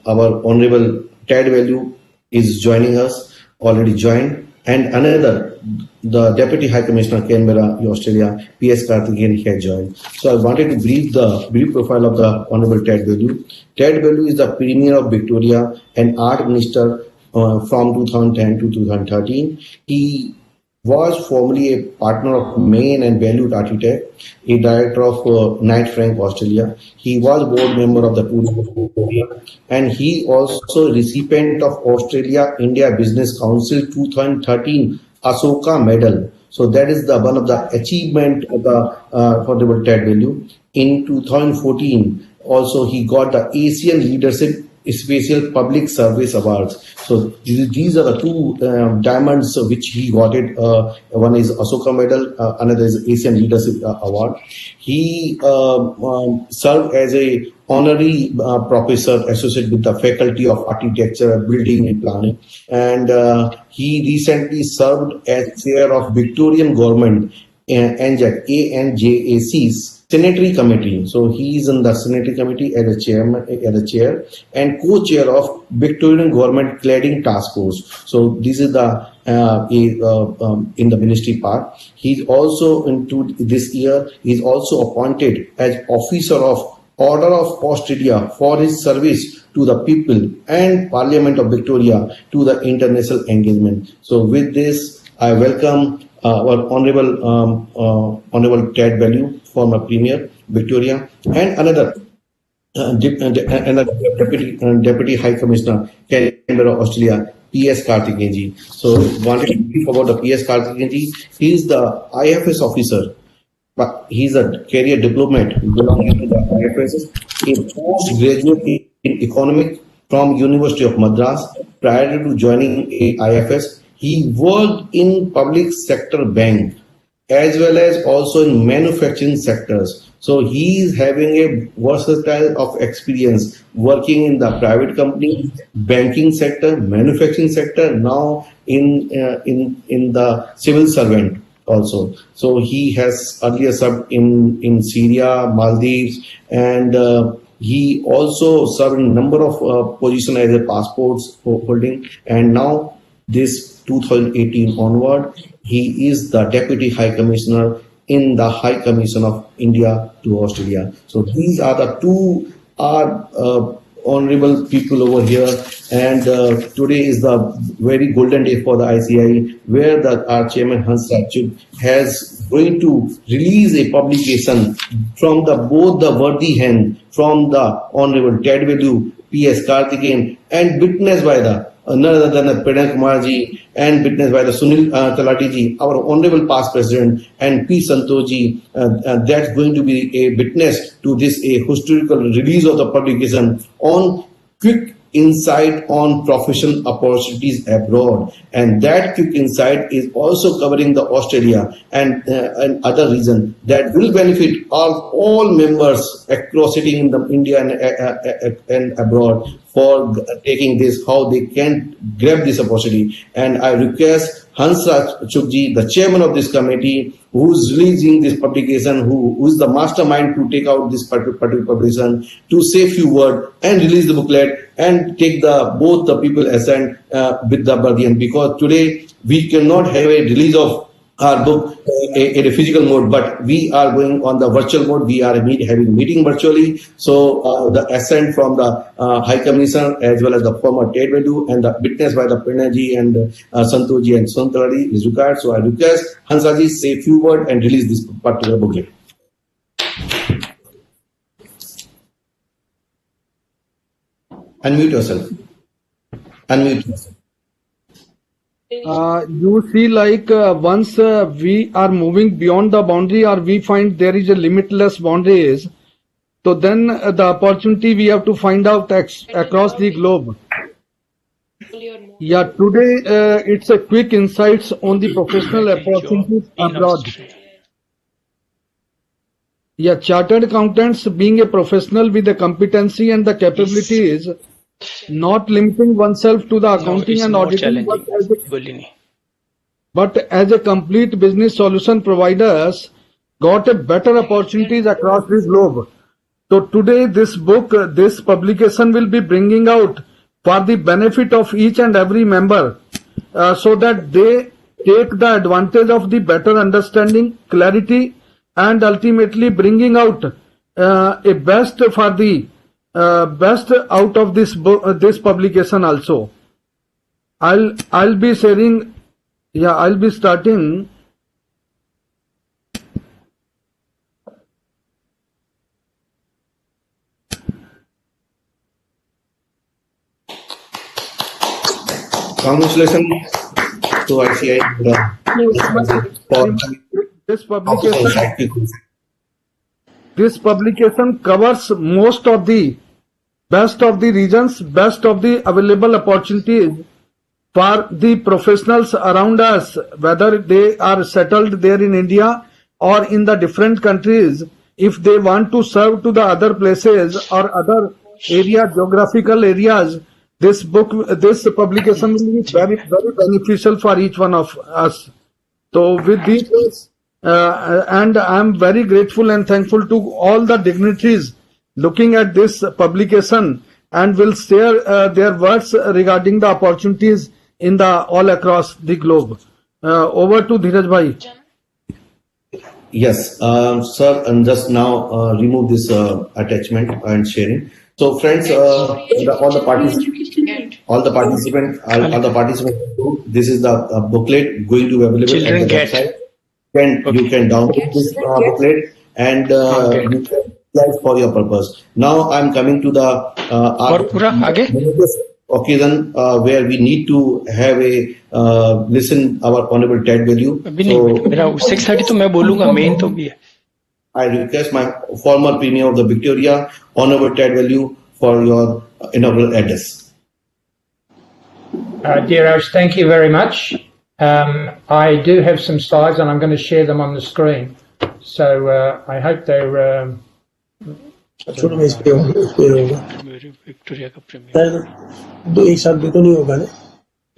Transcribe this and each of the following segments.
our Honorable Ted Baillieu is joining us, already joined, and another, the Deputy High Commissioner, Canberra, Australia, P.S. Karthigeyan, has joined. So I wanted to brief profile of the Honorable Ted Baillieu. Ted Baillieu is the Premier of Victoria and Art Minister from 2010 to 2013. He was formerly a partner of Main and Valued Architect, a director of Knight Frank, Australia. He was board member of the Tourism Victoria, and he also recipient of Australia India Business Council 2013 Ashoka Medal. So that is the one of the achievement of the Honorable Ted Baillieu. In 2014, also he got the Asian Leadership Special Public Service Awards. So these are the two diamonds which he got it. One is Ashoka Medal, another is Asian Leadership Award. He served as a honorary professor associated with the Faculty of Architecture, Building and Planning, and he recently served as chair of Victorian Government ANJAC's Senatory Committee. So he is in the Senatory Committee as a chair, and co-chair of Victorian Government Cladding Task Force. So this is the in the ministry part. He's also into this year. He's also appointed as officer of Order of Australia for his service to the people and Parliament of Victoria to the international engagement. So with this, I welcome our Honorable Ted Baillieu, former Premier, Victoria, and another Deputy High Commissioner, Canberra, Australia, P.S. Karthigeyan. So, wanted to brief about the P.S. Karthigeyan. He is the IFS officer, but he is a career diplomat belonging to the IFS, a postgraduate in economics from University of Madras. Prior to joining IFS, he worked in public sector bank as well as also in manufacturing sectors. So he is having a versatile of experience working in the private company, banking sector, manufacturing sector, now in the civil servant also. So he has earlier served in Syria, Maldives, and he also served in a number of positions as a passports holding, and now this 2018 onward, he is the Deputy High Commissioner in the High Commission of India to Australia. So these are the two honorable people over here, and today is the very golden day for the ICAI, where our chairman Hans Rachuk has going to release a publication from both the worthy hand from the Honorable Ted Baillieu, P.S. Karthigeyan, and witnessed by the none other than Pranay Kumarji, and witnessed by the Sunil Talati ji, our Honorable Past President, and P. Santosh ji. That's going to be a witness to this a historical release of the publication on quick insight on professional opportunities abroad, and that quick insight is also covering the Australia and other region that will benefit all members across sitting in the India and abroad for taking this, how they can grab this opportunity. And I request Hans Rachuk ji, the chairman of this committee, who is releasing this publication, who is the mastermind to take out this particular publication, to say a few words and release the booklet and take both the people assent with the Guardian, because today we cannot have a release of our book in a physical mode, but we are going on the virtual mode. We are having meeting virtually. So the assent from the High Commissioner as well as the former Ted Baillieu and the witness by the Pranay ji and Santosh ji and Suntalari is required. So I request Hansa ji say a few words and release this particular booklet. Unmute yourself. Unmute yourself. You see, like once we are moving beyond the boundary, or we find there is a limitless boundaries, so then the opportunity we have to find out across the globe. Yeah, today it's a quick insights on the professional opportunities abroad. Yeah, chartered accountants being a professional with the competency and the capabilities, not limiting oneself to the accounting and auditing, but as a complete business solution providers, got a better opportunities across the globe. So today this book, this publication will be bringing out for the benefit of each and every member, so that they take the advantage of the better understanding, clarity, and ultimately bringing out a best for the best out of this book, this publication also. I'll be sharing. Yeah, I'll be starting. Congratulations to ICAI for This publication. This publication covers most of the best of the regions, best of the available opportunities for the professionals around us, whether they are settled there in India or in the different countries. If they want to serve to the other places or other area, geographical areas, this book, this publication will be very, very beneficial for each one of us. So with these, and I'm very grateful and thankful to all the dignitaries looking at this publication and will share their words regarding the opportunities in the all across the globe. Over to Dheeraj Bhai. Yes, sir, and just now remove this attachment and sharing. So, friends, all the participants, this is the booklet going to be available Children at the get. website. You can download this booklet and you can apply for your purpose. Now, I'm coming to the और पूरा आगे occasion where we need to have a listen our honorable Ted Baillieu. अभी नहीं मेरा 6:30 तो मैं बोलूंगा main तो भी है I request my former Premier of the Victoria, Honorable Ted Baillieu, for your inaugural address. Dheeraj, thank you very much. I do have some slides and I'm going to share them on the screen. So I hope they're... Victoria का premiere दो एक साथ भी तो नहीं होगा ना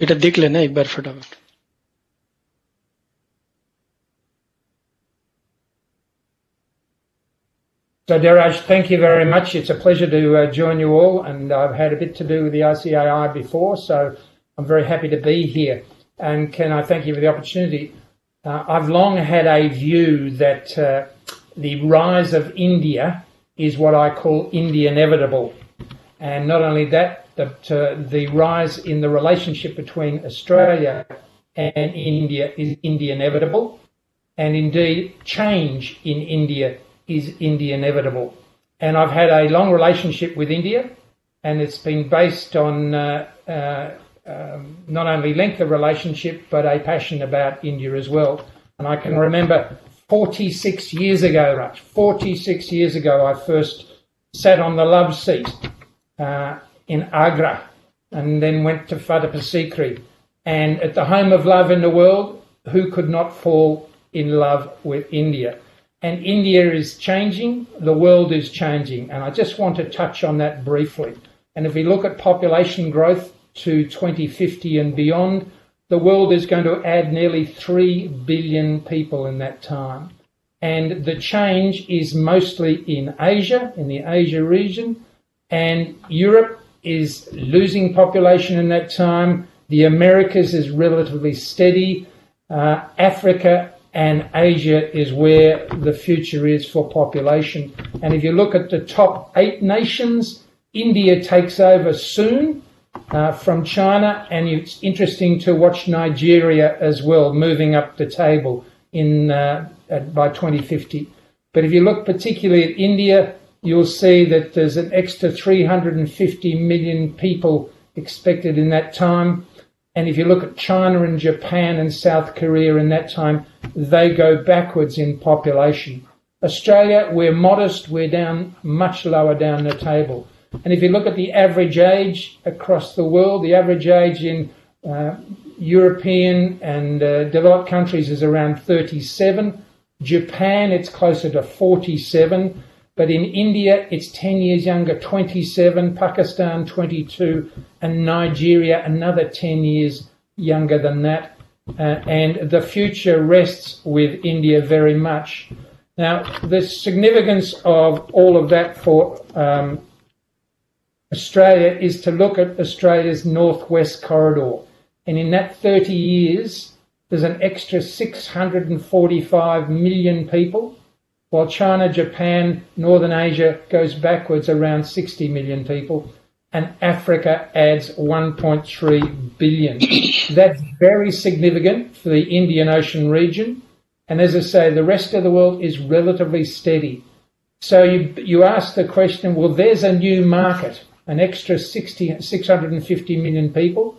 बेटा देख लेना एक बार फटाफट So Dheeraj, thank you very much. It's a pleasure to join you all, and I've had a bit to do with the ICAI before, so I'm very happy to be here. And can I thank you for the opportunity? I've long had a view that the rise of India is what I call India inevitable. And not only that, but the rise in the relationship between Australia and India is India inevitable. And indeed, change in India is India inevitable. And I've had a long relationship with India, and it's been based on not only length of relationship, but a passion about India as well. And I can remember 46 years ago, Raj, 46 years ago, I first sat on the love seat in Agra and then went to Fatehpur Sikri. And at the home of love in the world, who could not fall in love with India? And India is changing, the world is changing. And I just want to touch on that briefly. And if we look at population growth to 2050 and beyond, the world is going to add nearly 3 billion people in that time. And the change is mostly in Asia, in the Asia region, and Europe is losing population in that time. The Americas is relatively steady. Africa and Asia is where the future is for population. And if you look at the top 8 nations, India takes over soon from China, and it's interesting to watch Nigeria as well, moving up the table in by 2050. But if you look particularly at India, you'll see that there's an extra 350 million people expected in that time. And if you look at China and Japan and South Korea in that time, they go backwards in population. Australia, we're modest, we're down much lower down the table. And if you look at the average age across the world, the average age in European and developed countries is around 37. Japan, it's closer to 47. But in India, it's 10 years younger, 27, Pakistan, 22, and Nigeria, another 10 years younger than that. And the future rests with India very much. Now, the significance of all of that for Australia is to look at Australia's northwest corridor. And in that 30 years, there's an extra 645 million people, while China, Japan, Northern Asia goes backwards around 60 million people, and Africa adds 1.3 billion. That's very significant for the Indian Ocean region. And as I say, the rest of the world is relatively steady. So you ask the question, well, there's a new market, an extra 650 million people.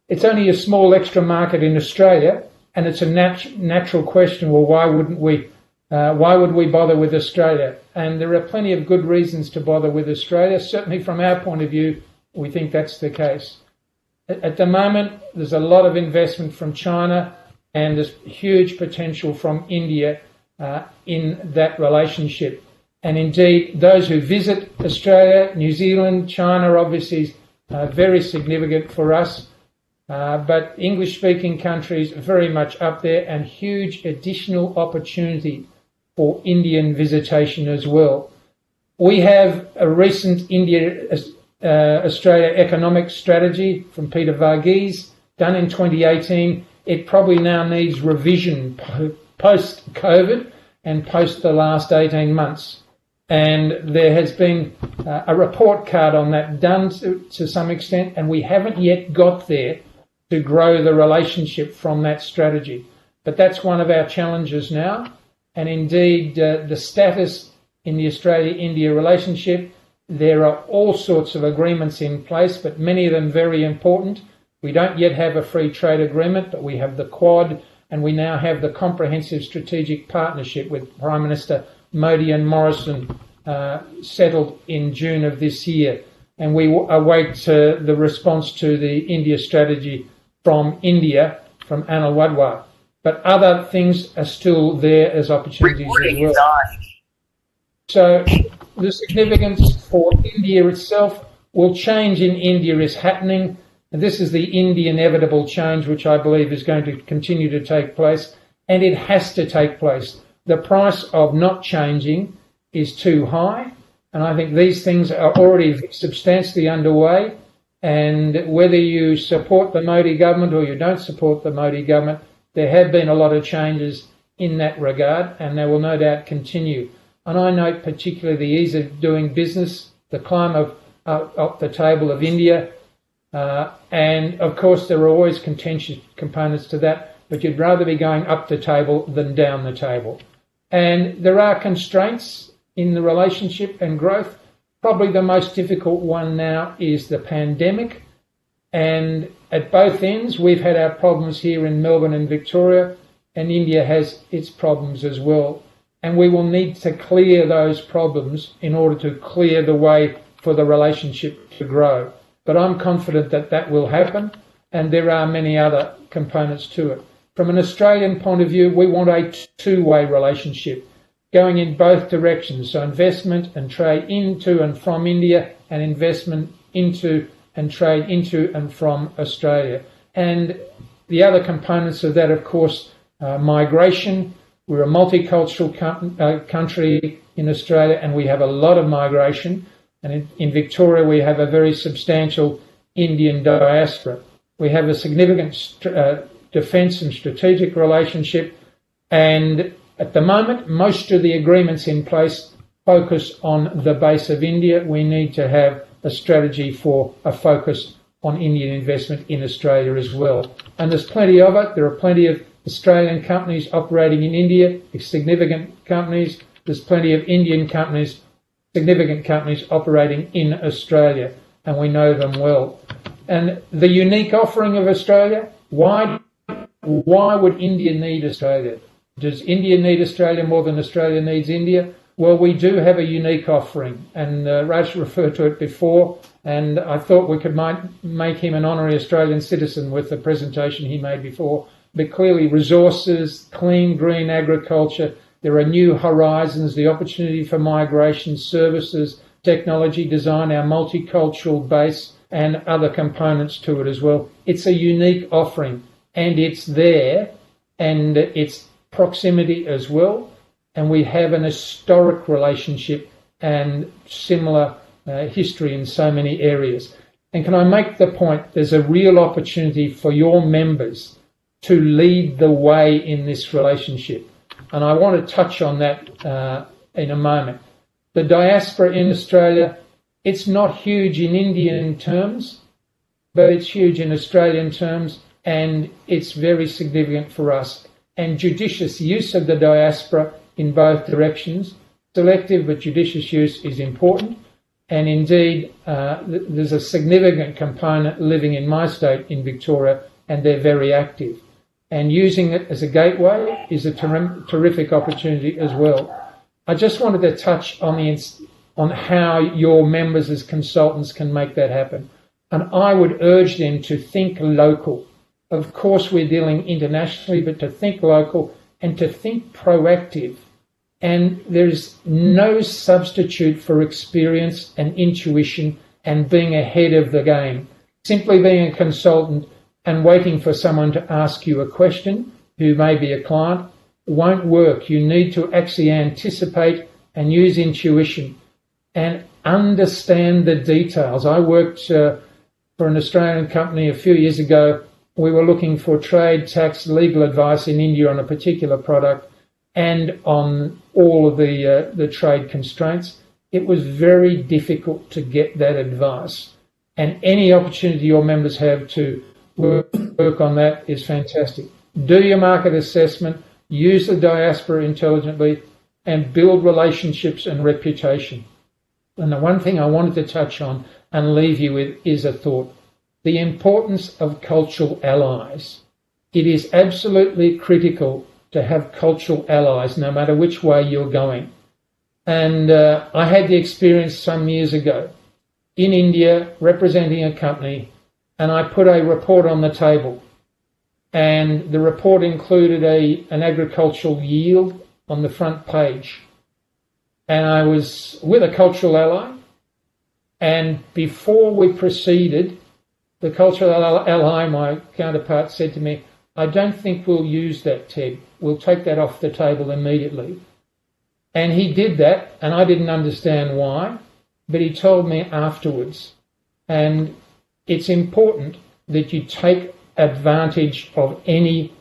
It's only a small extra market in Australia, and it's a natural question, well, why would we bother with Australia? And there are plenty of good reasons to bother with Australia. Certainly from our point of view, we think that's the case. At the moment, there's a lot of investment from China, and there's huge potential from India in that relationship. And indeed, those who visit Australia, New Zealand, China, obviously is very significant for us. But English-speaking countries are very much up there, and huge additional opportunity for Indian visitation as well. We have a recent India-Australia economic strategy from Peter Varghese, done in 2018. It probably now needs revision post-COVID and post the last 18 months. And there has been a report card on that done to some extent, and we haven't yet got there to grow the relationship from that strategy. But that's one of our challenges now. And indeed, the status in the Australia-India relationship, there are all sorts of agreements in place, but many of them very important. We don't yet have a free trade agreement, but we have the Quad, and we now have the Comprehensive Strategic Partnership with Prime Minister Modi and Morrison settled in June of this year. And we await the response to the India strategy from India, from Anil Wadhwa. But other things are still there as opportunities as well. So the significance for India itself will change in India is happening. And this is the inevitable change, which I believe is going to continue to take place. And it has to take place. The price of not changing is too high. And I think these things are already substantially underway. And whether you support the Modi government or you don't support the Modi government, there have been a lot of changes in that regard, and they will no doubt continue. And I note particularly the ease of doing business, the climb up the table of India, and of course there are always contentious components to that, but you'd rather be going up the table than down the table. And there are constraints in the relationship and growth. Probably the most difficult one now is the pandemic. And at both ends, we've had our problems here in Melbourne and Victoria, and India has its problems as well. And we will need to clear those problems in order to clear the way for the relationship to grow. But I'm confident that that will happen, and there are many other components to it. From an Australian point of view, we want a two-way relationship going in both directions. So investment and trade into and from India, and investment into and trade into and from Australia. And the other components of that, of course, migration. We're a multicultural country in Australia, and we have a lot of migration. And in Victoria, we have a very substantial Indian diaspora. We have a significant defence and strategic relationship. And at the moment, most of the agreements in place focus on the base of India. We need to have a strategy for a focus on Indian investment in Australia as well. And there's plenty of it. There are plenty of Australian companies operating in India, significant companies. There's plenty of Indian companies, significant companies operating in Australia, and we know them well. And the unique offering of Australia, why would India need Australia? Does India need Australia more than Australia needs India? Well, we do have a unique offering, and Raj referred to it before, and I thought we could make him an honorary Australian citizen with the presentation he made before. But clearly resources, clean, green agriculture, there are new horizons, the opportunity for migration, services, technology, design, our multicultural base, and other components to it as well. It's a unique offering, and it's there, and it's proximity as well. and we have an historic relationship and similar history in so many areas. And can I make the point, there's a real opportunity for your members to lead the way in this relationship. And I want to touch on that in a moment. The diaspora in Australia, it's not huge in Indian terms, but it's huge in Australian terms, and it's very significant for us. And judicious use of the diaspora in both directions, selective but judicious use, is important. And indeed, there's a significant component living in my state, in Victoria, and they're very active. And using it as a gateway is a terrific opportunity as well. I just wanted to touch on how your members as consultants can make that happen. And I would urge them to think local. Of course, we're dealing internationally, but to think local and to think proactive. And there's no substitute for experience and intuition and being ahead of the game. Simply being a consultant and waiting for someone to ask you a question, who may be a client, won't work. You need to actually anticipate and use intuition and understand the details. I worked for an Australian company a few years ago. We were looking for trade, tax, legal advice in India on a particular product and on all of the trade constraints. It was very difficult to get that advice. And any opportunity your members have to work on that is fantastic. Do your market assessment, use the diaspora intelligently, and build relationships and reputation. And the one thing I wanted to touch on and leave you with is a thought. The importance of cultural allies. It is absolutely critical to have cultural allies, no matter which way you're going. And I had the experience some years ago in India representing a company, and I put a report on the table. And the report included an agricultural yield on the front page. And I was with a cultural ally, and before we proceeded, the cultural ally, my counterpart, said to me, "I don't think we'll use that, Ted. We'll take that off the table immediately." And he did that, and I didn't understand why, but he told me afterwards. And it's important that you take advantage of any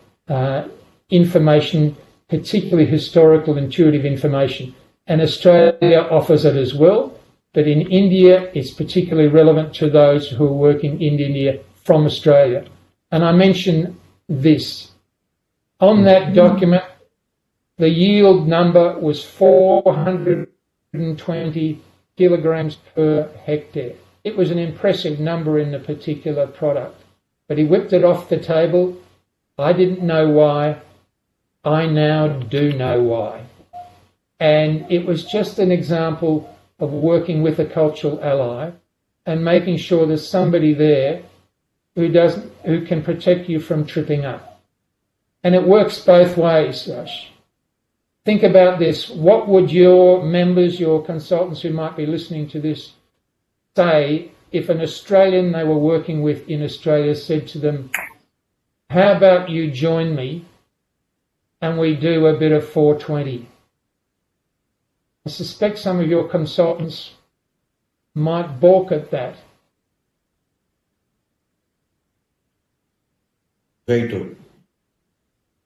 information, particularly historical, intuitive information. And Australia offers it as well, but in India it's particularly relevant to those who are working in India from Australia. And I mention this. On that document, the yield number was 420 kilograms per hectare. It was an impressive number in the particular product, but he whipped it off the table. I didn't know why. I now do know why. And it was just an example of working with a cultural ally and making sure there's somebody there who can protect you from tripping up. And it works both ways, Rush. Think about this. What would your members, your consultants who might be listening to this, say if an Australian they were working with in Australia said to them, "How about you join me and we do a bit of 420? I suspect some of your consultants might balk at that. Very true.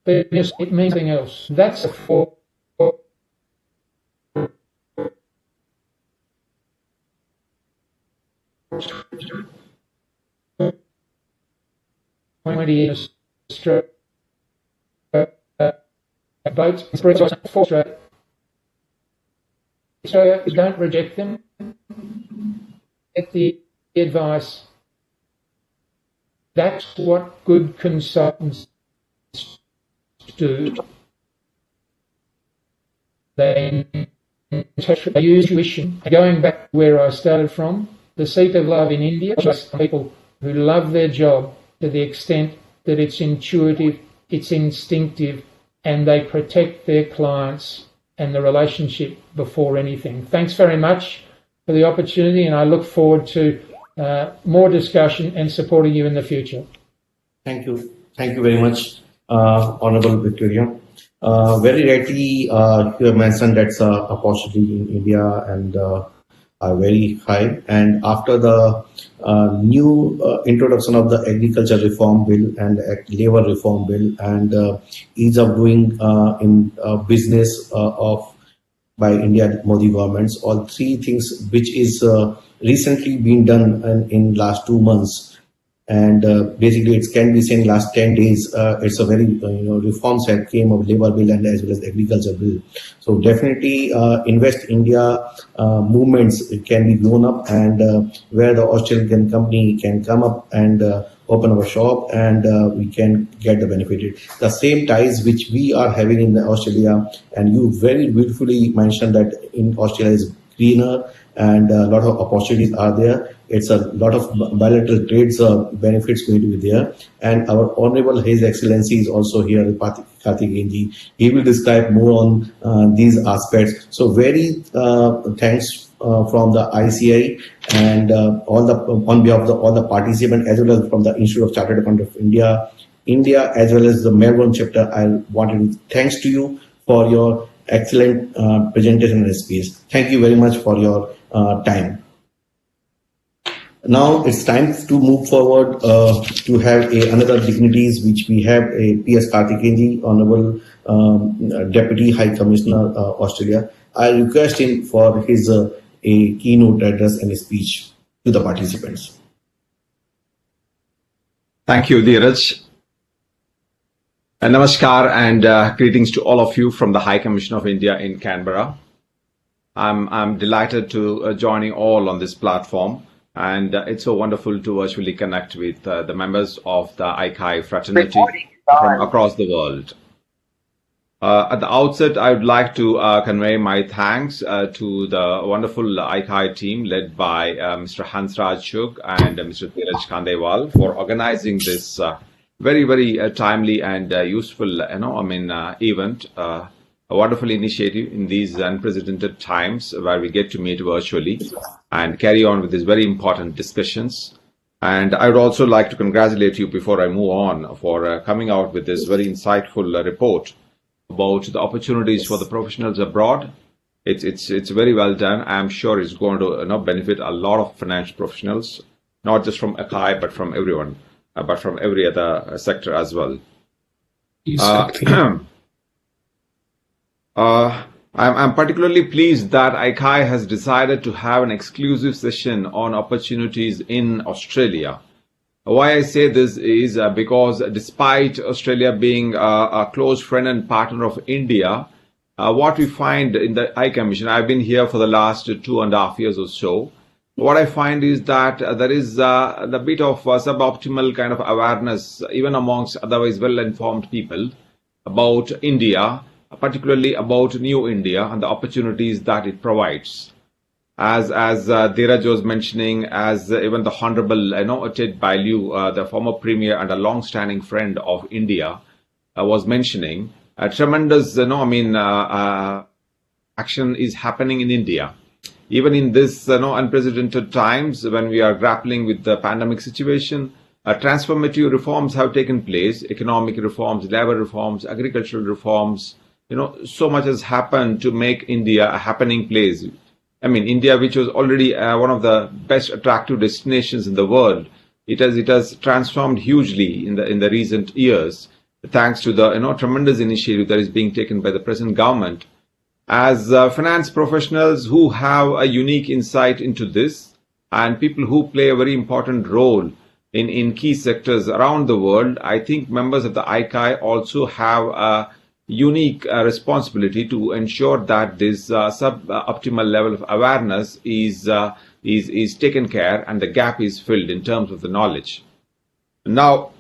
But it means something else. That's a 420 in Australia. Boats, for Australia. So don't reject them. Get the advice. That's what good consultants do. They use intuition. Going back where I started from, the seat of love in India, just people who love their job to the extent that it's intuitive, it's instinctive, and they protect their clients and the relationship before anything. Thanks very much for the opportunity, and I look forward to more discussion and supporting you in the future. Thank you. Thank you very much, Honorable Victoria. Very rightly, you have mentioned that's a opportunity in India and are very high. And after the new introduction of the agriculture reform bill and labor reform bill and ease of doing in business of by India Modi governments, all three things which is recently been done in last 2 months, and basically it can be seen last 10 days. It's a very reforms that came of labor bill and as well as agriculture bill. So definitely invest India movements can be blown up, and where the Australian company can come up and open our shop, and we can get the benefit. The same ties which we are having in Australia, and you very beautifully mentioned that in Australia is greener and a lot of opportunities are there. It's a lot of bilateral trades benefits going to be there. And our Honorable His Excellency is also here, Karthigeyan ji. He will describe more on these aspects. So very thanks from the ICAI and all the on behalf of all the participants, as well as from the Institute of Chartered Accountants of India, as well as the Melbourne chapter. I wanted to thanks to you for your excellent presentation and speech. Thank you very much for your time. Now it's time to move forward to have another dignitaries which we have a P.S. Karthigeyan ji, Honorable Deputy High Commissioner Australia. I request him for his a keynote address and a speech to the participants. Thank you, Dheeraj. Namaskar and greetings to all of you from the High Commission of India in Canberra. I'm delighted to joining all on this platform, and it's so wonderful to virtually connect with the members of the ICAI fraternity from across the world. At the outset, I would like to convey my thanks to the wonderful ICAI team led by Mr. Hansraj Chugh and Mr. Dheeraj Khandewal for organizing this very, very timely and useful, event. A wonderful initiative in these unprecedented times where we get to meet virtually and carry on with these very important discussions. And I would also like to congratulate you before I move on for coming out with this very insightful report about the opportunities for the professionals abroad. It's very well done. I'm sure it's going to benefit a lot of financial professionals, not just from ICAI, but from everyone, but from every other sector as well. Exactly. I'm particularly pleased that ICAI has decided to have an exclusive session on opportunities in Australia. Why I say this is because despite Australia being a close friend and partner of India, what we find in the High Commission, I've been here for the last 2.5 years or so, what I find is that there is the bit of suboptimal kind of awareness, even amongst otherwise well-informed people, about India, particularly about New India and the opportunities that it provides. As Dheeraj was mentioning, as even the Honorable Ted Baillieu, the former Premier and a long-standing friend of India, was mentioning, tremendous action is happening in India. Even in this unprecedented times when we are grappling with the pandemic situation, transformative reforms have taken place, economic reforms, labor reforms, agricultural reforms. So much has happened to make India a happening place. India, which was already one of the best attractive destinations in the world, it has transformed hugely in the recent years, thanks to the tremendous initiative that is being taken by the present government. As finance professionals who have a unique insight into this, and people who play a very important role in key sectors around the world, I think members of the ICAI also have a unique responsibility to ensure that this suboptimal level of awareness is taken care and the gap is filled in terms of the knowledge. Now,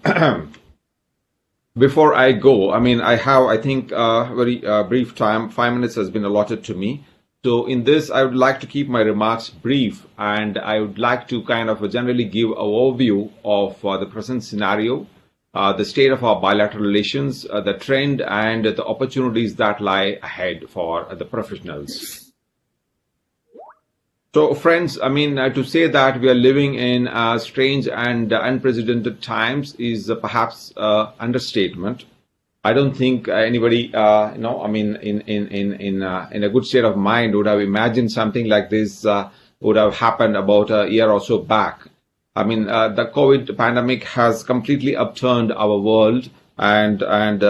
before I go, I have, I think, very brief time. 5 minutes has been allotted to me. So in this, I would like to keep my remarks brief, and I would like to kind of generally give an overview of the present scenario, the state of our bilateral relations, the trend, and the opportunities that lie ahead for the professionals. So friends, to say that we are living in strange and unprecedented times is perhaps understatement. I don't think anybody, in a good state of mind would have imagined something like this would have happened about a year or so back. The COVID pandemic has completely upturned our world, and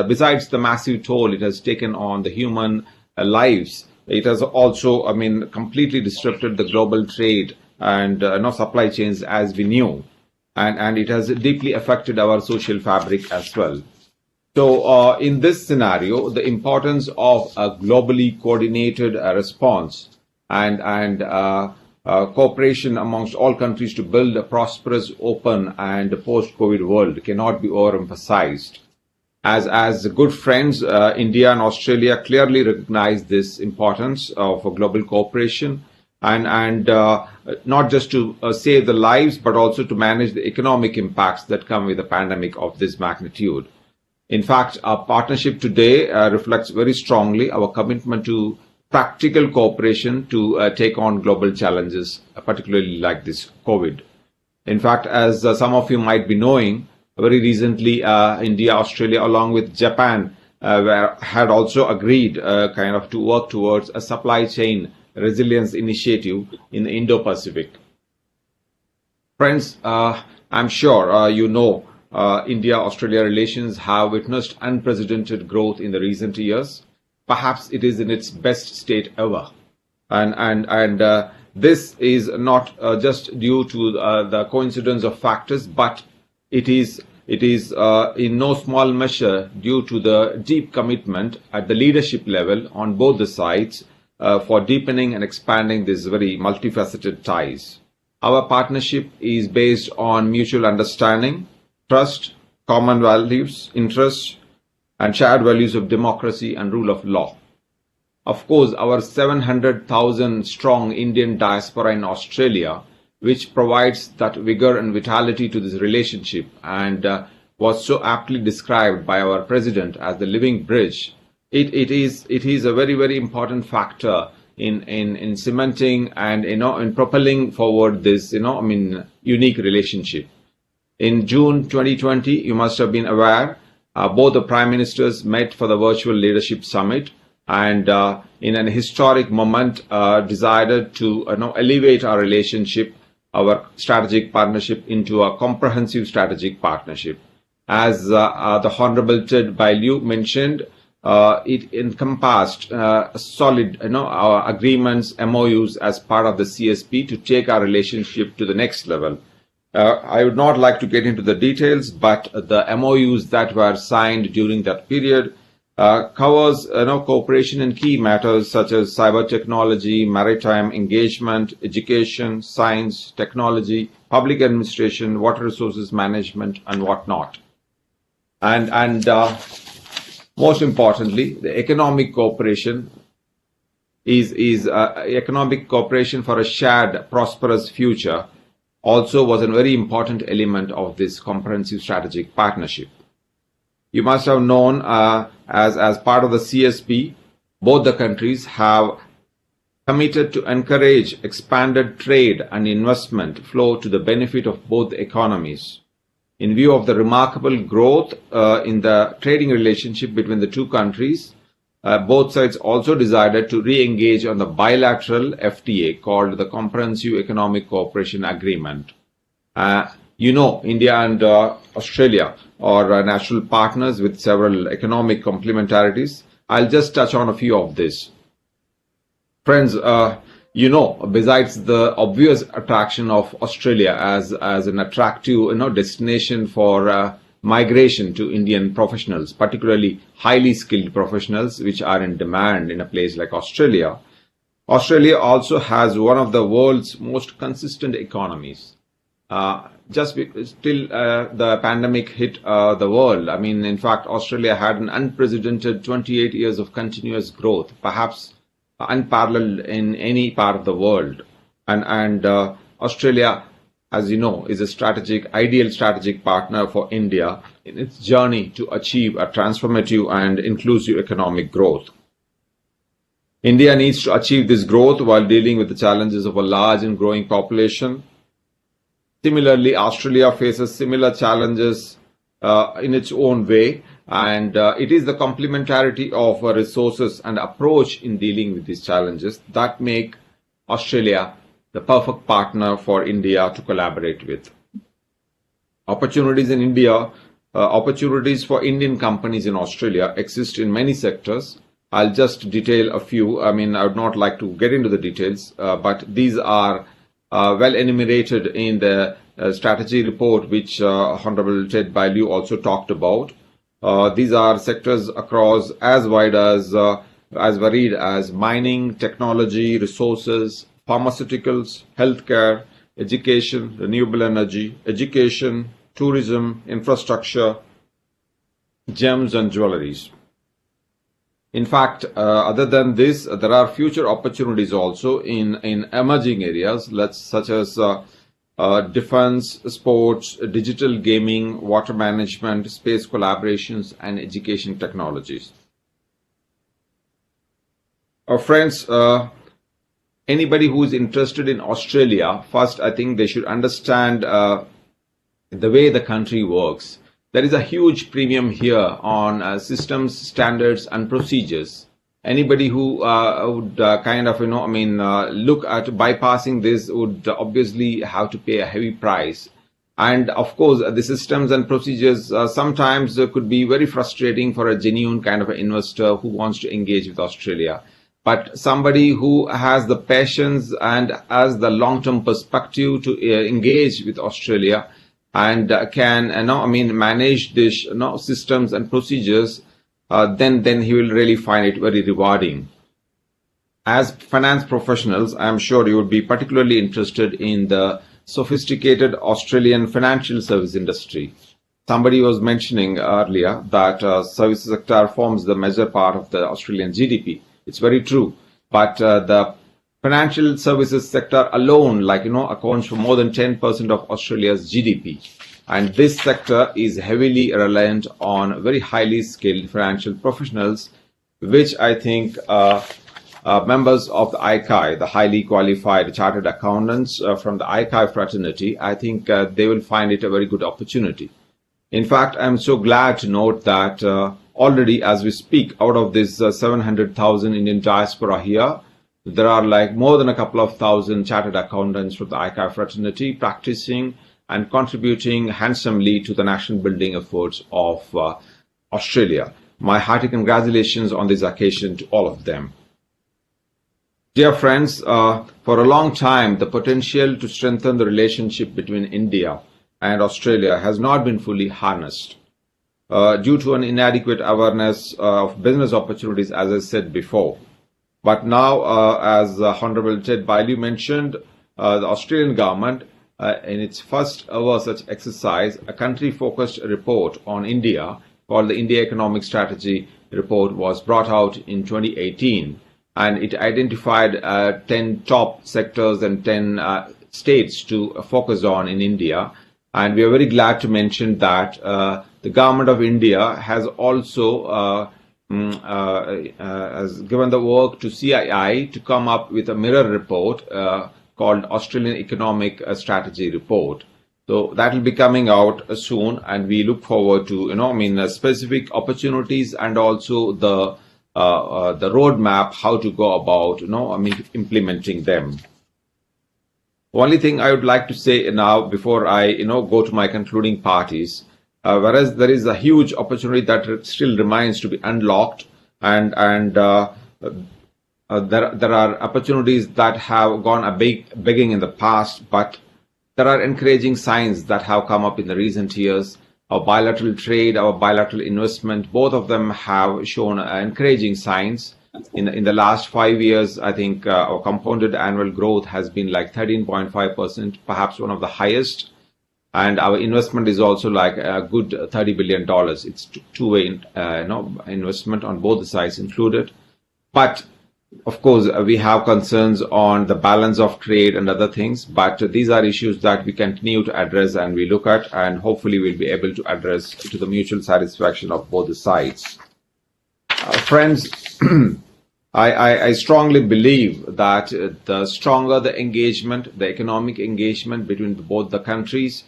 besides the massive toll it has taken on the human lives, it has also, completely disrupted the global trade and supply chains as we knew, and it has deeply affected our social fabric as well. So, in this scenario, the importance of a globally coordinated response and cooperation amongst all countries to build a prosperous, open, and post-COVID world cannot be overemphasized. As good friends, India and Australia clearly recognize this importance of global cooperation, and not just to save the lives, but also to manage the economic impacts that come with a pandemic of this magnitude. In fact, our partnership today reflects very strongly our commitment to practical cooperation to take on global challenges, particularly like this COVID. In fact, as some of you might be knowing, very recently, India, Australia, along with Japan, had also agreed to work towards a supply chain resilience initiative in the Indo-Pacific. Friends, I'm sure you know India-Australia relations have witnessed unprecedented growth in the recent years. Perhaps it is in its best state ever. And this is not just due to the coincidence of factors, but it is in no small measure due to the deep commitment at the leadership level on both the sides for deepening and expanding these very multifaceted ties. Our partnership is based on mutual understanding, trust, common values, interests, and shared values of democracy and rule of law. Of course, our 700,000 strong Indian diaspora in Australia, which provides that vigor and vitality to this relationship, and was so aptly described by our president as the living bridge. It is a very, very important factor in cementing and in propelling forward this unique relationship. In June 2020, you must have been aware, both the prime ministers met for the virtual leadership summit, and in an historic moment decided to elevate our relationship, our strategic partnership, into a comprehensive strategic partnership. As the Honorable Ted Baillieu mentioned, it encompassed solid agreements, MOUs as part of the CSP to take our relationship to the next level. I would not like to get into the details, but the MOUs that were signed during that period covers cooperation in key matters such as cyber technology, maritime engagement, education, science, technology, public administration, water resources management, and whatnot. And most importantly, the economic cooperation is economic cooperation for a shared prosperous future also was a very important element of this comprehensive strategic partnership. You must have known as part of the CSP, both the countries have committed to encourage expanded trade and investment flow to the benefit of both economies. In view of the remarkable growth in the trading relationship between the two countries, both sides also decided to re-engage on the bilateral FTA called the Comprehensive Economic Cooperation Agreement. India and Australia are natural partners with several economic complementarities. I'll just touch on a few of these. Friends, besides the obvious attraction of Australia as an attractive destination for migration to Indian professionals, particularly highly skilled professionals which are in demand in a place like Australia, Australia also has one of the world's most consistent economies. Till the pandemic hit the world, in fact, Australia had an unprecedented 28 years of continuous growth, perhaps unparalleled in any part of the world. And Australia, as you know, is a ideal strategic partner for India in its journey to achieve a transformative and inclusive economic growth. India needs to achieve this growth while dealing with the challenges of a large and growing population. Similarly, Australia faces similar challenges in its own way. And it is the complementarity of resources and approach in dealing with these challenges that make Australia the perfect partner for India to collaborate with. Opportunities in India, opportunities for Indian companies in Australia exist in many sectors. I'll just detail a few. I mean, I would not like to get into the details, but these are well enumerated in the strategy report, which Honorable Ted Baillieu also talked about. These are sectors across as wide as varied as mining, technology, resources, pharmaceuticals, healthcare, education, renewable energy, education, tourism, infrastructure, gems and jewelries. In fact, other than this, there are future opportunities also in emerging areas such as defense, sports, digital gaming, water management, space collaborations, and education technologies. Friends, anybody who is interested in Australia, first I think they should understand the way the country works. There is a huge premium here on systems, standards, and procedures. Anybody who would look at bypassing this would obviously have to pay a heavy price. And of course, the systems and procedures sometimes could be very frustrating for a genuine kind of an investor who wants to engage with Australia. But somebody who has the patience and has the long-term perspective to engage with Australia and can manage this systems and procedures, then he will really find it very rewarding. As finance professionals, I am sure you would be particularly interested in the sophisticated Australian financial service industry. Somebody was mentioning earlier that services sector forms the major part of the Australian GDP. It's very true, but the financial services sector alone, accounts for more than 10% of Australia's GDP. And this sector is heavily reliant on very highly skilled financial professionals, which I think members of the ICAI, the highly qualified chartered accountants from the ICAI fraternity, I think they will find it a very good opportunity. In fact, I'm so glad to note that already as we speak, out of this 700,000 Indian diaspora here, there are more than a couple of thousand chartered accountants from the ICAI fraternity practicing and contributing handsomely to the national building efforts of Australia. My hearty congratulations on this occasion to all of them. Dear friends, for a long time, the potential to strengthen the relationship between India and Australia has not been fully harnessed due to an inadequate awareness of business opportunities, as I said before. But now, as Honorable Ted Baillieu mentioned, the Australian government, in its first ever such exercise, a country-focused report on India called the India Economic Strategy Report was brought out in 2018, and it identified 10 top sectors and 10 states to focus on in India. And we are very glad to mention that the government of India has also has given the work to CII to come up with a mirror report called Australian Economic Strategy Report. So that will be coming out soon, and we look forward to specific opportunities and also the roadmap how to go about implementing them. Only thing I would like to say now before I go to my concluding parties, whereas there is a huge opportunity that still remains to be unlocked, and there are opportunities that have gone begging in the past, but there are encouraging signs that have come up in the recent years. Our bilateral trade, our bilateral investment, both of them have shown encouraging signs. In the last 5 years, I think our compounded annual growth has been 13.5%, perhaps one of the highest. And our investment is also a good $30 billion. It's two-way investment on both the sides included. But of course, we have concerns on the balance of trade and other things, but these are issues that we continue to address and we look at, and hopefully we'll be able to address to the mutual satisfaction of both the sides. Friends, I strongly believe that the stronger the engagement, the economic engagement between both the countries,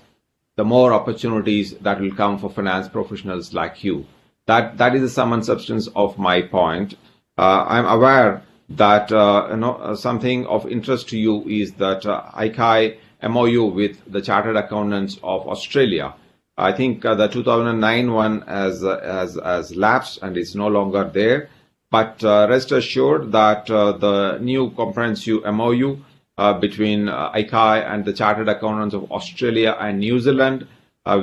the more opportunities that will come for finance professionals like you. That is the sum and substance of my point. I'm aware that something of interest to you is that ICAI MOU with the Chartered Accountants of Australia. I think the 2009 one has lapsed and is no longer there. But rest assured that the new comprehensive MOU between ICAI and the Chartered Accountants of Australia and New Zealand,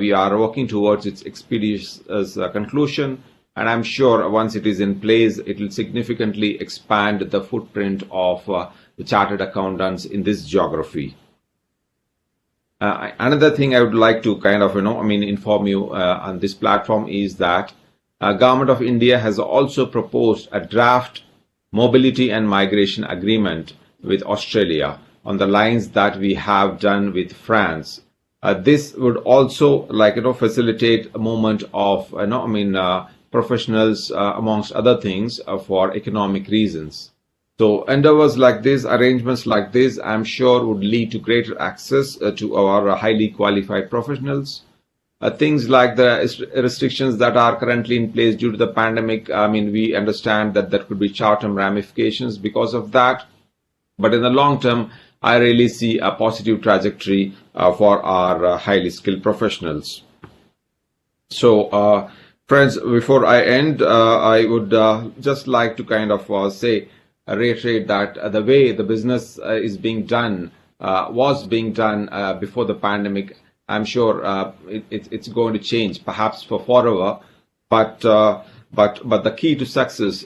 we are working towards its expeditious conclusion. And I'm sure once it is in place, it will significantly expand the footprint of the Chartered Accountants in this geography. Another thing I would like to kind of, inform you on this platform is that Government of India has also proposed a draft mobility and migration agreement with Australia on the lines that we have done with France. This would also facilitate a movement of professionals amongst other things for economic reasons. So endeavors like this, arrangements like this, I'm sure would lead to greater access to our highly qualified professionals. Things like the restrictions that are currently in place due to the pandemic, we understand that there could be short-term ramifications because of that. But in the long term, I really see a positive trajectory for our highly skilled professionals. So, friends, before I end, I would just like to kind of reiterate that the way the business is being done, was being done before the pandemic, I'm sure it's going to change, perhaps for forever. But the key to success,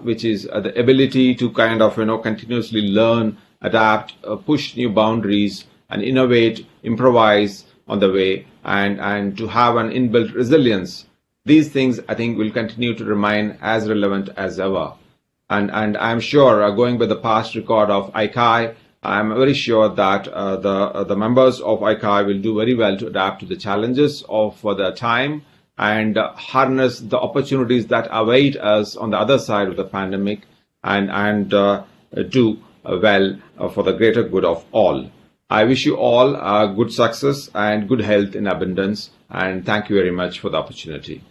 which is the ability to kind of continuously learn, adapt, push new boundaries, and innovate, improvise on the way, and to have an inbuilt resilience. These things, I think, will continue to remain as relevant as ever. And I'm sure, going by the past record of ICAI, I'm very sure that the members of ICAI will do very well to adapt to the challenges of the time and harness the opportunities that await us on the other side of the pandemic and do well for the greater good of all. I wish you all good success and good health in abundance, and thank you very much for the opportunity.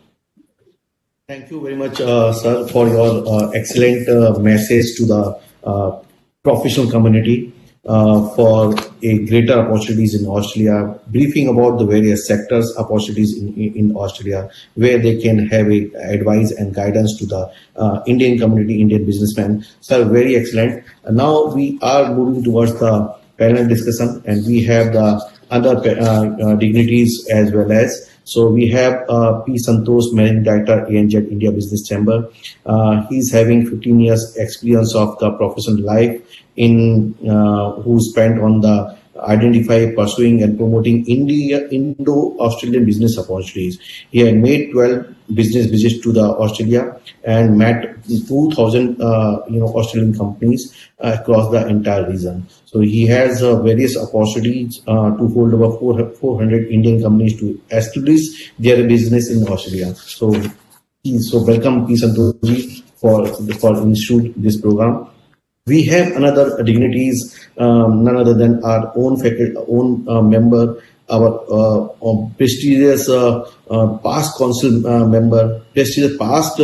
Thank you very much, sir, for your excellent message to the professional community for a greater opportunities in Australia, briefing about the various sectors opportunities in Australia, where they can have advice and guidance to the Indian community, Indian businessmen. Sir, very excellent. Now we are moving towards the panel discussion, and we have the other dignitaries as well as. So we have P. Santosh, Managing Director, ANZ India Business Chamber. He's having 15 years experience of the professional life in who spent on the identify, pursuing and promoting Indo-Australian business opportunities. He had made 12 business visits to the Australia and met 2,000 Australian companies across the entire region. So he has various opportunities to hold over 400 Indian companies to establish their business in Australia. So welcome P. Santosh for institute this program. We have another dignitaries, none other than our own faculty, member, our prestigious past council member, prestigious past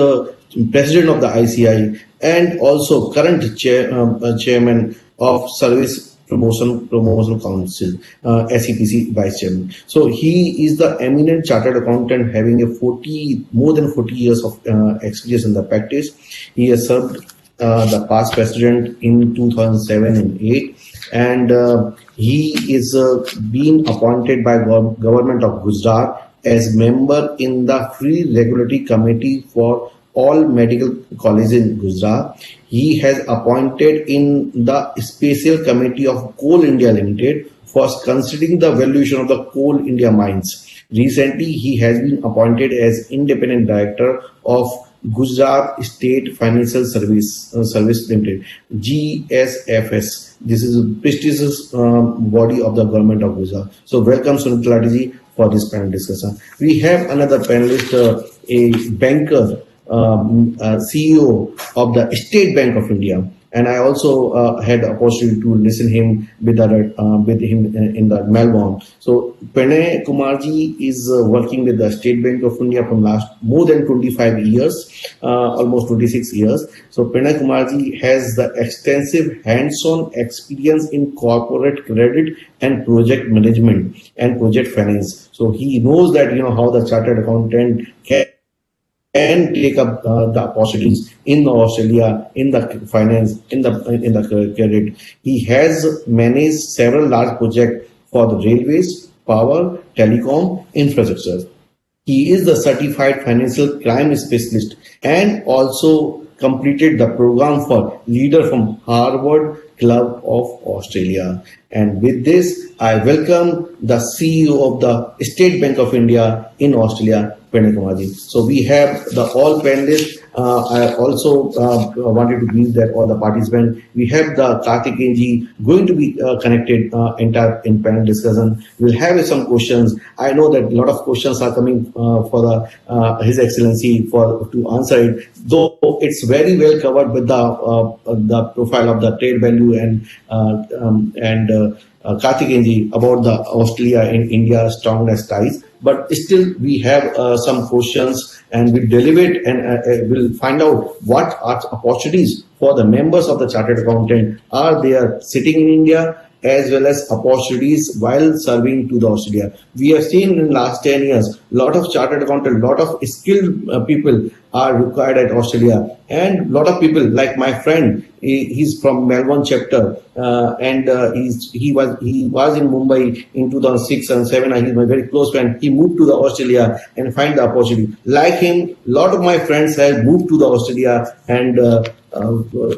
president of the ICAI, and also current chairman of Service Promotion Council, SEPC vice chairman. So he is the eminent chartered accountant having more than 40 years of experience in the practice. He has served the past president in 2007 and 8, and he is being appointed by government of Gujarat as member in the Free Regulatory Committee for all medical colleges in Gujarat. He has appointed in the Special Committee of Coal India Limited for considering the valuation of the Coal India mines. Recently, he has been appointed as independent director of Gujarat State Financial Service Limited, GSFS. This is a prestigious body of the government of Gujarat. So welcome Sunil ji for this panel discussion. We have another panelist, a banker, CEO of the State Bank of India, and I also had the opportunity to listen him with him in the Melbourne. So Pranay Kumarji is working with the State Bank of India from last more than 25 years, almost 26 years. So Pranay Kumarji has the extensive hands-on experience in corporate credit and project management and project finance. So he knows that how the chartered accountant can take up the opportunities in Australia, in the finance, in the credit. He has managed several large projects for the railways, power, telecom, infrastructure. He is the certified financial crime specialist and also completed the program for leader from Harvard Club of Australia. And with this, I welcome the CEO of the State Bank of India in Australia, Pranay Kumarji. So we have the all panelists. I also wanted to brief that all the participants. We have the Karthigeyan going to be connected in panel discussion. We'll have some questions. I know that a lot of questions are coming for His Excellency to answer it. Though it's very well covered with the profile of the trade value and Karthigeyan about the Australia and India strongness ties. But still, we have some questions, and we'll deliberate and we'll find out what are opportunities for the members of the Chartered Accountant are there sitting in India, as well as opportunities while serving to the Australia. We have seen in the last 10 years, lot of chartered accountant, lot of skilled people are required at Australia, and lot of people like my friend, he's from Melbourne chapter, and he was in Mumbai in 2006 and 7. He's my very close friend. He moved to the Australia and find the opportunity. Like him, lot of my friends have moved to the Australia, and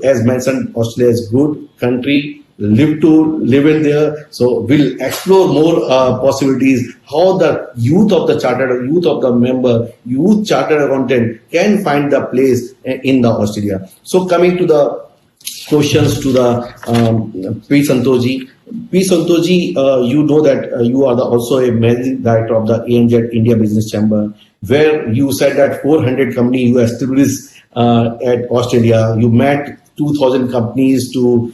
as mentioned, Australia is good country. Live in there. So we'll explore more possibilities, how the youth of the member, youth chartered accountant can find the place in the Australia. So coming to the questions to the P. Santoji. P. Santoji, you know that you are also a managing director of the ANZ India Business Chamber, where you said that 400 companies you established at Australia. You met 2,000 companies to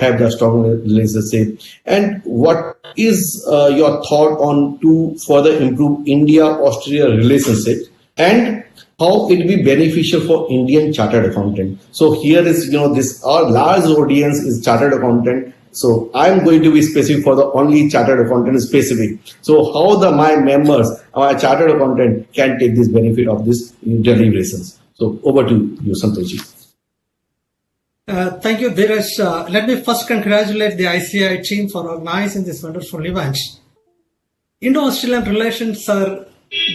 have the strong relationship. And what is your thought on to further improve India-Australia relationship, and how it will be beneficial for Indian chartered accountant? So here is this our large audience is chartered accountant. So I'm going to be specific for the only chartered accountant specific. So how my members, our chartered accountant, can take this benefit of this deliberations. So over to you, Santoshi. Thank you, Dheeraj. Let me first congratulate the ICAI team for organizing this wonderful event. Indo-Australian relations are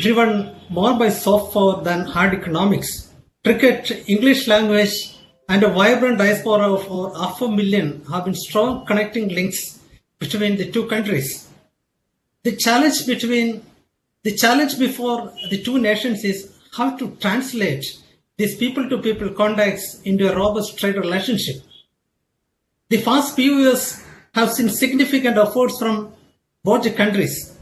driven more by soft power than hard economics. Cricket, English language, and a vibrant diaspora of over 500,000 have been strong connecting links between the two countries. The challenge before the two nations is how to translate these people-to-people contacts into a robust trade relationship. The past few years have seen significant efforts from both the countries.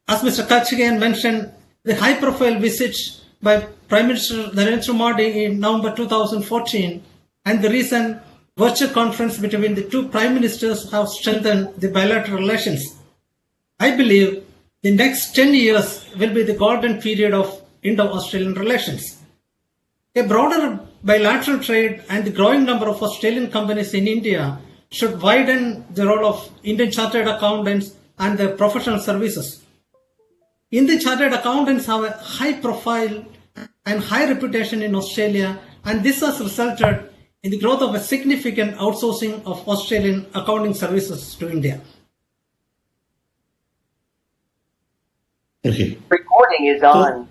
As Mr. Karthigeyan mentioned, the high-profile visit by Prime Minister Narendra Modi in November 2014 and the recent virtual conference between the two Prime Ministers have strengthened the bilateral relations. I believe the next 10 years will be the golden period of Indo-Australian relations. A broader bilateral trade and the growing number of Australian companies in India should widen the role of Indian chartered accountants and their professional services. Indian chartered accountants have a high profile and high reputation in Australia, and this has resulted in the growth of a significant outsourcing of Australian accounting services to India. Okay. Recording is on.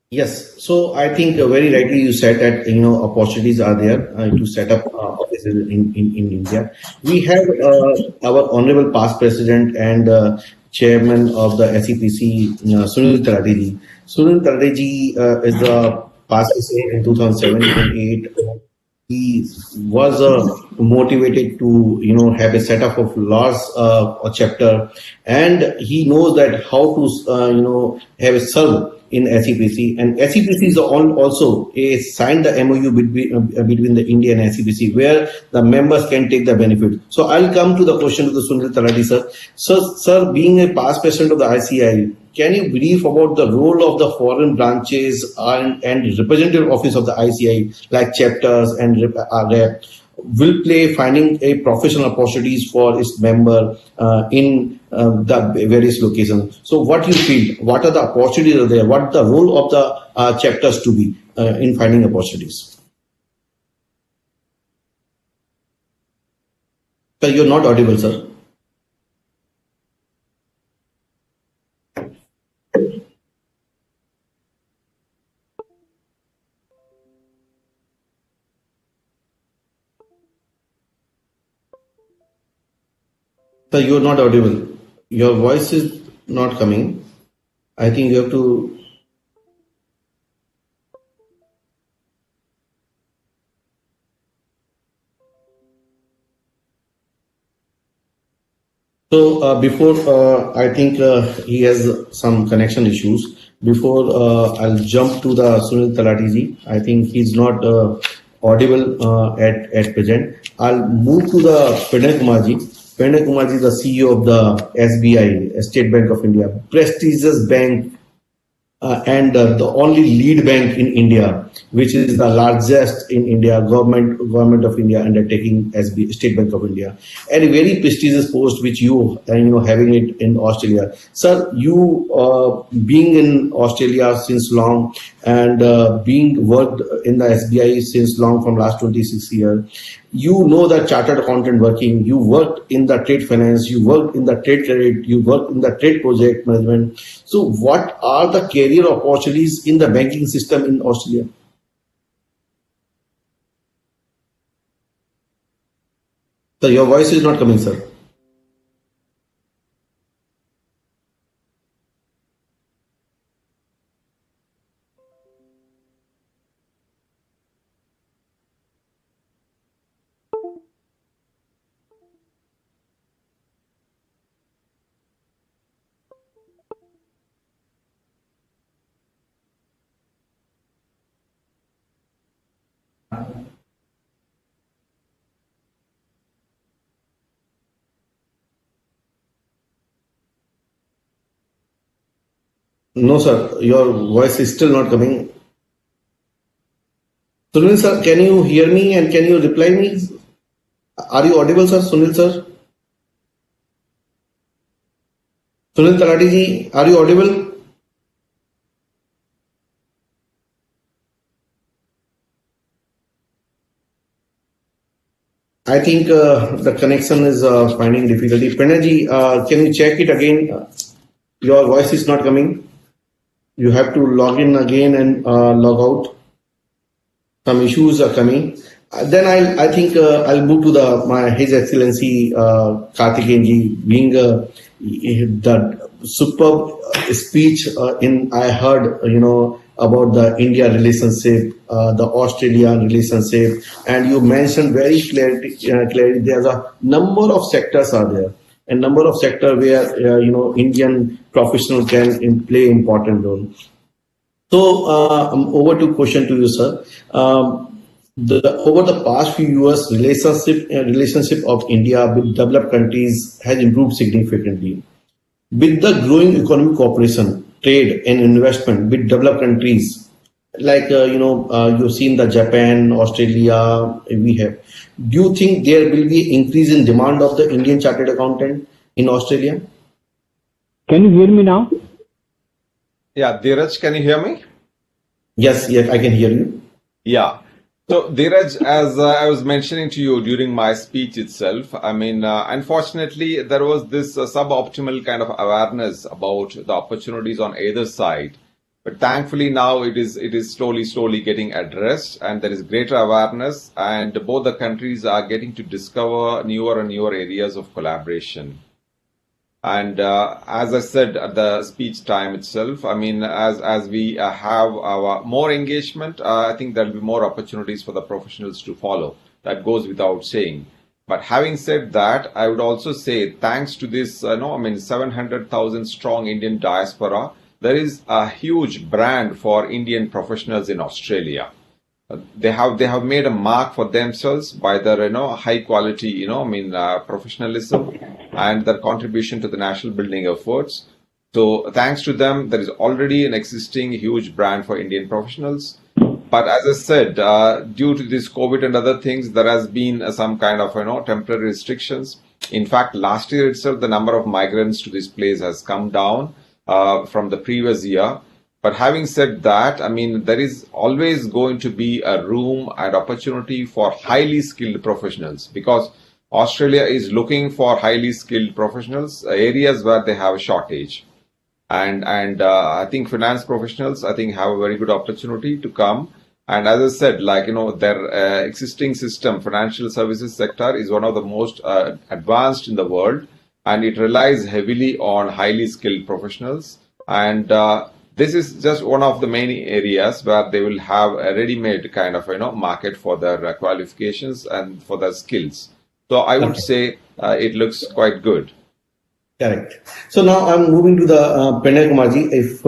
Yes, so I think very rightly you said that opportunities are there to set up offices in India. We have our honorable past president and chairman of the SEPC, Sunil Taradiji. Sunil Taradiji is the past in 2007 and 8. He was motivated to have a setup of laws a chapter, and he knows that how to have a serve in SEPC, and SEPC is also a signed the MOU between the India and SEPC, where the members can take the benefit. So I'll come to the question to the Sunil Talati sir. Sir, being a past president of the ICAI, can you brief about the role of the foreign branches and representative office of the ICAI, like chapters and rep, will play finding a professional opportunities for its member in the various locations? So what you feel, what are the opportunities are there, what the role of the chapters to be in finding opportunities? Sir, you're not audible, sir. Sir, you're not audible. Your voice is not coming. I think you have to. So before, I think he has some connection issues. Before I'll jump to the Sunil Talati ji. I think he's not audible at present. I'll move to the Pranay Kumar ji. Pranay Kumar ji, the CEO of the SBI, State Bank of India, prestigious bank and the only lead bank in India, which is the largest in India, government of India undertaking SB, State Bank of India, and a very prestigious post which you having it in Australia. Sir, you being in Australia since long and being worked in the SBI since long, from last 26 years, you know the chartered accountant working, you worked in the trade finance, you worked in the trade credit, you worked in the trade project management. So what are the career opportunities in the banking system in Australia? So your voice is not coming, sir. No, sir, your voice is still not coming. Sunil sir, can you hear me and can you reply me? Are you audible, sir? Sunil sir? Sunil Talati ji, are you audible? I think the connection is finding difficulty. Pranay ji, can you check it again? Your voice is not coming. You have to log in again and log out. Some issues are coming. Then I think I'll move to His Excellency Karthigeyan ji, being the superb speech I heard, about the India relationship, the Australian relationship, and you mentioned very clearly there's a number of sectors are there. A number of sectors where Indian professional can play important role. So over to question to you, sir. Over the past few years, relationship of India with developed countries has improved significantly. With the growing economic cooperation, trade and investment with developed countries, like you've seen the Japan, Australia, we have. Do you think there will be increase in demand of the Indian chartered accountant in Australia? Can you hear me now? Yeah, Dheeraj, can you hear me? Yes, I can hear you. Yeah. So, Dheeraj, as I was mentioning to you during my speech itself, unfortunately, there was this suboptimal kind of awareness about the opportunities on either side. But thankfully now it is slowly getting addressed, and there is greater awareness, and both the countries are getting to discover newer and newer areas of collaboration. And as I said at the speech time itself, as we have our more engagement, I think there will be more opportunities for the professionals to follow. That goes without saying. But having said that, I would also say thanks to this, 700,000 strong Indian diaspora, there is a huge brand for Indian professionals in Australia. They have made a mark for themselves by their high quality professionalism and their contribution to the national building efforts. So thanks to them, there is already an existing huge brand for Indian professionals. But as I said, due to this COVID and other things, there has been some kind of temporary restrictions. In fact, last year itself, the number of migrants to this place has come down from the previous year. But having said that, I mean, there is always going to be a room and opportunity for highly skilled professionals, because Australia is looking for highly skilled professionals, areas where they have a shortage. And I think finance professionals, I think, have a very good opportunity to come. And as I said, their existing system, financial services sector, is one of the most advanced in the world, and it relies heavily on highly skilled professionals. And this is just one of the many areas where they will have a ready-made kind of market for their qualifications and for their skills. So I would say it looks quite good. Correct. So now I'm moving to the Pranay Kumarji. If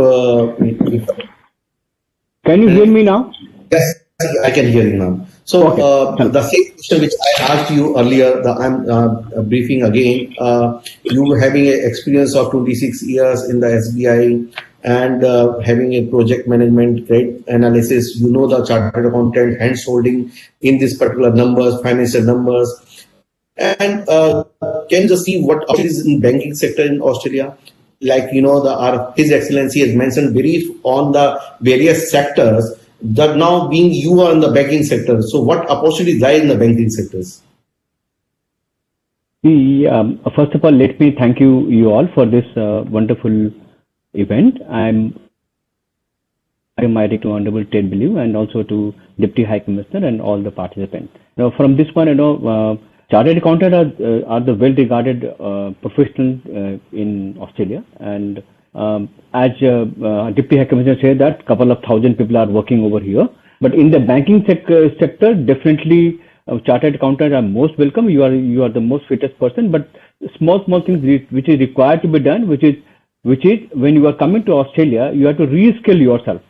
Can you hear me now? yes, I can hear you now. So the same question which I asked you earlier, I'm briefing again. You were having an experience of 26 years in the SBI and having a project management, credit analysis. You know the chartered accountant, hands holding in this particular numbers, financial numbers. And can you just see what is in banking sector in Australia? Like, His Excellency has mentioned brief on the various sectors that now being you are in the banking sector. So what opportunities lie in the banking sectors? First of all, let me thank you all for this wonderful event. I'm writing to Honorable Ted Baillieu and also to Deputy High Commissioner and all the participants. Now, from this one, chartered accountants are the well-regarded professionals in Australia, and as Deputy High Commissioner said that couple of thousand people are working over here. But in the banking sector, definitely chartered accountants are most welcome. You are the most fittest person. But small things which is required to be done, which is when you are coming to Australia, you have to reskill yourself,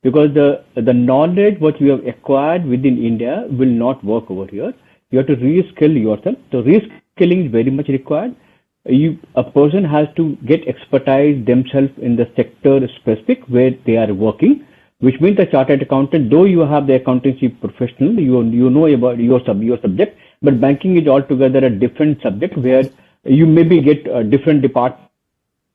because the knowledge what you have acquired within India will not work over here. You have to reskill yourself. So reskilling is very much required. A person has to get expertise themselves in the sector specific where they are working, which means a chartered accountant, though you have the accountancy professional, you know about your subject, but banking is altogether a different subject where you maybe get a different department,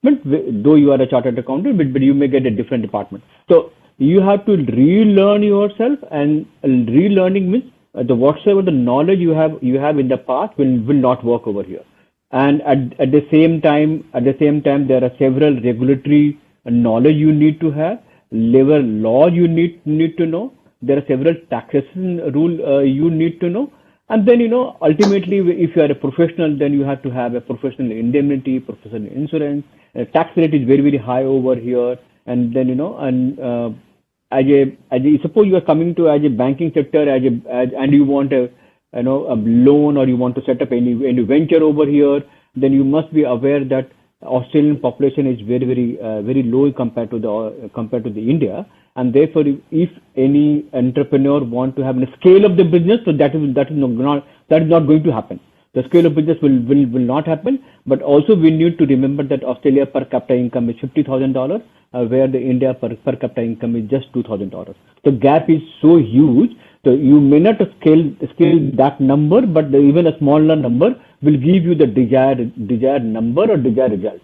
though you are a chartered accountant, but you may get a different department. So you have to relearn yourself, and relearning means whatsoever the knowledge you have in the past will not work over here. And at the same time there are several regulatory knowledge you need to have, labor law you need to know. There are several taxation rule you need to know. And then ultimately, if you are a professional, then you have to have a professional indemnity, professional insurance. Tax rate is very, very high over here. And then suppose you are coming to as a banking sector and you want a loan, or you want to set up any venture over here, then you must be aware that Australian population is very, very very low compared to the India, and therefore if any entrepreneur want to have a scale of the business, so that is not going to happen. The scale of business will not happen. But also we need to remember that Australia per capita income is $50,000, where the India per capita income is just $2,000. The gap is so huge. So you may not scale that number, but even a smaller number will give you the desired number or desired result.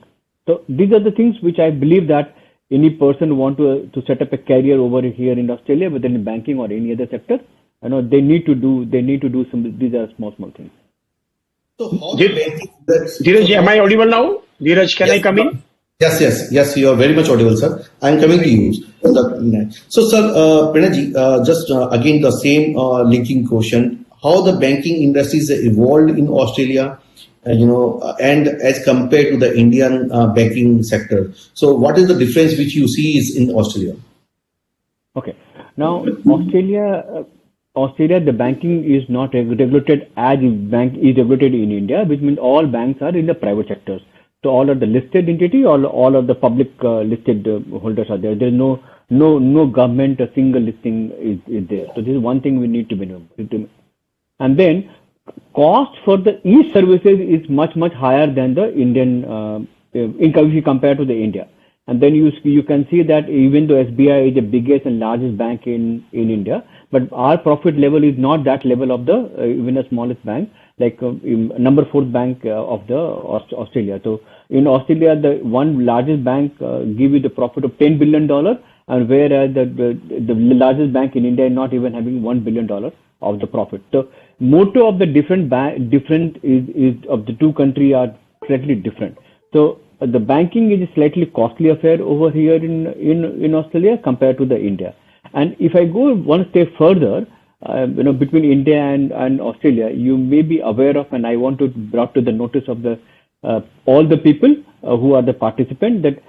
So these are the things which I believe that any person want to set up a career over here in Australia, whether in banking or any other sector, they need to do some. These are small things. So Dheeraj, am I audible now? Dheeraj, can I come in? Yes, you are very much audible, sir. I am coming to you. So, sir, Pranay, just again the same linking question: how the banking industry has evolved in Australia, and as compared to the Indian banking sector. So, what is the difference which you see is in Australia? Okay, now Australia, the banking is not regulated as bank is regulated in India, which means all banks are in the private sectors. So all of the listed entity, all of the public listed holders are there. There is no government a single listing is there. So this is one thing we need to be known. And then cost for the e-services is much higher than the Indian income if you compare to the India. And then you can see that even though SBI is the biggest and largest bank in India, but our profit level is not that level of the even the smallest bank, like number 4th bank of the Australia. So in Australia, the one largest bank give you the profit of $10 billion, and whereas the largest bank in India is not even having $1 billion of the profit. So motto of the different is of the two countries are slightly different. So the banking is a slightly costly affair over here in Australia compared to the India. And if I go one step further, between India and Australia, you may be aware of, and I want to brought to the notice of the all the people who are the participants, that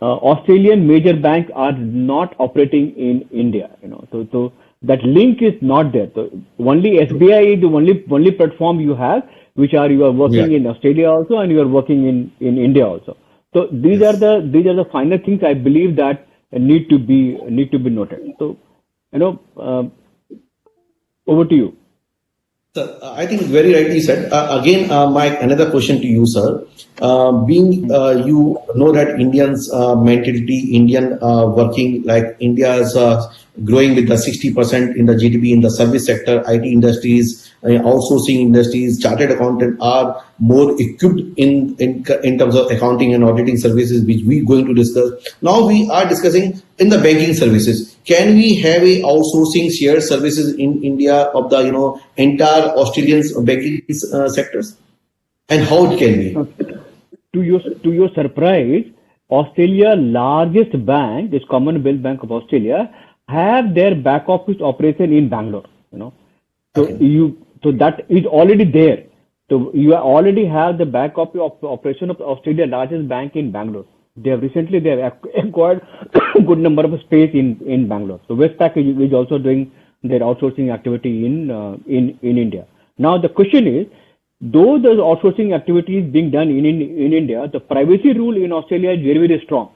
Australian major banks are not operating in India. So that link is not there. So only SBI is the only platform you have, which you are working in Australia also, and you are working in India also. So these are the final things I believe that need to be noted. So over to you. Sir, I think very rightly said. Again, Mike, another question to you, sir. Being you know that Indians' mentality, Indian working, like India's growing with the 60% in the GDP in the service sector, IT industries, outsourcing industries, chartered accountant are more equipped in terms of accounting and auditing services, which we're going to discuss. Now we are discussing in the banking services. Can we have a outsourcing shared services in India of the entire Australian banking sectors, and how it can be? To your surprise, Australia largest bank, this Commonwealth Bank of Australia, have their back office operation in Bangalore. So so that is already there. So you already have the back office operation of Australia largest bank in Bangalore. They have acquired a good number of space in Bangalore. So Westpac is also doing their outsourcing activity in India. Now the question is, though the outsourcing activity is being done in India, the privacy rule in Australia is very strong.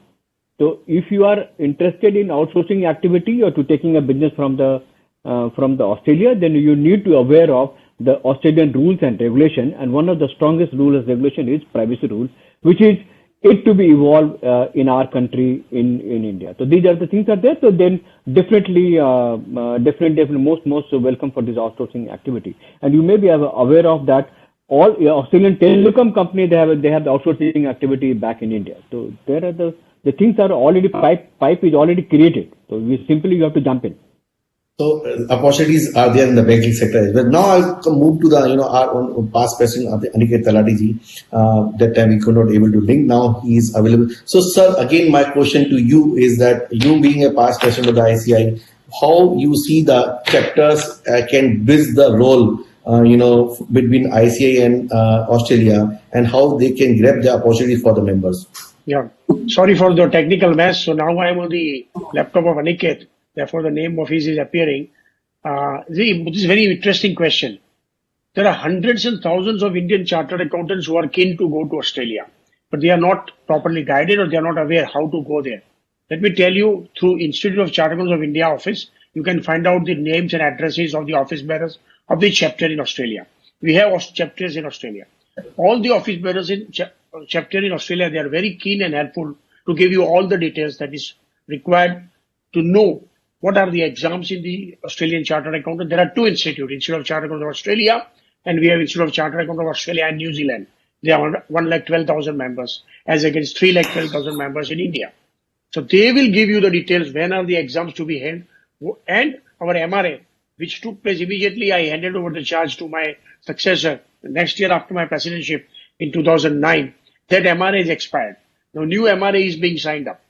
So if you are interested in outsourcing activity or to taking a business from the Australia, then you need to be aware of the Australian rules and regulation. And one of the strongest rules and regulation is privacy rules, which is it to be evolved in our country in India. So these are the things are there. So then definitely most welcome for this outsourcing activity. And you may be aware of that. All Australian telecom company they have the outsourcing activity back in India. So there are the things are already pipe is already created. So you have to jump in. So opportunities are there in the banking sector as well. Now I'll move to the our own past president Aniket Talati ji. That time we could not able to link. Now he is available. So sir, again my question to you is that you being a past president of the ICAI, how you see the chapters can bridge the role between ICAI and Australia, and how they can grab the opportunity for the members. Yeah, sorry for the technical mess. So now I am on the laptop of Aniket. Therefore, the name of his is appearing. This is a very interesting question. There are hundreds and thousands of Indian chartered accountants who are keen to go to Australia, but they are not properly guided or they are not aware how to go there. Let me tell you, through Institute of Chartered Accountants of India office, you can find out the names and addresses of the office bearers of the chapter in Australia. We have chapters in Australia. All the office bearers in chapter in Australia, they are very keen and helpful to give you all the details that is required to know what are the exams in the Australian Chartered Accountant. There are two institutes, Institute of Chartered Accountants of Australia, and we have Institute of Chartered Accountants of Australia and New Zealand. They are 1,12,000 members, as against 3,12,000 members in India. So they will give you the details when are the exams to be held, and our MRA, which took place immediately. I handed over the charge to my successor next year after my presidency in 2009. That MRA is expired. Now new MRA is being signed up.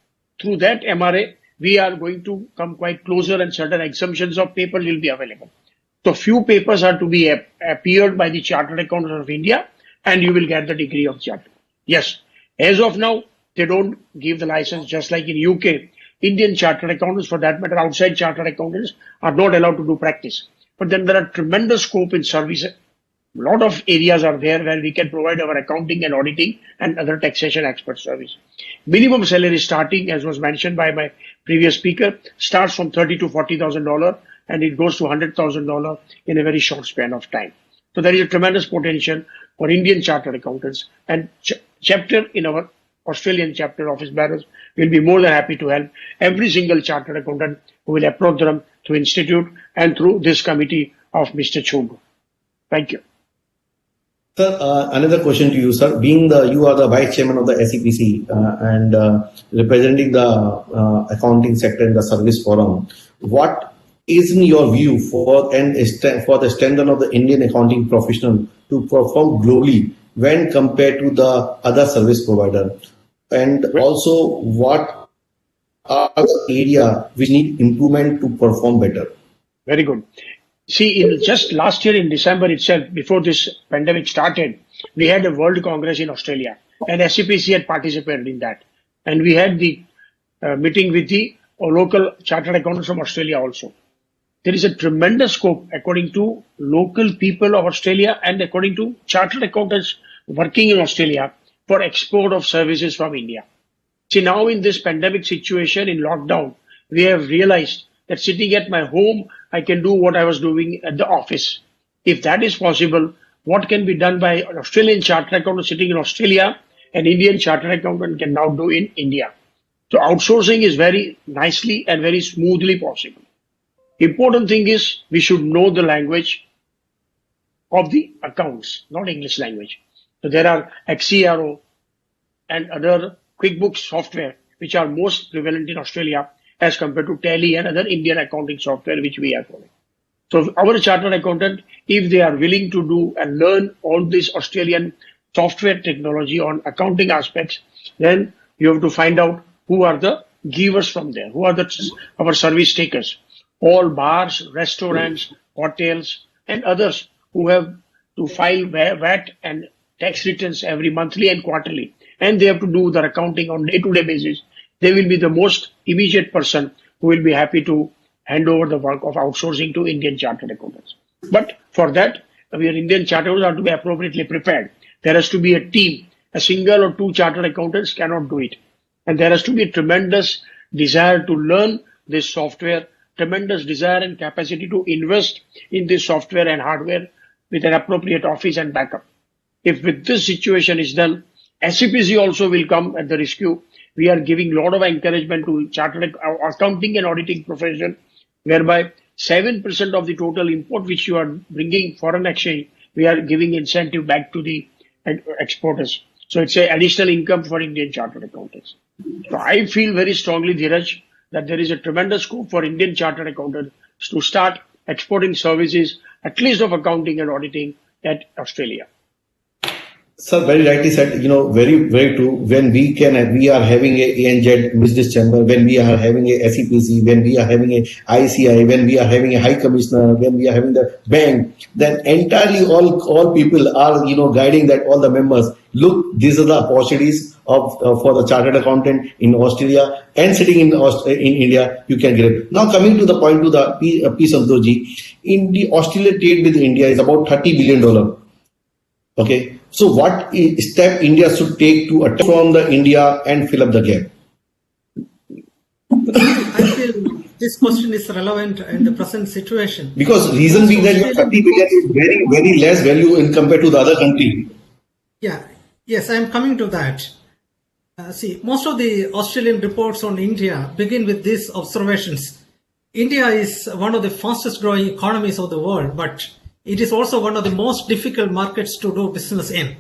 Through that MRA, we are going to come quite closer, and certain exemptions of paper will be available. So few papers are to be appeared by the Chartered Accountants of India, and you will get the degree of chartered. Yes, as of now, they don't give the license, just like in UK. Indian chartered accountants, for that matter, outside chartered accountants, are not allowed to do practice. But then there are tremendous scope in service lot of areas are there where we can provide our accounting and auditing and other taxation expert service. Minimum salary starting, as was mentioned by my previous speaker, starts from $30,000 to $40,000 and it goes to $100,000 in a very short span of time. So there is a tremendous potential for Indian chartered accountants, and chapter in our Australian chapter office bearers will be more than happy to help every single chartered accountant who will approach them through Institute and through this committee of Mr. Chung. Thank you. Sir, another question to you, sir. Being you are the vice chairman of the SEPC and representing the accounting sector in the service forum, what is in your view for the standard of the Indian accounting professional to perform globally when compared to the other service provider? And also, what are the areas which need improvement to perform better? Very good. See, in just last year in December itself, before this pandemic started, we had a World Congress in Australia, and SCPC had participated in that. And we had the meeting with the local chartered accountants from Australia also. There is a tremendous scope according to local people of Australia and according to chartered accountants working in Australia for export of services from India. See, now in this pandemic situation in lockdown, we have realized that sitting at my home, I can do what I was doing at the office. If that is possible, what can be done by an Australian chartered accountant sitting in Australia, an Indian chartered accountant can now do in India. So outsourcing is very nicely and very smoothly possible. Important thing is we should know the language of the accounts, not English language. So there are XCRO and other QuickBooks software which are most prevalent in Australia as compared to Tally and other Indian accounting software which we are following. So our chartered accountant, if they are willing to do and learn all this Australian software technology on accounting aspects, then you have to find out who are the givers from there, who are our service takers. All bars, restaurants, hotels, and others who have to file VAT and tax returns every monthly and quarterly, and they have to do their accounting on day-to-day basis. They will be the most immediate person who will be happy to hand over the work of outsourcing to Indian chartered accountants. But for that, we Indian chartered accountants are to be appropriately prepared. There has to be a team. A single or two chartered accountants cannot do it. And there has to be a tremendous desire to learn this software, tremendous desire and capacity to invest in this software and hardware with an appropriate office and backup. If with this situation is done, SCPC also will come at the rescue. We are giving a lot of encouragement to chartered accounting and auditing profession, whereby 7% of the total import which you are bringing foreign exchange, we are giving incentive back to the exporters. So it's an additional income for Indian chartered accountants. So I feel very strongly, Dheeraj, that there is a tremendous scope for Indian chartered accountants to start exporting services, at least of accounting and auditing, at Australia. Sir, very rightly said, very, very true. When we are having a ANZ Business Chamber, when we are having a SEPC, when we are having a ICAI, when we are having a High Commissioner, when we are having the bank, then entirely all people are, guiding that all the members, look, these are the opportunities for the chartered accountant in Australia and sitting in India, you can get it. Now coming to the point to the P. Santoshji, in the Australia trade with India is about $30 billion. Okay. So what step India should take to attack from the India and fill up the gap? I feel this question is relevant in the present situation. Because reason being that your 30 billion is very, very less value in compared to the other country. Yeah. Yes, I am coming to that. See, most of the Australian reports on India begin with these observations. India is one of the fastest growing economies of the world, but it is also one of the most difficult markets to do business in.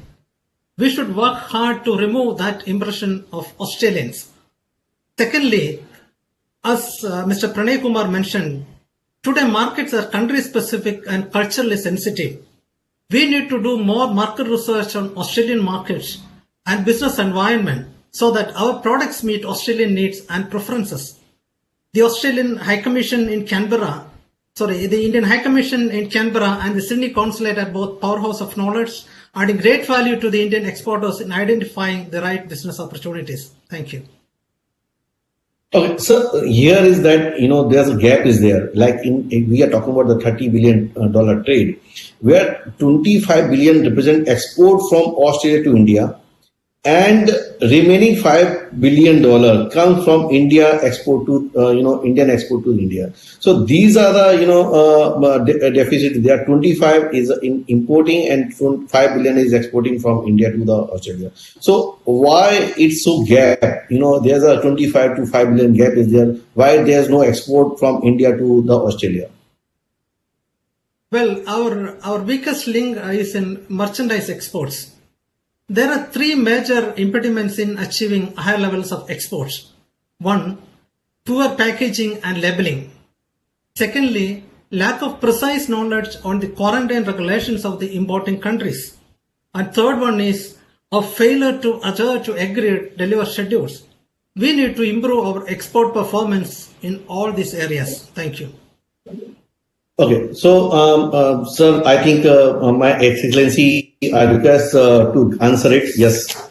We should work hard to remove that impression of Australians. Secondly, as Mr. Pranay Kumar mentioned, today markets are country specific and culturally sensitive. We need to do more market research on Australian markets and business environment so that our products meet Australian needs and preferences. The Australian High Commission in Canberra the Indian High Commission in Canberra and the Sydney Consulate are both powerhouse of knowledge, adding great value to the Indian exporters in identifying the right business opportunities. Thank you. Okay, so here is that, there's a gap is there. Like we are talking about the $30 billion trade, where 25 billion represent export from Australia to India, and remaining $5 billion comes from India export to Indian export to India. So these are the deficit. There are 25 is in importing and 5 billion is exporting from India to the Australia. So why it's so gap? There's a 25 to 5 billion gap is there. Why there's no export from India to the Australia? Well, our weakest link is in merchandise exports. There are three major impediments in achieving higher levels of exports. One, poor packaging and labeling. Secondly, lack of precise knowledge on the quarantine regulations of the importing countries. And third one is a failure to adhere to agreed delivery schedules. We need to improve our export performance in all these areas. Thank you. Okay, so sir, I think my Excellency, I request to answer it. Yes,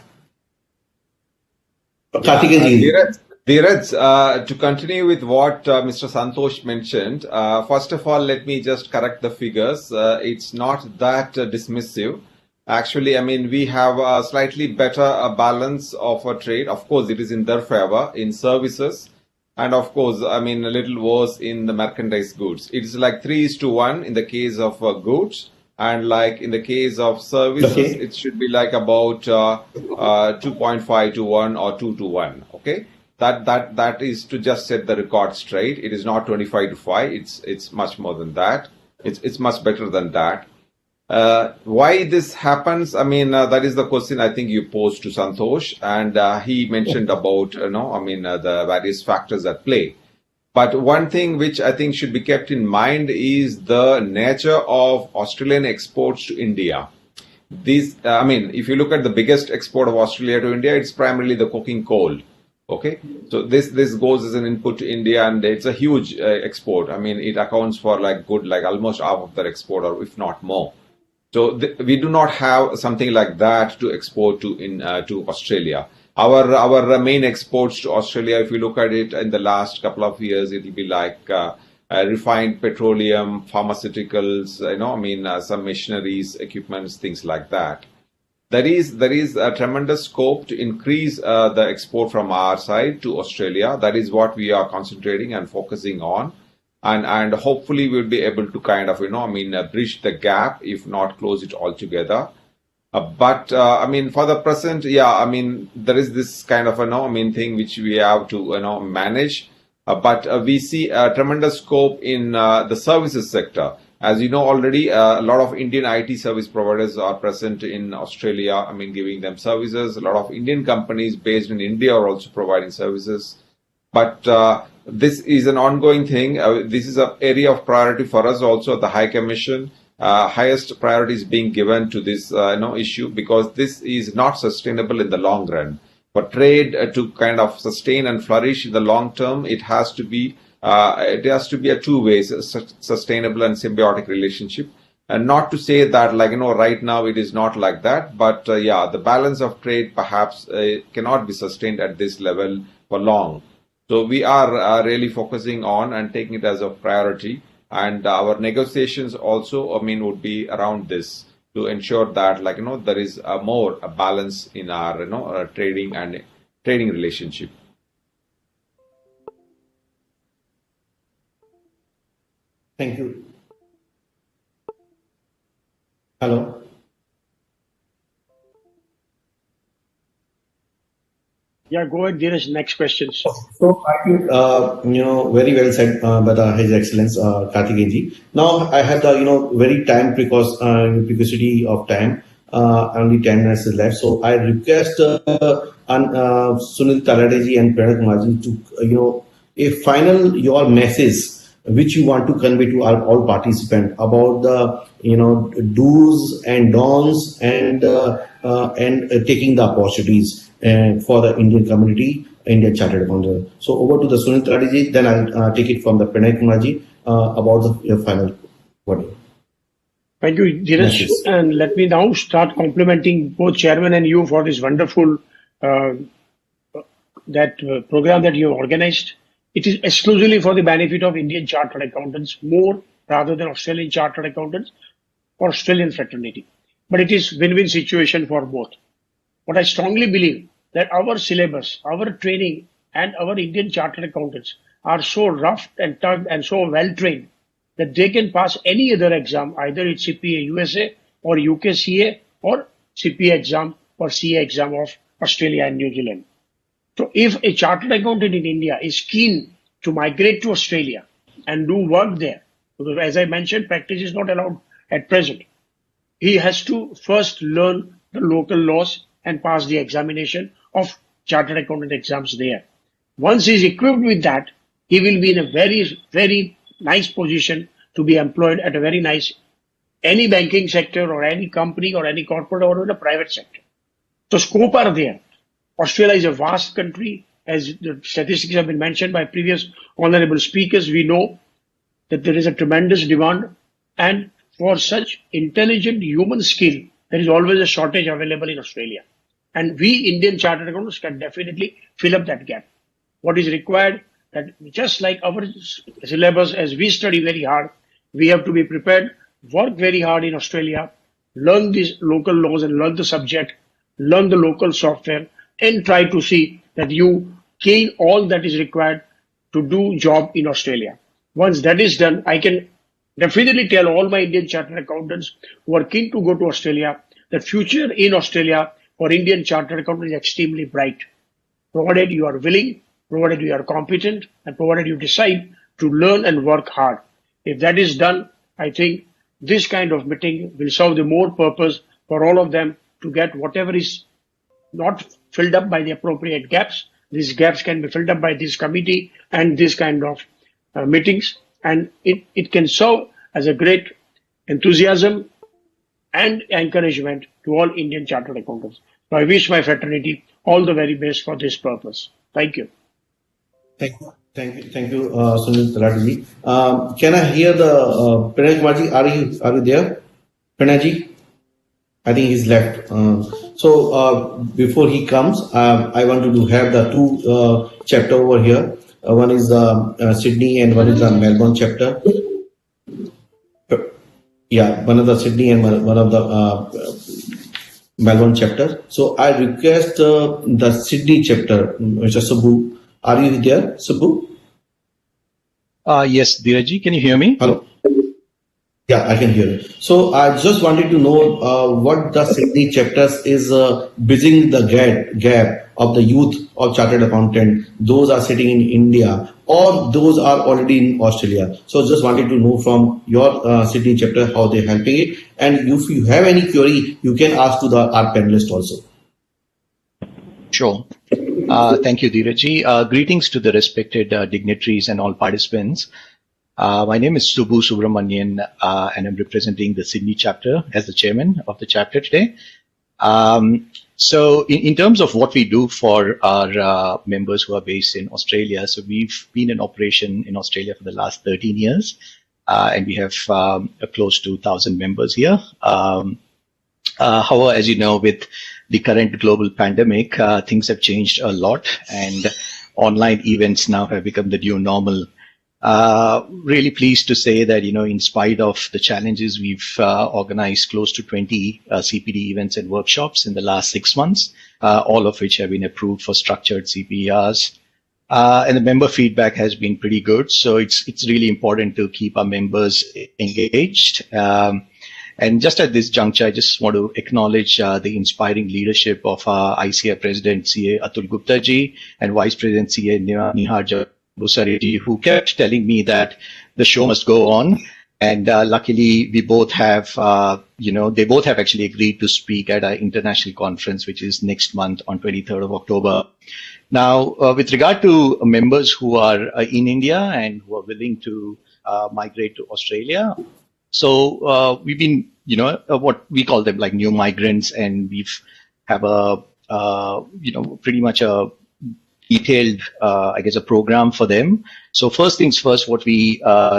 Karthigeyan. Dheeraj, to continue with what Mr. Santosh mentioned, first of all, let me just correct the figures. It's not that dismissive. Actually, I mean, we have a slightly better balance of a trade. Of course, it is in their favor in services. And of course, I mean, a little worse in the merchandise goods. It's like 3:1 in the case of goods. And like in the case of services, Okay. it should be like about 2.5 to 1 or 2 to 1. Okay. That is to just set the record straight. It is not 25 to 5. It's much more than that. It's much better than that. Why this happens? I mean, that is the question I think you posed to Santosh, and he mentioned about the various factors at play. But one thing which I think should be kept in mind is the nature of Australian exports to India. These, if you look at the biggest export of Australia to India, it's primarily the coking coal. Okay, so this goes as an input to India, and it's a huge export. I mean, it accounts for like almost half of their export, or if not more. So we do not have something like that to export to Australia. Our main exports to Australia, if you look at it in the last couple of years, it will be like refined petroleum, pharmaceuticals, some machineries, equipments, things like that. There is a tremendous scope to increase the export from our side to Australia. That is what we are concentrating and focusing on. And hopefully we'll be able to kind of, bridge the gap, if not close it altogether. But for the present, there is this kind of, thing which we have to, manage. But we see a tremendous scope in the services sector. As you know already, a lot of Indian IT service providers are present in Australia, giving them services. A lot of Indian companies based in India are also providing services. But this is an ongoing thing. This is an area of priority for us also at the High Commission. Highest priority is being given to this issue, because this is not sustainable in the long run. For trade to kind of sustain and flourish in the long term, it has to be a two-way sustainable and symbiotic relationship. And not to say that right now it is not like that, but the balance of trade perhaps cannot be sustained at this level for long. So we are really focusing on and taking it as a priority, and our negotiations also, would be around this to ensure that, there is a balance in our trading relationship. Thank you. Hello. Yeah, go ahead, Dheeraj. Next questions. So I think very well said by His Excellence Karthigeyan. Now I have the very time precocity of time. Only 10 minutes is left. So I request Sunil Taladeji and Pranay Kumarji to a final your message which you want to convey to all participants about the do's and don'ts and taking the opportunities for the Indian community, Indian Chartered Accountant. So over to the Sunil Taladeji, then I'll take it from the Pranay Kumarji about your final word. Thank you, Dheeraj. And let me now start complimenting both Chairman and you for this wonderful program that you have organized. It is exclusively for the benefit of Indian chartered accountants more rather than Australian chartered accountants or Australian fraternity. But it is win-win situation for both. But I strongly believe that our syllabus, our training, and our Indian chartered accountants are so rough and tough and so well trained that they can pass any other exam, either it's CPA USA or UK CA or CPA exam or CA exam of Australia and New Zealand. So if a chartered accountant in India is keen to migrate to Australia and do work there, because as I mentioned, practice is not allowed at present, he has to first learn the local laws and pass the examination of chartered accountant exams there. Once he is equipped with that, he will be in a very, very nice position to be employed at a very nice, any banking sector or any company or any corporate or in a private sector. So scope are there. Australia is a vast country. As the statistics have been mentioned by previous honorable speakers, we know that there is a tremendous demand, and for such intelligent human skill, there is always a shortage available in Australia. And we Indian chartered accountants can definitely fill up that gap. What is required, that just like our syllabus, as we study very hard, we have to be prepared, work very hard in Australia, learn these local laws and learn the subject, learn the local software, and try to see that you gain all that is required to do job in Australia. Once that is done, I can definitely tell all my Indian chartered accountants who are keen to go to Australia that future in Australia for Indian chartered accountants is extremely bright, provided you are willing, provided you are competent, and provided you decide to learn and work hard. If that is done, I think this kind of meeting will serve the more purpose for all of them to get whatever is not filled up by the appropriate gaps. These gaps can be filled up by this committee and this kind of meetings, and it can serve as a great enthusiasm and encouragement to all Indian chartered accountants. So I wish my fraternity all the very best for this purpose. Thank you. Thank you, Sunil Talati. Can I hear the Pranay Kumarji? Are you there, Pranayji? I think he's left. So before he comes, I wanted to have the two chapter over here. One is Sydney and one is the Melbourne chapter. Yeah, one of the Sydney and one of the Melbourne chapter. So I request the Sydney chapter, Mr. Subbu. Are you there, Subbu? Yes, Dheerajji, can you hear me? Hello. Yeah, I can hear you. So I just wanted to know what the Sydney chapters is bridging the gap of the youth of chartered accountant. Those are sitting in India or those are already in Australia. So just wanted to know from your Sydney chapter how they're helping it. And if you have any query, you can ask to our panelist also. Sure. Thank you, Dheerajji. Greetings to the respected dignitaries and all participants. My name is Subbu Subramanian, and I'm representing the Sydney chapter as the chairman of the chapter today. So in terms of what we do for our members who are based in Australia, so we've been in operation in Australia for the last 13 years, and we have close to 1,000 members here. However, as you know, with the current global pandemic, things have changed a lot, and online events now have become the new normal. Really pleased to say that, in spite of the challenges, we've organized close to 20 CPD events and workshops in the last 6 months, all of which have been approved for structured CPRs. And the member feedback has been pretty good. So it's really important to keep our members engaged. And just at this juncture, I just want to acknowledge the inspiring leadership of our ICAI President, CA Atul Gupta ji, and Vice President, CA Nihar Busari, who kept telling me that the show must go on. And luckily, we both have, they both have actually agreed to speak at our international conference, which is next month on 23rd of October. Now, with regard to members who are in India and who are willing to migrate to Australia, so we've been, what we call them like new migrants, and we've have a, pretty much a detailed, a program for them. So first things first, what we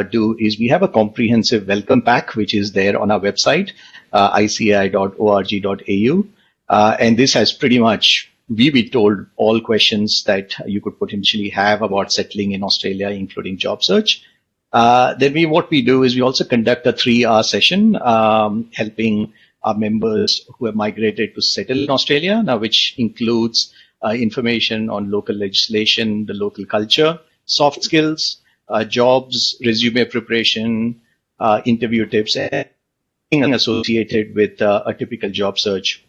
do is we have a comprehensive welcome pack, which is there on our website, icai.org.au. And this has pretty much we be told all questions that you could potentially have about settling in Australia, including job search. Then what we do is we also conduct a 3-hour session, helping our members who have migrated to settle in Australia, now which includes information on local legislation, the local culture, soft skills, jobs, resume preparation, interview tips, and anything associated with a typical job search.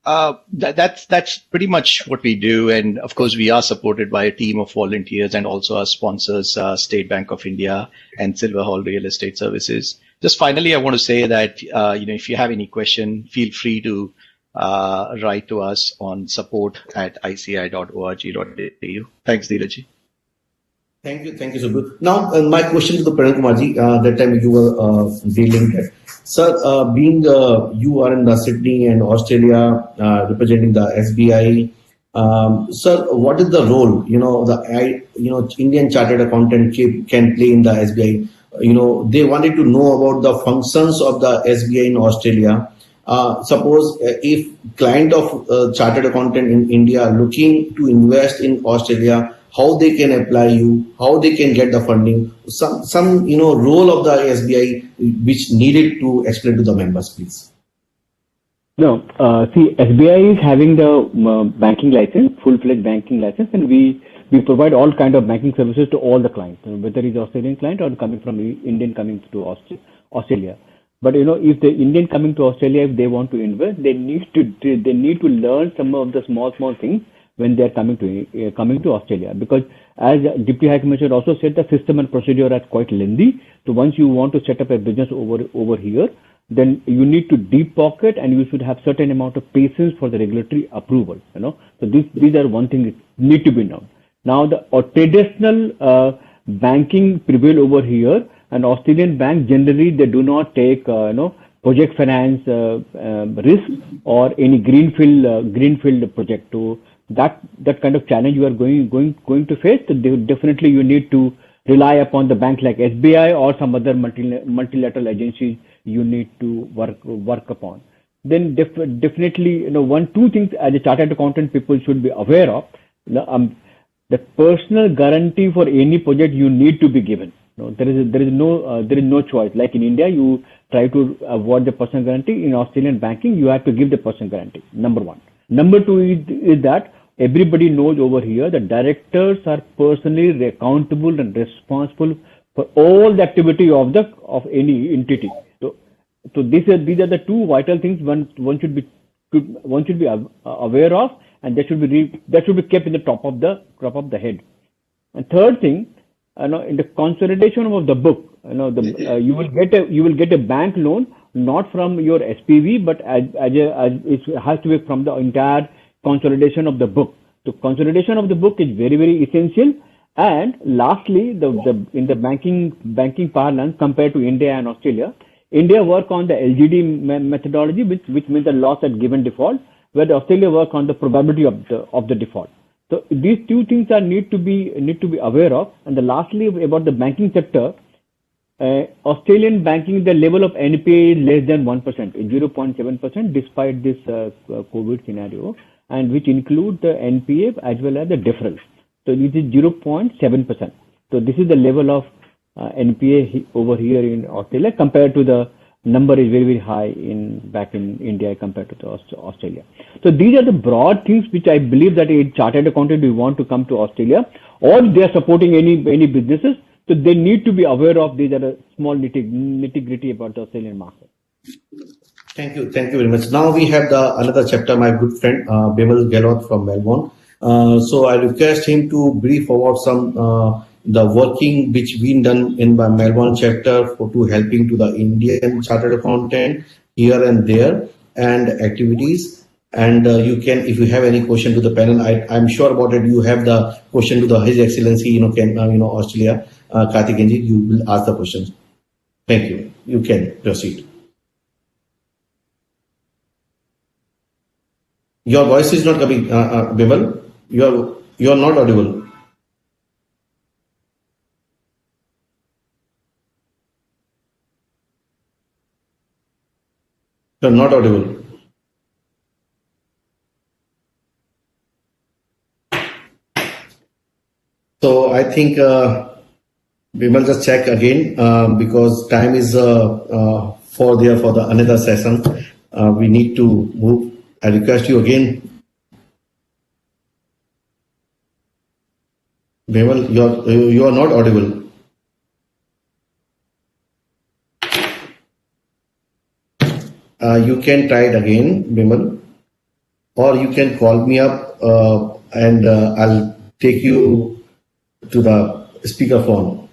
That's pretty much what we do. And of course, we are supported by a team of volunteers and also our sponsors, State Bank of India and Silver Hall Real Estate Services. Just finally, I want to say that if you have any question, feel free to write to us on support@icai.org.au. Thanks, Dheeraj. Thank you, Subbu. Now, my question to the Pranam Kumarji, that time you were dealing that. Sir, being you are in the Sydney and Australia, representing the SBI, sir, what is the role, Indian Chartered Accountant can play in the SBI? They wanted to know about the functions of the SBI in Australia. Suppose if client of Chartered Accountant in India looking to invest in Australia, how they can apply you, how they can get the funding, some role of the SBI which needed to explain to the members, please. No, see, SBI is having the banking license, full-fledged banking license, and we provide all kind of banking services to all the clients, whether it's Australian client or coming from Indian coming to Australia. But if the Indian coming to Australia, if they want to invest, they need to learn some of the small things when they are coming to Australia, because as Deputy High Commissioner also said, the system and procedure are quite lengthy. So once you want to set up a business over here, then you need to deep pocket and you should have certain amount of patience for the regulatory approval. So these are one thing that need to be known. Now the traditional banking prevail over here, and Australian bank generally they do not take project finance risk or any greenfield project. To that kind of challenge you are going to face, so definitely you need to rely upon the bank like SBI or some other multilateral agencies you need to work upon. Then definitely two things as a chartered accountant people should be aware of. The personal guarantee for any project you need to be given. There is no choice. Like in India, you try to avoid the personal guarantee. In Australian banking, you have to give the personal guarantee. Number one. Number two is that everybody knows over here that directors are personally accountable and responsible for all the activity of any entity. So these are the two vital things one should be aware of, and that should be kept in the top of the head. And third thing, in the consolidation of the book, you will get a bank loan not from your SPV, but as it has to be from the entire consolidation of the book. So consolidation of the book is very, very essential. And lastly, in the banking parlance compared to India and Australia, India work on the LGD methodology, which means the loss at given default, where the Australia work on the probability of the default. So these two things need to be aware of. And lastly, about the banking sector, Australian banking, the level of NPA is less than 1%, 0.7%, despite this COVID scenario, and which include the NPA as well as the deferral. So this is 0.7%. So this is the level of NPA over here in Australia compared to the number is very, very high back in India compared to Australia. So these are the broad things which I believe that a chartered accountant who want to come to Australia, or they are supporting any businesses, so they need to be aware of. These are the small nitty-gritty about the Australian market. Thank you very much. Now we have another chapter, my good friend Baillieu Gehlot from Melbourne. So I request him to brief about some the working which been done in my Melbourne chapter to helping to the Indian chartered accountant here and there and activities. And you can, if you have any question to the panel, I'm sure about it. You have the question to His Excellency, Australia, Karthigeyan, you will ask the questions. Thank you. You can proceed. Your voice is not coming, Bimal. You are not audible. You are not audible. So I think we will just check again because time is for the another session. We need to move. I request you again, Bimal, you are not audible. You can try it again, Bimal, or you can call me up and I'll take you to the speaker phone.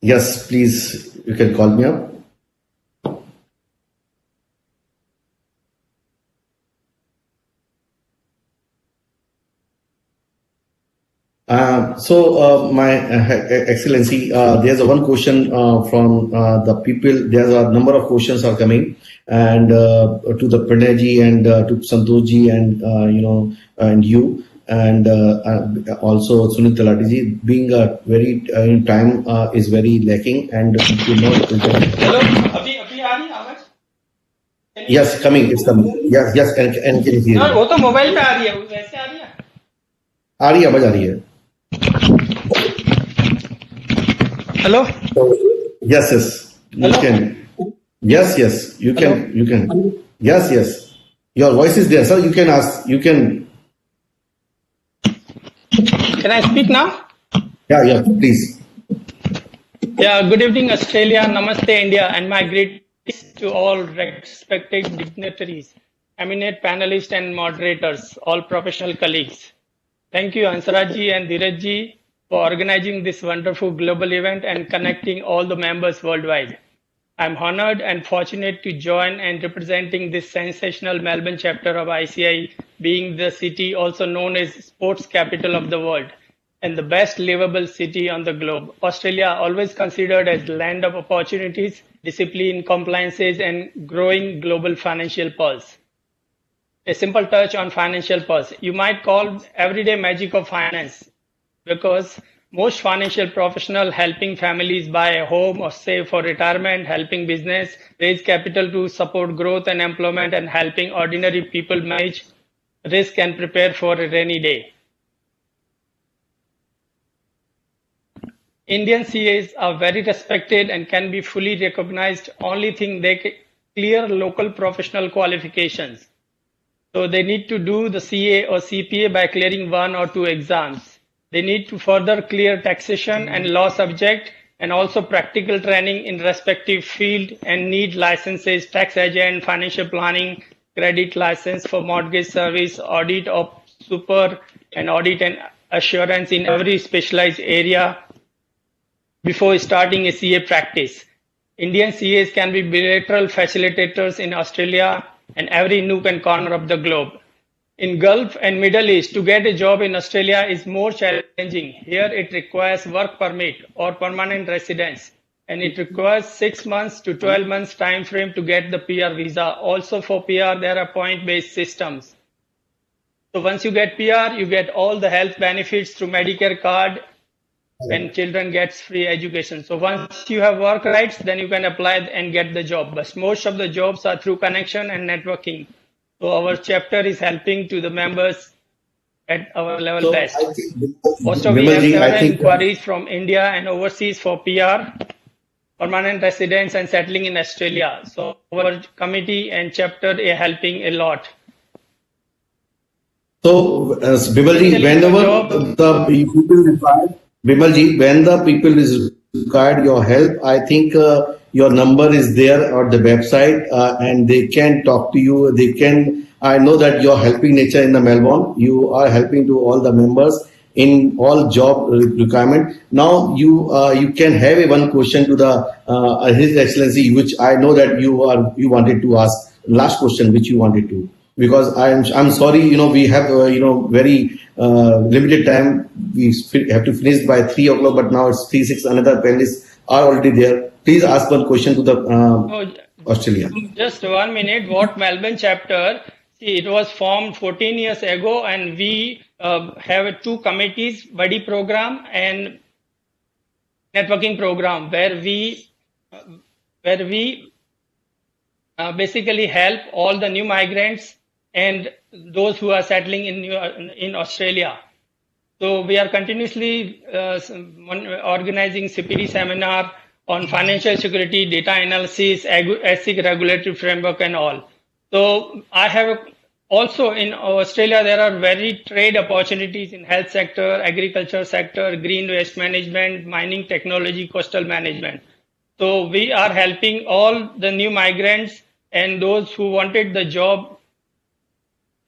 Yes, please, you can call me up. My Excellency, there's one question from the people. There's a number of questions are coming, and to the Pranay and to Santosh and and you, and also Sunil Talati ji, being very in time is very lacking, and we do not. Hello, अभी आ रही है आवाज? Yes, coming. It's coming. Yes, and can hear हाँ, you. वो तो mobile पे आ रही है, वैसे आ रही है? आ रही है, आवाज आ रही है. Hello? Yes, you Hello? can. Yes, you Hello? can. You can. Yes. Your voice is there, sir. You can ask. You can. Can I speak now? Yeah, please. Yeah, good evening, Australia. Namaste, India, and my greetings to all respected dignitaries, eminent panelists and moderators, all professional colleagues. Thank you, Hansrajji and Dheerajji, for organizing this wonderful global event and connecting all the members worldwide. I'm honored and fortunate to join and representing this sensational Melbourne chapter of ICAI, being the city also known as sports capital of the world and the best livable city on the globe. Australia, always considered as land of opportunities, discipline, compliances, and growing global financial pulse. A simple touch on financial pulse. You might call everyday magic of finance because most financial professionals helping families buy a home or save for retirement, helping business raise capital to support growth and employment, and helping ordinary people manage risk and prepare for a rainy day. Indian CAs are very respected and can be fully recognized. Only thing they clear local professional qualifications. So they need to do the CA or CPA by clearing 1 or 2 exams. They need to further clear taxation and law subject and also practical training in respective field and need licenses, tax agent, financial planning, credit license for mortgage service, audit of super and audit and assurance in every specialized area before starting a CA practice. Indian CAs can be bilateral facilitators in Australia and every nook and corner of the globe. In Gulf and Middle East, to get a job in Australia is more challenging. Here it requires work permit or permanent residence, and it requires 6 months to 12 months time frame to get the PR visa. Also for PR, there are point-based systems. So once you get PR, you get all the health benefits through Medicare card, and children gets free education. So once you have work rights, then you can apply and get the job. But most of the jobs are through connection and networking. So our chapter is helping to the members at our level best. Also, we have several inquiries from India and overseas for PR, permanent residence, and settling in Australia. So our committee and chapter are helping a lot. So, Bimalji, whenever the people require, Bimalji, when the people is required your help, I think your number is there on the website and they can talk to you. They can. I know that you're helping nature in the Melbourne. You are helping to all the members in all job requirement. Now you can have a one question to the His Excellency, which I know that you wanted to ask. Last question, which you wanted to. Because I'm sorry, we have very limited time. We have to finish by 3 o'clock, but now it's 3:06. Another panelists are already there. Please ask one question to the Australia. Just 1 minute. What Melbourne chapter? See, it was formed 14 years ago, and we have 2 committees: buddy program and networking program, where we basically help all the new migrants and those who are settling in Australia. So we are continuously organizing CPD seminar on financial security, data analysis, ethic regulatory framework and all. So I have also in Australia, there are very trade opportunities in health sector, agriculture sector, green waste management, mining technology, coastal management. So we are helping all the new migrants and those who wanted the job.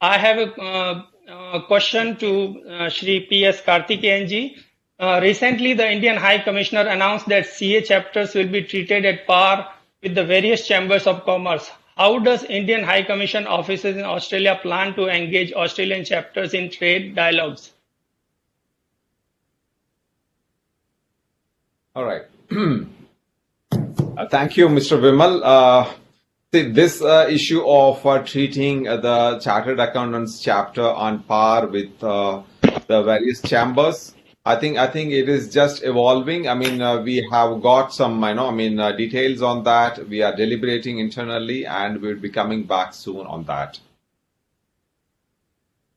I have a question to Shri P.S. Karthigeyan ji. Recently, the Indian High Commissioner announced that CA chapters will be treated at par with the various chambers of commerce. How does Indian High Commission offices in Australia plan to engage Australian chapters in trade dialogues? All right. Thank you, Mr. Vimal. This issue of treating the Chartered Accountants chapter on par with the various chambers, I think it is just evolving. I mean, we have got some, details on that. We are deliberating internally, and we'll be coming back soon on that.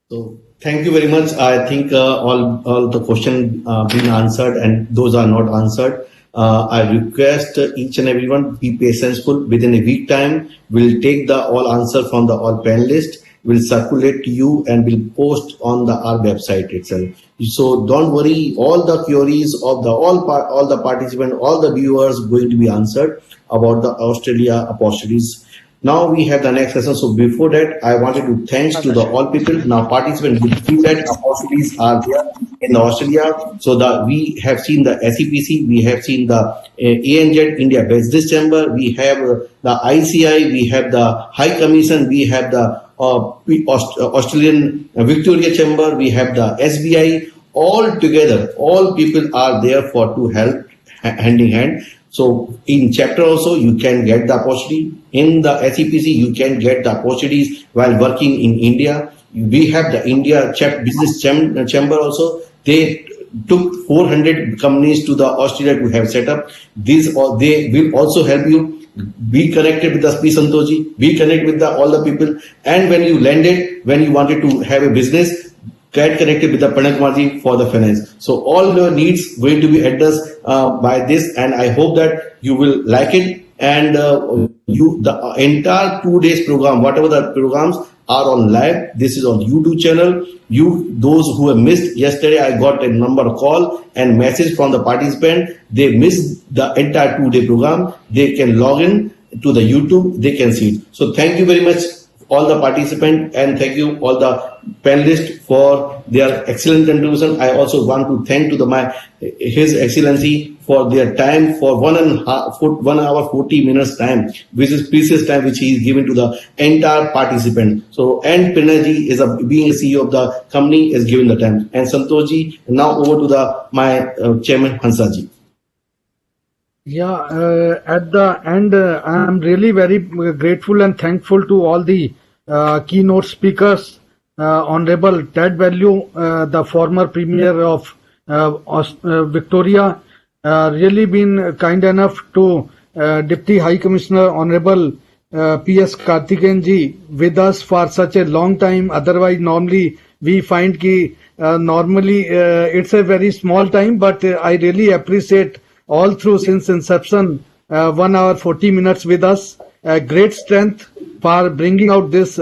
So thank you very much. I think all the questions been answered, and those are not answered. I request each and everyone be patientful. Within a week time, we'll take the all answer from the all panelists, will circulate to you, and will post on our website itself. So don't worry, all the queries of the all the participants, all the viewers going to be answered about the Australia opportunities. Now we have the next session. So before that, I wanted to thanks to the all people. Now participants will see that opportunities are there in Australia. So we have seen the SEPC, we have seen the ANZ India Business Chamber, we have the ICAI, we have the High Commission, we have the Australian Victoria Chamber, we have the SBI. All together, all people are there to help hand in hand. So in chapter also, you can get the opportunity. In the SEPC, you can get the opportunities while working in India. We have the India Business Chamber also. They took 400 companies to the Australia to have set up. They will also help you. Be connected with the P. Santoshi, be connected with all the people. And when you landed, when you wanted to have a business, get connected with the Pranay for the finance. So all your needs going to be addressed by this, and I hope that you will like it. And the entire 2 days program, whatever the programs are on live, this is on YouTube channel. Those who have missed yesterday, I got a number call and message from the participant. They missed the entire 2-day program. They can log in to the YouTube. They can see it. So thank you very much, all the participants, and thank you all the panelists for their excellent contribution. I also want to thank to His Excellency for their time, for 1 hour 40 minutes time, which is precious time which he is given to the entire participant. So, and Pinerji is being a CEO of the company is given the time. And Santoshji, now over to my chairman Hansaji. Yeah, at the end, I am really very grateful and thankful to all the keynote speakers. Honorable Ted Baillieu, the former Premier of Victoria, really been kind enough to Deputy High Commissioner Honorable P.S. Karthigeyan ji with us for such a long time. Otherwise, normally we find normally it's a very small time, but I really appreciate all through since inception 1 hour 40 minutes with us. Great strength for bringing out this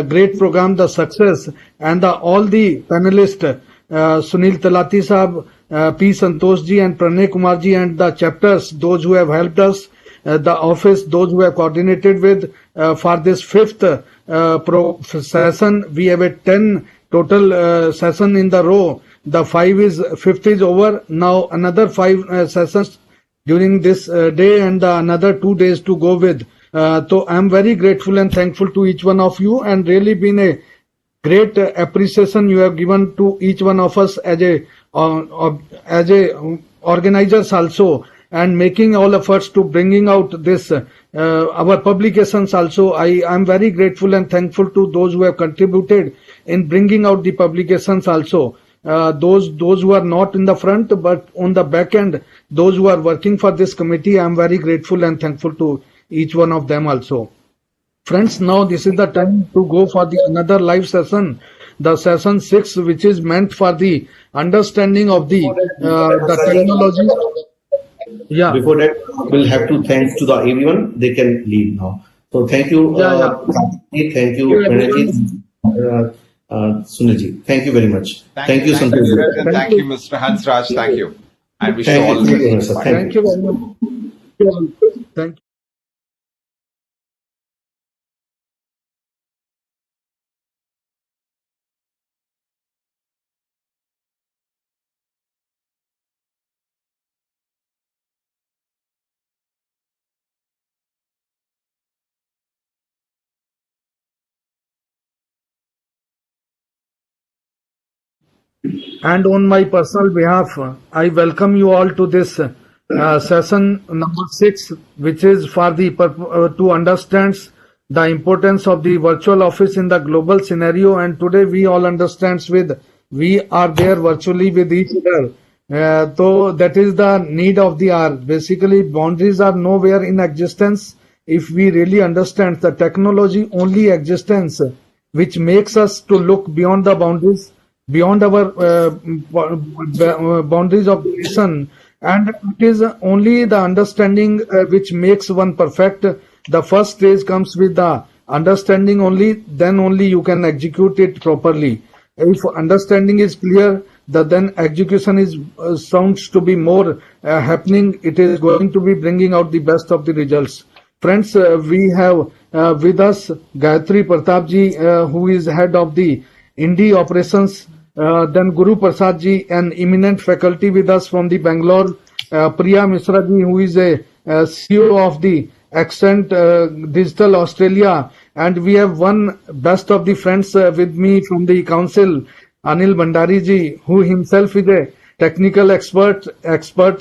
great program, the success, and all the panelists, Sunil Talati Sahab, P. Santosh ji and Pranay Kumar ji, and the chapters, those who have helped us, the office, those who have coordinated with for this 5th session. We have a 10 total session in the row. The 5th is over. Now another 5 sessions during this day, and another 2 days to go with. So I'm very grateful and thankful to each one of you, and really been a great appreciation you have given to each one of us as a organizers also, and making all efforts to bringing out this our publications also. I am very grateful and thankful to those who have contributed in bringing out the publications also. Those who are not in the front but on the back end, those who are working for this committee, I am very grateful and thankful to each one of them also. Friends, now this is the time to go for the another live session, the session 6, which is meant for the understanding of the technology. Yeah, Before that, we'll have to thanks to the everyone. They can leave now. So thank you, yeah. thank you, Thank you, Banerjee, everyone. Sunilji. Thank you very much. Thank you, Santosh Dheeraj, and Thank thank you, you. Mr. Hansraj. Thank you. And wish you Thank all you. the Thank you very best. much, sir. Bye. Thank Thank you. you very much. Thank you. And on my personal behalf, I welcome you all to this session number 6, which is for the to understand the importance of the virtual office in the global scenario. And today we all understands with we are there virtually with each other. So that is the need of the hour. Basically, boundaries are nowhere in existence. If we really understand the technology only existence, which makes us to look beyond the boundaries, beyond our boundaries of the nation, and it is only the understanding which makes one perfect. The first stage comes with the understanding only, then only you can execute it properly. If understanding is clear, the then execution is sounds to be more happening. It is going to be bringing out the best of the results. Friends, we have with us Gayatri Pratap ji, who is head of the Indie operations. Then Guru Prasad ji, an eminent faculty with us from the Bangalore. Priya Misra ji, who is a CEO of the Accent Digital Australia. And we have one best of the friends with me from the council, Anil Bhandari ji, who himself is a technical expert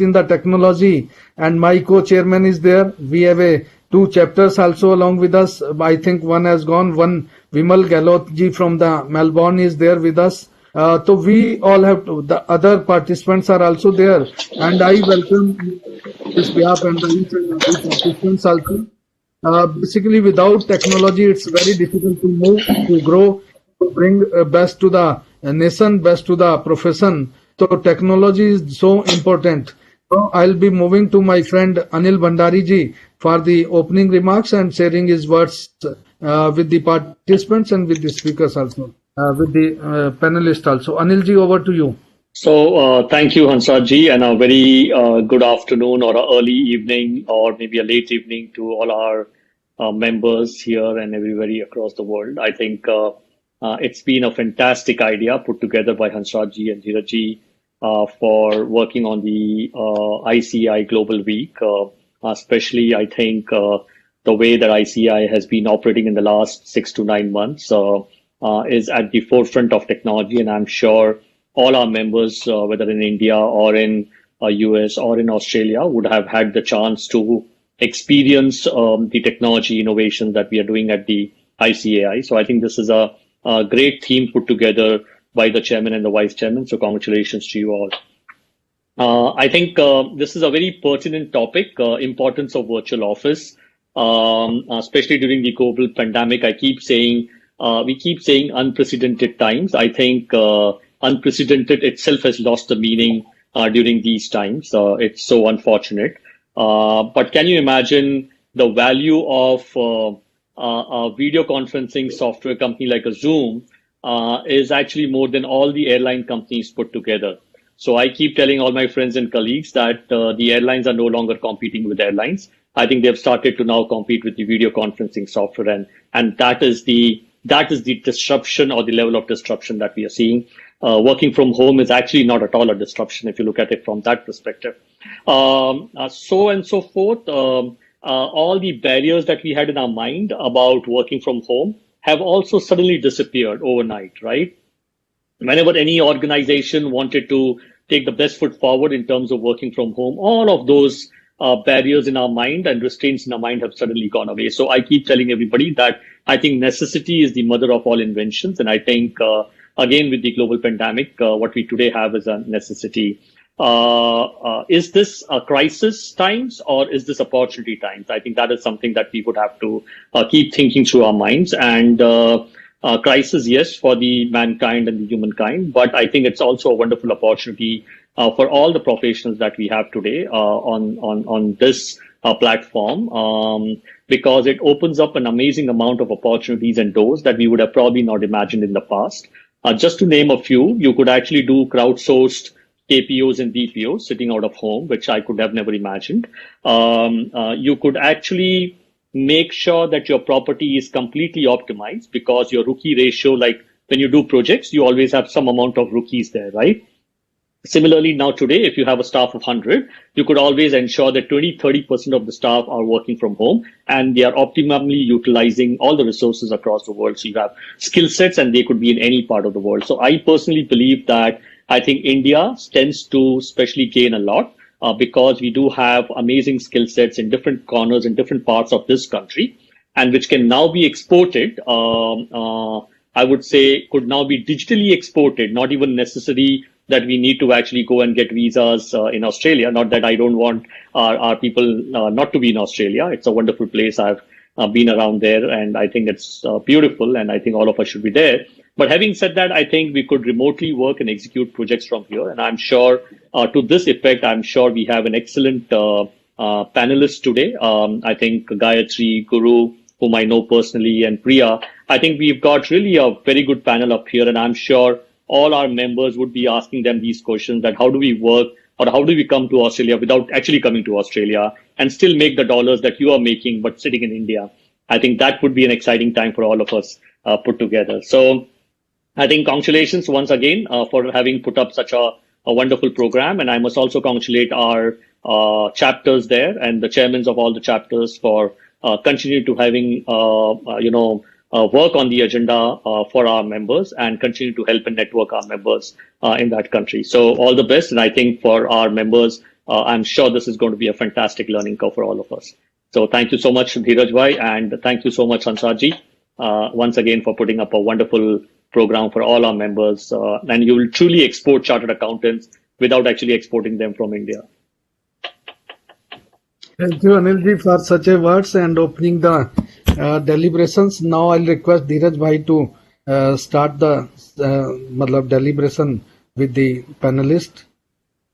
in the technology. And my co-chairman is there. We have a 2 chapters also along with us. I think one has gone. One, Vimal Gehlot ji from the Melbourne is there with us. So we all have to, the other participants are also there. And I welcome this behalf and the each and every participants also. Basically, without technology, it's very difficult to move, to grow, to bring best to the nation, best to the profession. So technology is so important. So I'll be moving to my friend Anil Bhandari ji for the opening remarks and sharing his words with the participants and with the speakers also, with the panelists also. Anil ji, over to you. So, thank you, Hansaj and a very good afternoon or a early evening or maybe a late evening to all our members here and everybody across the world. I think it's been a fantastic idea put together by Hansaj and Dheeraj for working on the ICAI Global Week. Especially, I think the way that ICAI has been operating in the last 6 to 9 months is at the forefront of technology, and I'm sure all our members, whether in India or in US or in Australia, would have had the chance to experience the technology innovation that we are doing at the ICAI. So I think this is a great theme put together by the chairman and the vice chairman. So congratulations to you all. I think this is a very pertinent topic, importance of virtual office, especially during the global pandemic. We keep saying unprecedented times. I think unprecedented itself has lost the meaning during these times. It's so unfortunate. But can you imagine the value of a video conferencing software company like a Zoom is actually more than all the airline companies put together. So I keep telling all my friends and colleagues that the airlines are no longer competing with airlines. I think they've started to now compete with the video conferencing software, and that is the disruption or the level of disruption that we are seeing. Working from home is actually not at all a disruption if you look at it from that perspective. So and so forth. All the barriers that we had in our mind about working from home have also suddenly disappeared overnight, right? Whenever any organization wanted to take the best foot forward in terms of working from home, all of those barriers in our mind and restraints in our mind have suddenly gone away. So I keep telling everybody that I think necessity is the mother of all inventions. And I think, again, with the global pandemic, what we today have is a necessity. Is this a crisis times or is this opportunity times? I think that is something that we would have to keep thinking through our minds. And crisis, yes, for the mankind and the humankind, but I think it's also a wonderful opportunity for all the professionals that we have today on this platform, because it opens up an amazing amount of opportunities and doors that we would have probably not imagined in the past. Just to name a few, you could actually do crowdsourced KPOs and DPOs sitting out of home, which I could have never imagined. You could actually make sure that your property is completely optimized, because your rookie ratio, like when you do projects, you always have some amount of rookies there, right? Similarly, now today, if you have a staff of 100, you could always ensure that 20-30% of the staff are working from home and they are optimally utilizing all the resources across the world. So you have skill sets and they could be in any part of the world. So I personally believe that I think India tends to especially gain a lot because we do have amazing skill sets in different corners in different parts of this country, and which can now be exported. I would say could now be digitally exported, not even necessary that we need to actually go and get visas in Australia. Not that I don't want our people not to be in Australia. It's a wonderful place. I've been around there and I think it's beautiful and I think all of us should be there. But having said that, I think we could remotely work and execute projects from here. And I'm sure to this effect, I'm sure we have an excellent panelist today. I think Gayatri, Guru, whom I know personally, and Priya. I think we've got really a very good panel up here. And I'm sure all our members would be asking them these questions, that how do we work or how do we come to Australia without actually coming to Australia and still make the dollars that you are making, but sitting in India. I think that would be an exciting time for all of us put together. So I think congratulations once again for having put up such a wonderful program. And I must also congratulate our chapters there and the chairmen of all the chapters for continue to having, work on the agenda for our members and continue to help and network our members in that country. So all the best. And I think for our members, I'm sure this is going to be a fantastic learning curve for all of us. So thank you so much, Dheeraj Bhai, and thank you so much, Hansarji, once again for putting up a wonderful program for all our members. And you will truly export chartered accountants without actually exporting them from India. Thank you, Anilji, for such a words and opening the deliberations. Now I'll request Dheeraj Bhai to start the deliberation with the panelist.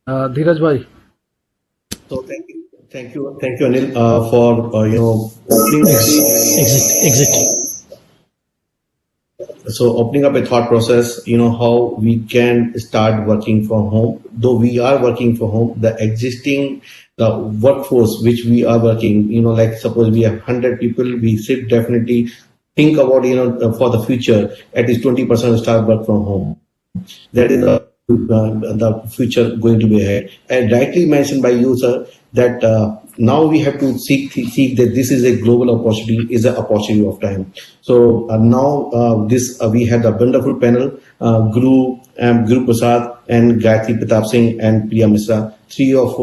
Dheeraj Bhai. So thank you, Anil, for opening So opening up a thought process, how we can start working from home. Though we are working from home, the existing workforce which we are working, like suppose we have 100 people, we should definitely think about, for the future, at least 20% of staff work from home. That is the future going to be ahead. And rightly mentioned by you, sir, that now we have to seek that this is a global opportunity, is an opportunity of time. So now we had a wonderful panel, Guru Prasad and Gayatri Pratap Singh and Priya Misra. Three of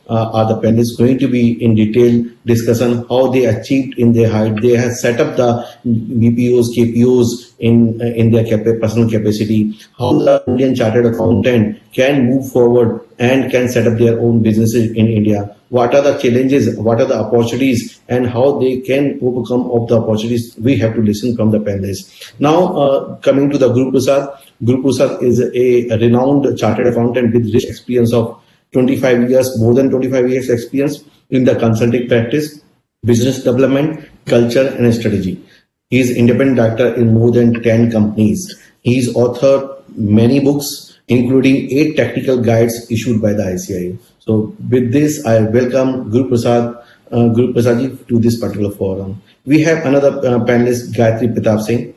are the panelists going to be in detailed discussion how they achieved in their height. They have set up the BPOs, KPOs in their personal capacity. How the Indian Chartered Accountant can move forward and can set up their own businesses in India. What are the challenges? What are the opportunities? And how they can overcome of the opportunities? We have to listen from the panelists. Now, coming to the Guru Prasad. Guru Prasad is a renowned chartered accountant with rich experience of 25 years, more than 25 years experience in the consulting practice, business development, culture, and strategy. He is independent director in more than 10 companies. He is authored many books, including 8 technical guides issued by the ICAI. So with this, I welcome Guru Prasadji to this particular forum. We have another panelist, Gayatri Pratap Singh.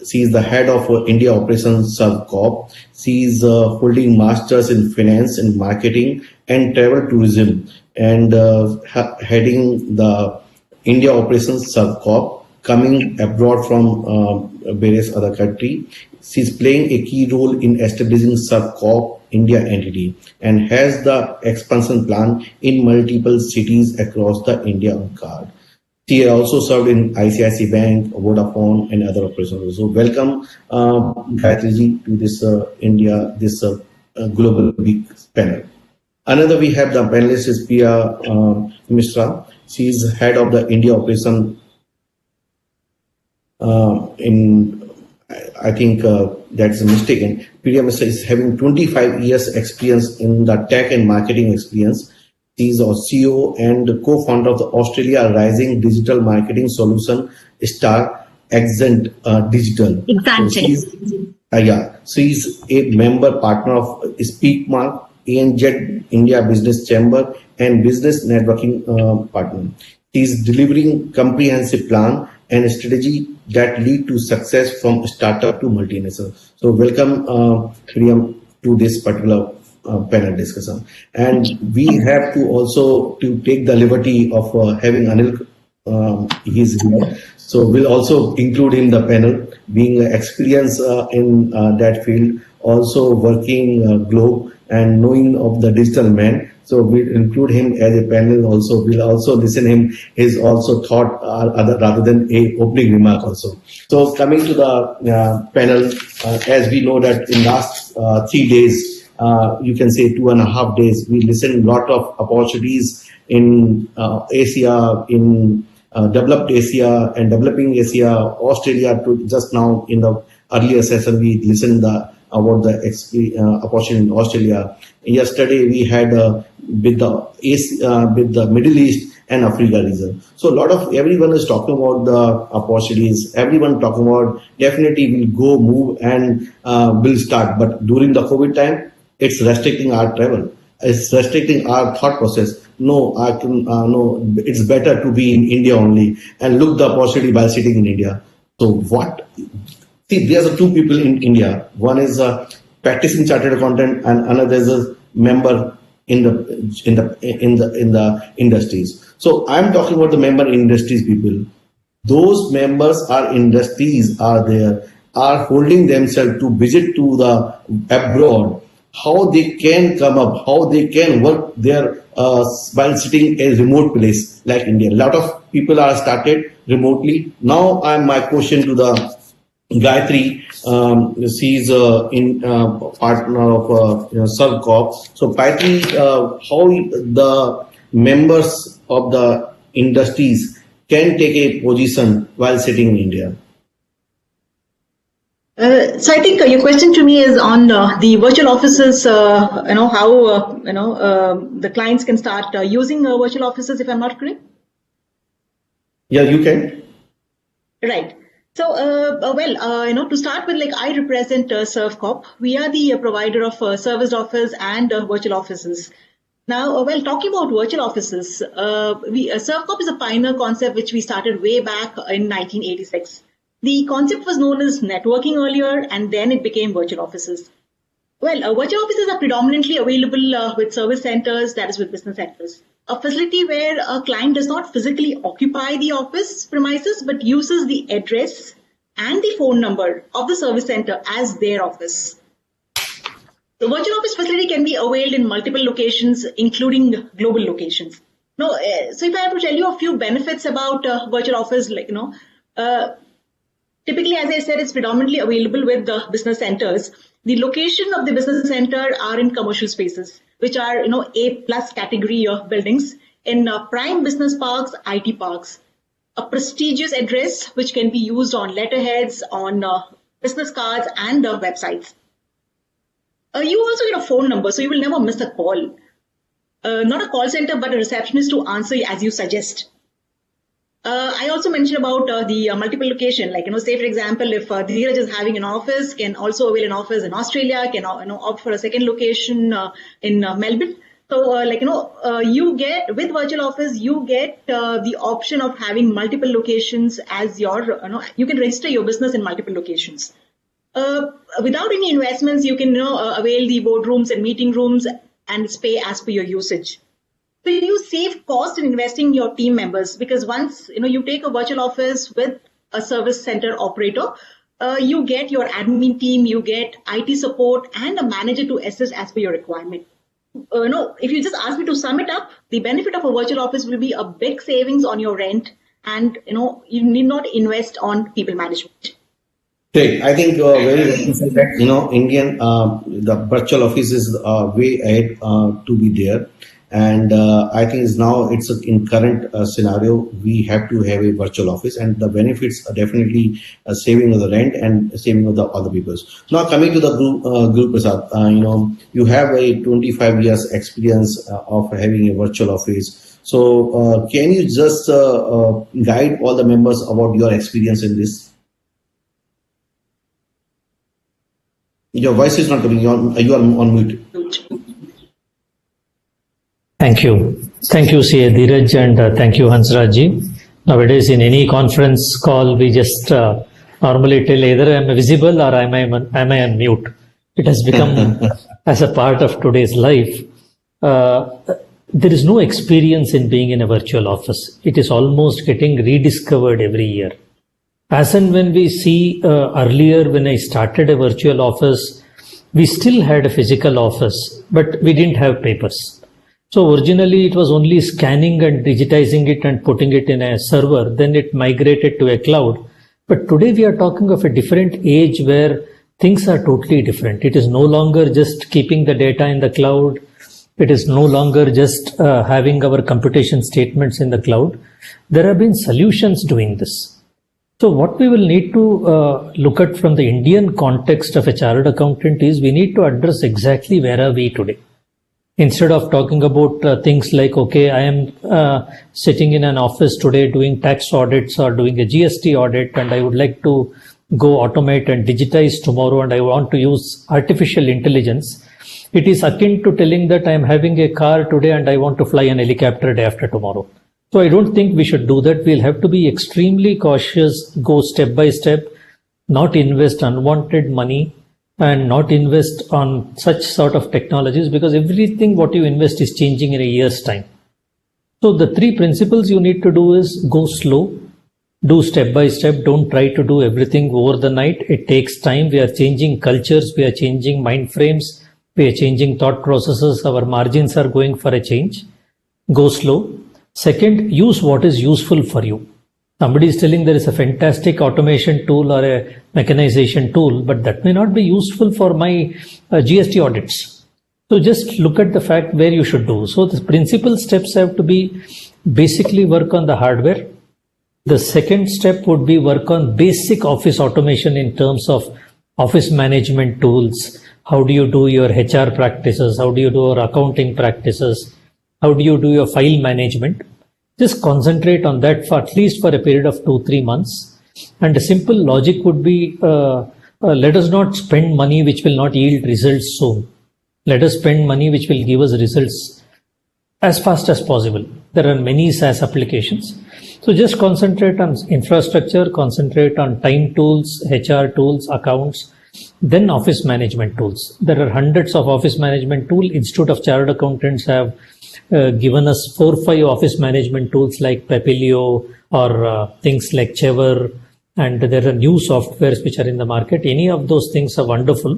She is the head of India Operations Serve Corp. She is holding masters in finance and marketing and travel tourism, and heading the India Operations Serve Corp, coming abroad from various other countries. She is playing a key role in establishing Serve Corp India entity and has the expansion plan in multiple cities across the India on card. She also served in ICICI Bank, Vodafone, and other operations. So welcome, Gayatri ji, to this global big panel. Another we have the panelist is Priya Mishra. She is head of the India operation I think that's mistaken. Priya Mishra is having 25 years experience in the tech and marketing experience. She is a CEO and co-founder of the Australia Rising Digital Marketing Solution Star Accent Digital. So she's a member partner of Speakmark, ANZ India Business Chamber, and Business Networking Partner. She is delivering comprehensive plan and strategy that lead to success from startup to multinational. So welcome, Priyam, to this particular panel discussion. And we have to also to take the liberty of having Anil. He's here, so we'll also include him in the panel, being experienced in that field, also working globe and knowing of the digital man. So we'll include him as a panel also. We'll also listen him his also thought rather than a opening remark also. So coming to the panel, as we know that in last 3 days, you can say 2.5 days, we listened a lot of opportunities in Asia, in developed Asia and developing Asia, Australia. To just now in the earlier session, we listened about the opportunity in Australia. Yesterday we had with the Middle East and Africa region. So a lot of everyone is talking about the opportunities. Everyone talking about definitely will go move and will start. But during the COVID time, it's restricting our travel. It's restricting our thought process. No, I can no. It's better to be in India only and look the opportunity by sitting in India. So what? See, there's two people in India. One is a practicing chartered accountant, and another is a member in the industries. So I'm talking about the member industries people. Those members are industries are there, are holding themselves to visit to the abroad. How they can come up, how they can work there while sitting in a remote place like India. A lot of people are started remotely. Now my question to the Gayatri, she's in partner of Subcorp. So Gayatri, how the members of the industries can take a position while sitting in India? So I think your question to me is on the virtual offices. How the clients can start using virtual offices. If I'm not correct. Yeah, you can. Right. So, to start with, like I represent Servcorp. We are the provider of serviced office and virtual offices. Now, talking about virtual offices, Servcorp is a pioneer concept which we started way back in 1986. The concept was known as networking earlier, and then it became virtual offices. Virtual offices are predominantly available with service centers, that is with business centers. A facility where a client does not physically occupy the office premises, but uses the address and the phone number of the service center as their office. The virtual office facility can be availed in multiple locations, including global locations. Now, so if I have to tell you a few benefits about virtual office, typically, as I said, it's predominantly available with the business centers. The location of the business center are in commercial spaces, which are, A+ category of buildings in prime business parks, IT parks. A prestigious address, which can be used on letterheads, on business cards and websites. You also get a phone number, so you will never miss a call. Not a call center, but a receptionist to answer as you suggest. I also mentioned about the multiple location, say for example, if Dheeraj is having an office, can also avail an office in Australia, can opt for a second location in Melbourne. So you get with virtual office, you get the option of having multiple locations as your, you can register your business in multiple locations. Without any investments, you can avail the boardrooms and meeting rooms and pay as per your usage. So you save cost in investing in your team members, because once you take a virtual office with a service center operator, you get your admin team, you get IT support and a manager to assist as per your requirement. If you just ask me to sum it up, the benefit of a virtual office will be a big savings on your rent, and you need not invest on people management. Great. I think very well you said that, Indian, the virtual office is way ahead to be there. And I think it's in current scenario, we have to have a virtual office, and the benefits are definitely saving of the rent and saving of the other people's. Now coming to the group Prasad, you have a 25 years experience of having a virtual office. So can you just guide all the members about your experience in this? Your voice is not coming. You are on mute. Thank you. Thank you, CA Dheeraj, and thank you, Hansrajji. Nowadays, in any conference call, we just normally tell either I am visible or am I on mute. It has become as a part of today's life. There is no experience in being in a virtual office. It is almost getting rediscovered every year. As and when we see earlier, when I started a virtual office, we still had a physical office, but we didn't have papers. So originally it was only scanning and digitizing it and putting it in a server. Then it migrated to a cloud. But today we are talking of a different age where things are totally different. It is no longer just keeping the data in the cloud. It is no longer just having our computation statements in the cloud. There have been solutions doing this. So what we will need to look at from the Indian context of a chartered accountant is we need to address exactly where are we today. Instead of talking about things like, okay, I am sitting in an office today doing tax audits or doing a GST audit, and I would like to go automate and digitize tomorrow, and I want to use artificial intelligence. It is akin to telling that I am having a car today and I want to fly an helicopter day after tomorrow. So I don't think we should do that. We'll have to be extremely cautious, go step by step, not invest unwanted money and not invest on such sort of technologies, because everything what you invest is changing in a year's time. So the three principles you need to do is go slow, do step by step, don't try to do everything over the night. It takes time. We are changing cultures, we are changing mind frames, we are changing thought processes, our margins are going for a change. Go slow. Second, use what is useful for you. Somebody is telling there is a fantastic automation tool or a mechanization tool, but that may not be useful for my GST audits. So just look at the fact where you should do. So the principal steps have to be basically work on the hardware. The second step would be work on basic office automation in terms of office management tools. How do you do your HR practices? How do you do your accounting practices? How do you do your file management? Just concentrate on that for at least for a period of 2-3 months. And a simple logic would be, let us not spend money which will not yield results soon. Let us spend money which will give us results as fast as possible. There are many SaaS applications. So just concentrate on infrastructure, concentrate on time tools, HR tools, accounts, then office management tools. There are hundreds of office management tools. Institute of Chartered Accountants have given us 4 or 5 office management tools like Baillieu or things like Chever, and there are new softwares which are in the market. Any of those things are wonderful.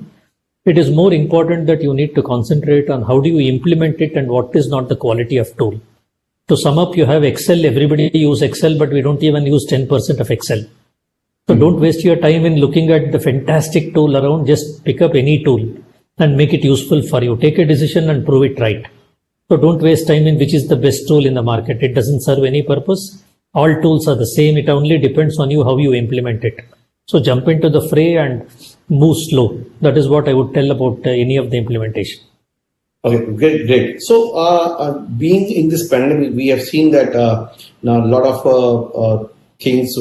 It is more important that you need to concentrate on how do you implement it and what is not the quality of tool. To sum up, you have Excel, everybody use Excel, but we don't even use 10% of Excel. So don't waste your time in looking at the fantastic tool around. Just pick up any tool and make it useful for you. Take a decision and prove it right. So don't waste time in which is the best tool in the market. It doesn't serve any purpose. All tools are the same. It only depends on you how you implement it. So jump into the fray and move slow. That is what I would tell about any of the implementation. Okay, great. So being in this pandemic, we have seen that now a lot of things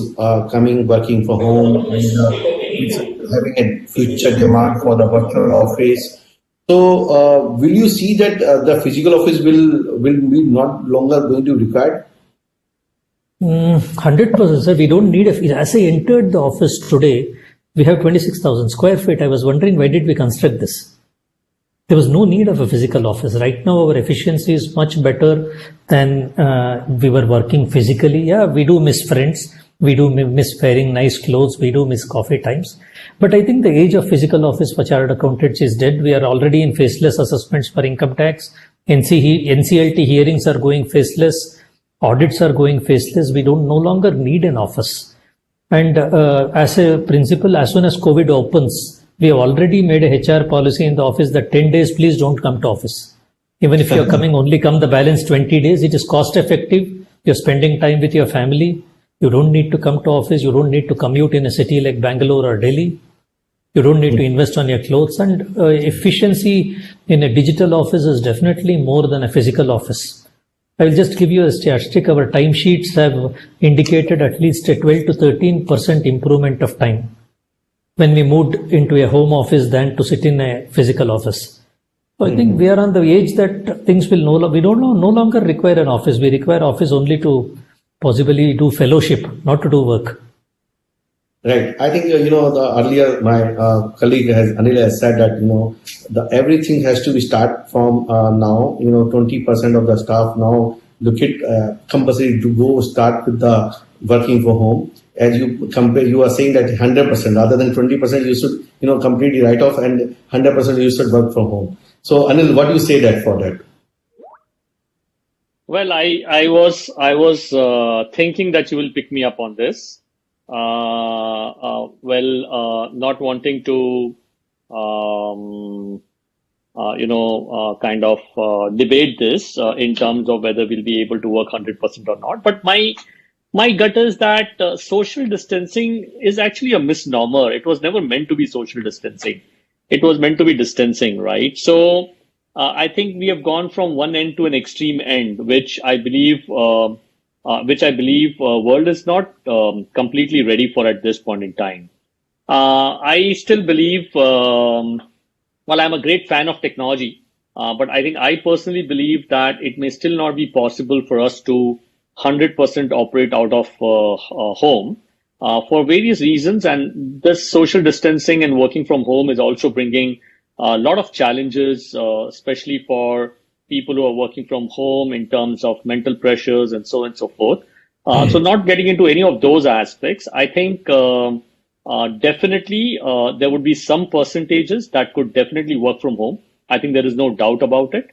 coming, working from home, and it's having a future demand for the virtual office. So, will you see that the physical office will be not longer going to be required? 100%, sir. We don't need as I entered the office today, we have 26,000 square feet. I was wondering, why did we construct this? There was no need of a physical office. Right now, our efficiency is much better than we were working physically. Yeah, we do miss friends. We do miss wearing nice clothes. We do miss coffee times. But I think the age of physical office for chartered accountants is dead. We are already in faceless assessments for income tax. NCLT hearings are going faceless. Audits are going faceless. We don't no longer need an office. And as a principle, as soon as COVID opens, we have already made a HR policy in the office that 10 days, please don't come to office. Even if you're coming, only come the balance 20 days. It is cost effective. You're spending time with your family. You don't need to come to office. You don't need to commute in a city like Bangalore or Delhi. You don't need to invest on your clothes. And efficiency in a digital office is definitely more than a physical office. I will just give you a statistic. Our timesheets have indicated at least a 12 to 13% improvement of time when we moved into a home office than to sit in a physical office. So I think we are on the age that things will no longer require an office. We require office only to possibly do fellowship, not to do work. Right. I think, the earlier my colleague Anil has said that, everything has to be start from now, 20% of the staff now look at compulsory to go start with the working from home. As you compare, you are saying that 100% rather than 20% you should, completely write off and 100% you should work from home. So Anil, what do you say that for that? Well, I was thinking that you will pick me up on this. Not wanting to, kind of debate this in terms of whether we'll be able to work 100% or not. But my gut is that social distancing is actually a misnomer. It was never meant to be social distancing. It was meant to be distancing, right? So I think we have gone from one end to an extreme end, which I believe world is not completely ready for at this point in time. I still believe, I'm a great fan of technology, but I personally believe that it may still not be possible for us to 100% operate out of home for various reasons. And this social distancing and working from home is also bringing a lot of challenges, especially for people who are working from home in terms of mental pressures and so on and so forth. So not getting into any of those aspects, I think definitely there would be some percentages that could definitely work from home. I think there is no doubt about it.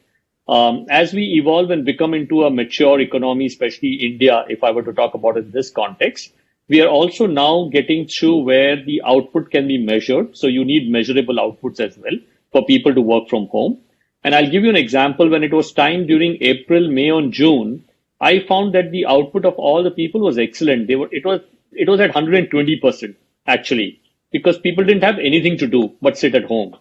As we evolve and become into a mature economy, especially India, if I were to talk about it in this context, we are also now getting to where the output can be measured. So you need measurable outputs as well for people to work from home. And I'll give you an example. When it was time during April, May, and June, I found that the output of all the people was excellent. It was at 120% actually, because people didn't have anything to do but sit at home.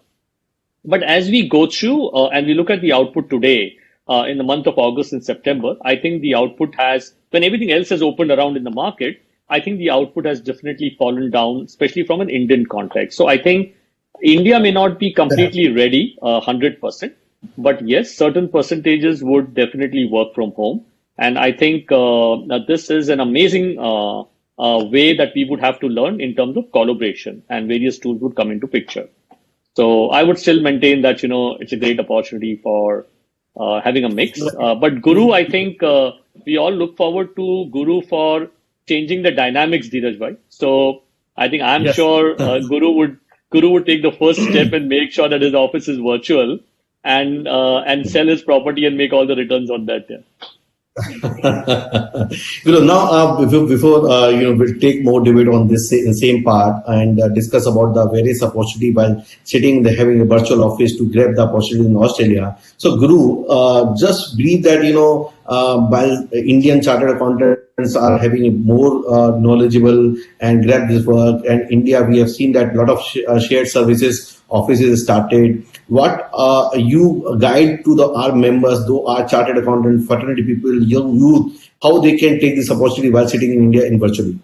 But as we go through and we look at the output today in the month of August and September, I think the output has, when everything else has opened around in the market, I think the output has definitely fallen down, especially from an Indian context. So I think India may not be completely ready 100%, but yes, certain percentages would definitely work from home. And I think that this is an amazing way that we would have to learn in terms of collaboration, and various tools would come into picture. So I would still maintain that, it's a great opportunity for having a mix. But Guru, I think we all look forward to Guru for changing the dynamics, Dheeraj bhai. So I think I'm sure Guru would take the first step and make sure that his office is virtual and sell his property and make all the returns on that. Yeah. Now before we'll take more debate on this same part and discuss about the various opportunity while having a virtual office to grab the opportunity in Australia. So Guru, just believe that while Indian chartered accountants are having more knowledgeable and grab this work, and India we have seen that a lot of shared services offices started. What you guide to our members, though our chartered accountant, fraternity people, young youth, how they can take this opportunity while sitting in India in virtually?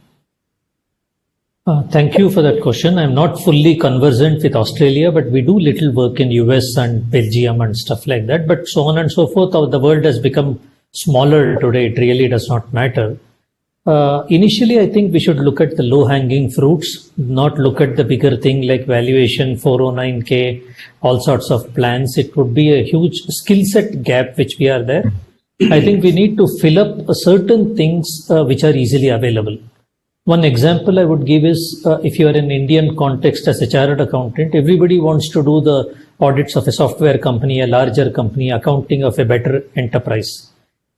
Thank you for that question. I'm not fully conversant with Australia, but we do little work in US and Belgium and stuff like that. But so on and so forth, the world has become smaller today. It really does not matter. Initially, I think we should look at the low-hanging fruits, not look at the bigger thing like valuation, 409k, all sorts of plans. It would be a huge skill set gap which we are there. I think we need to fill up certain things which are easily available. One example I would give is if you are in Indian context as a chartered accountant, everybody wants to do the audits of a software company, a larger company, accounting of a better enterprise.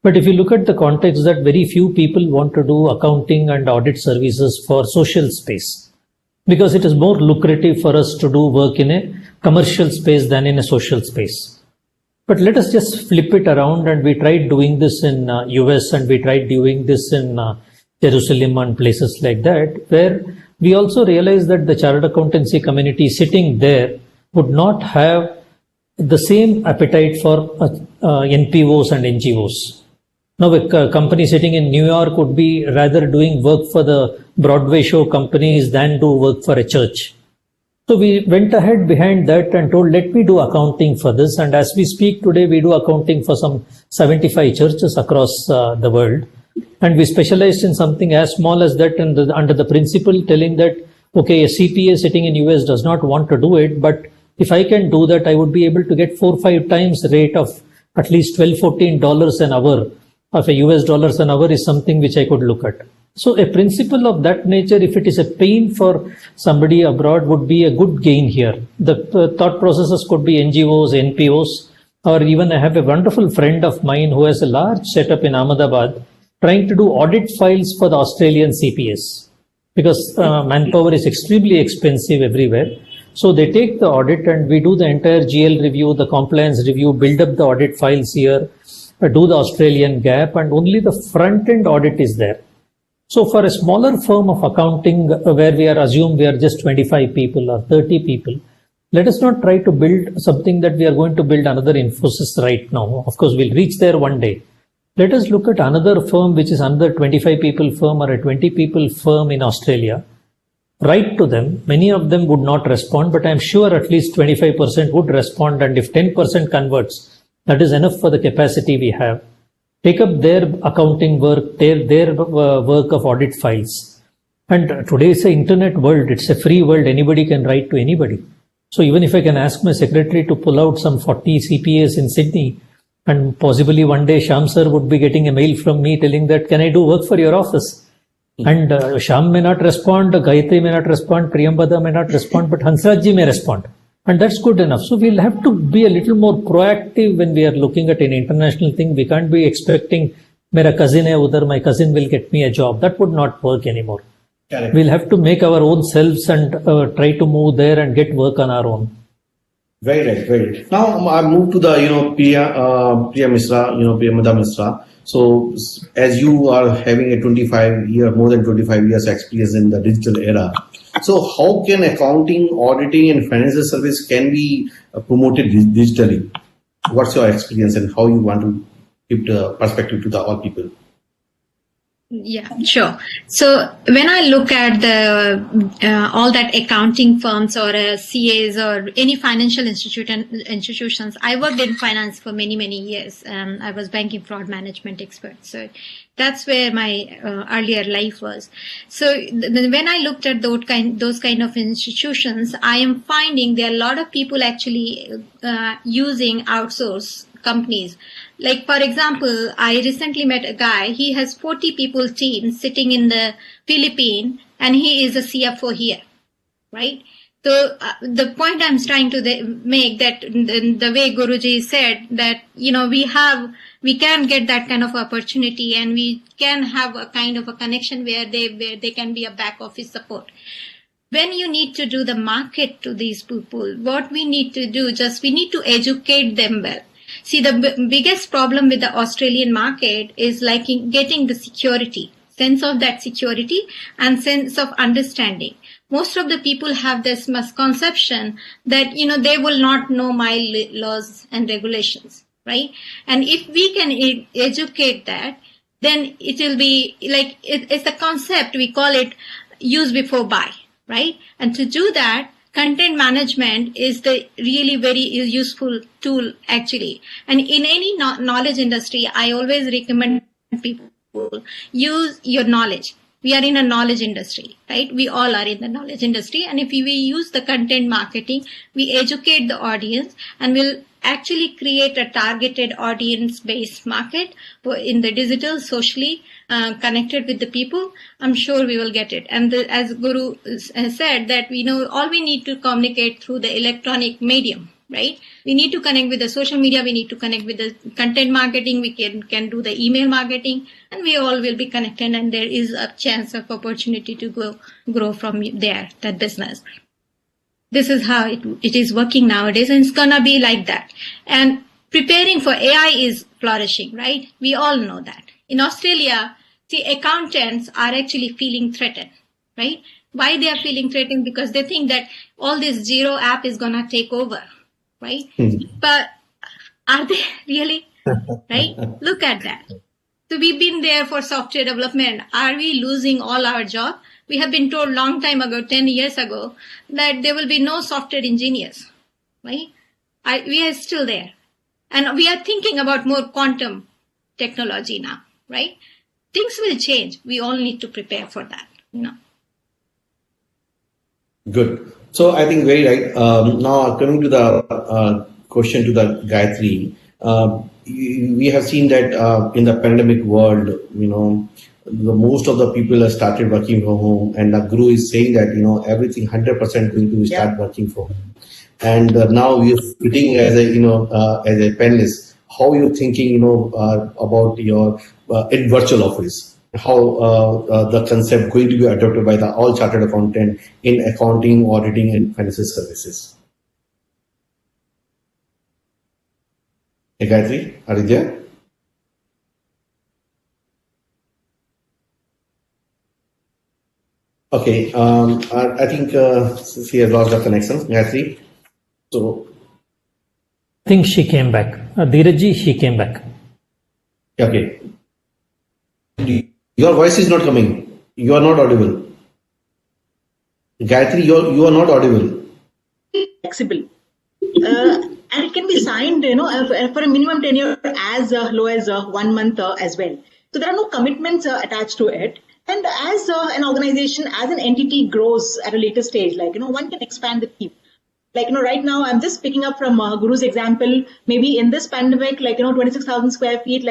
But if you look at the context that very few people want to do accounting and audit services for social space, because it is more lucrative for us to do work in a commercial space than in a social space. But let us just flip it around, and we tried doing this in US, and we tried doing this in Jerusalem and places like that, where we also realized that the chartered accountancy community sitting there would not have the same appetite for NPOs and NGOs. Now, a company sitting in New York would be rather doing work for the Broadway show companies than do work for a church. So we went ahead behind that and told, let me do accounting for this. And as we speak today, we do accounting for some 75 churches across the world. And we specialized in something as small as that, and under the principle telling that, okay, a CPA sitting in US does not want to do it, but if I can do that, I would be able to get 4 or 5 times rate of at least $12, $14 an hour of a US dollars an hour is something which I could look at. So a principle of that nature, if it is a pain for somebody abroad, would be a good gain here. The thought processes could be NGOs, NPOs, or even I have a wonderful friend of mine who has a large setup in Ahmedabad trying to do audit files for the Australian CPS, because manpower is extremely expensive everywhere. So they take the audit and we do the entire GL review, the compliance review, build up the audit files here, do the Australian gap, and only the front end audit is there. So for a smaller firm of accounting where we are assumed we are just 25 people or 30 people, let us not try to build something that we are going to build another Infosys right now. Of course, we'll reach there one day. Let us look at another firm which is another 25 people firm or a 20 people firm in Australia. Write to them. Many of them would not respond, but I'm sure at least 25% would respond. And if 10% converts, that is enough for the capacity we have. Take up their accounting work, their work of audit files. And today is an internet world. It's a free world. Anybody can write to anybody. So even if I can ask my secretary to pull out some 40 CPAs in Sydney, and possibly one day Shyam sir would be getting a mail from me telling that, can I do work for your office? And Shyam may not respond, Gayatri may not respond, Priyambada may not respond, but Hansraj ji may respond. And that's good enough. So we'll have to be a little more proactive when we are looking at an international thing. We can't be expecting, mera cousin hai udhar, my cousin will get me a job. That would not work anymore. Correct. We'll have to make our own selves and try to move there and get work on our own. Very right, very right. Now I move to the Priya Misra, Priyamada Misra. So as you are having a more than 25 years experience in the digital era, so how can accounting, auditing, and financial service can be promoted digitally? What's your experience and how you want to give the perspective to the all people? Yeah, sure. So when I look at the all that accounting firms or CAs or any financial institutions, I worked in finance for many years. I was banking fraud management expert. So that's where my earlier life was. So when I looked at those kind of institutions, I am finding there are a lot of people actually using outsource companies. Like, for example, I recently met a guy, he has 40 people team sitting in the Philippines and he is a CFO here, right? So the point I'm trying to make that the way Guruji said that, we can get that kind of opportunity and we can have a kind of a connection where they can be a back office support. When you need to do the market to these people, what we need to do, we need to educate them well. See, the biggest problem with the Australian market is like getting the security, sense of that security and sense of understanding. Most of the people have this misconception that, they will not know my laws and regulations, right? And if we can educate that, then it will be like, it's the concept, we call it use before buy, right? And to do that, content management is the really very useful tool actually. And in any knowledge industry, I always recommend people use your knowledge. We are in a knowledge industry, right? We all are in the knowledge industry. And if we use the content marketing, we educate the audience and we'll actually create a targeted audience-based market in the digital, socially connected with the people. I'm sure we will get it. And as Guru said that all we need to communicate through the electronic medium, right? We need to connect with the social media. We need to connect with the content marketing. We can do the email marketing, and we all will be connected. And there is a chance of opportunity to grow from there, that business. This is how it is working nowadays, and it's gonna be like that. And preparing for AI is flourishing, right? We all know that. In Australia, the accountants are actually feeling threatened, right? Why they are feeling threatened? Because they think that all this Zero app is gonna take over, right? But are they really? Right? Look at that. So we've been there for software development. Are we losing all our job? We have been told long time ago, 10 years ago, that there will be no software engineers, right? We are still there. And we are thinking about more quantum technology now, right? Things will change. We all need to prepare for that, Good. So I think very right. Now coming to the question to the Gayatri, we have seen that in the pandemic world, the most of the people have started working from home, and the Guru is saying that everything 100% going to start working from home. And now you're sitting as a as a panelist. How are you thinking about your in virtual office? How the concept going to be adopted by the all chartered accountant in accounting, auditing, and financial services? Hey, Gayatri, are you there? Okay, I think she has lost the connection, Gayatri. So, I think she came back. Dheerajji, she came back. Okay. Your voice is not coming. You are not audible. Gayatri, you are not audible. Flexible. And it can be signed, for a minimum tenure as low as 1 month as well. So there are no commitments attached to it. And as an organization, as an entity grows at a later stage, one can expand the team. Right now, I'm just picking up from Guru's example. Maybe in this pandemic, 26,000 square feet,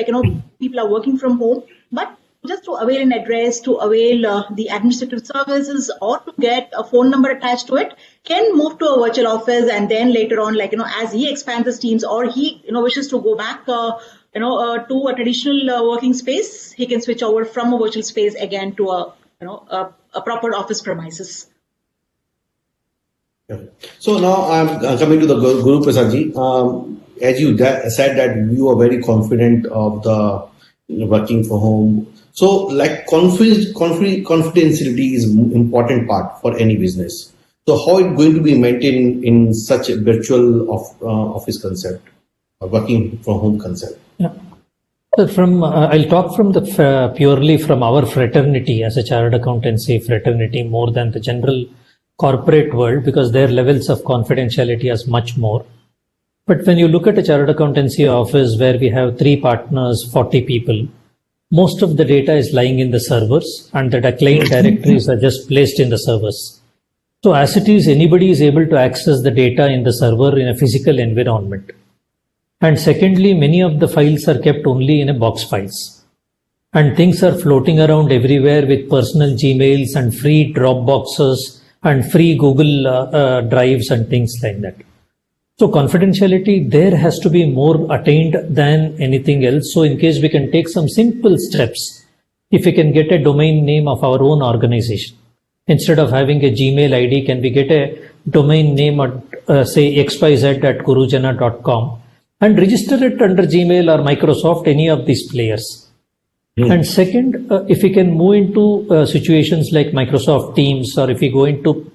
people are working from home. But just to avail an address, to avail the administrative services, or to get a phone number attached to it, can move to a virtual office. And then later on, as he expands his teams, or he, wishes to go back, to a traditional working space, he can switch over from a virtual space again to a proper office premises. So now I'm coming to the Guru Prasadji. As you said that you are very confident of the working from home. So confidentiality is an important part for any business. So how it going to be maintained in such a virtual office concept or working from home concept? Yeah. So I'll talk from the purely from our fraternity as a chartered accountancy fraternity more than the general corporate world, because their levels of confidentiality is much more. But when you look at a chartered accountancy office where we have 3 partners, 40 people, most of the data is lying in the servers, and the client directories are just placed in the servers. So as it is, anybody is able to access the data in the server in a physical environment. And secondly, many of the files are kept only in a box files. And things are floating around everywhere with personal Gmails and free Dropboxes and free Google drives and things like that. So confidentiality there has to be more attained than anything else. So in case we can take some simple steps, if we can get a domain name of our own organization, instead of having a Gmail ID, can we get a domain name at say xyz@gurujana.com and register it under Gmail or Microsoft, any of these players. And second, if we can move into situations like Microsoft Teams, or if we go into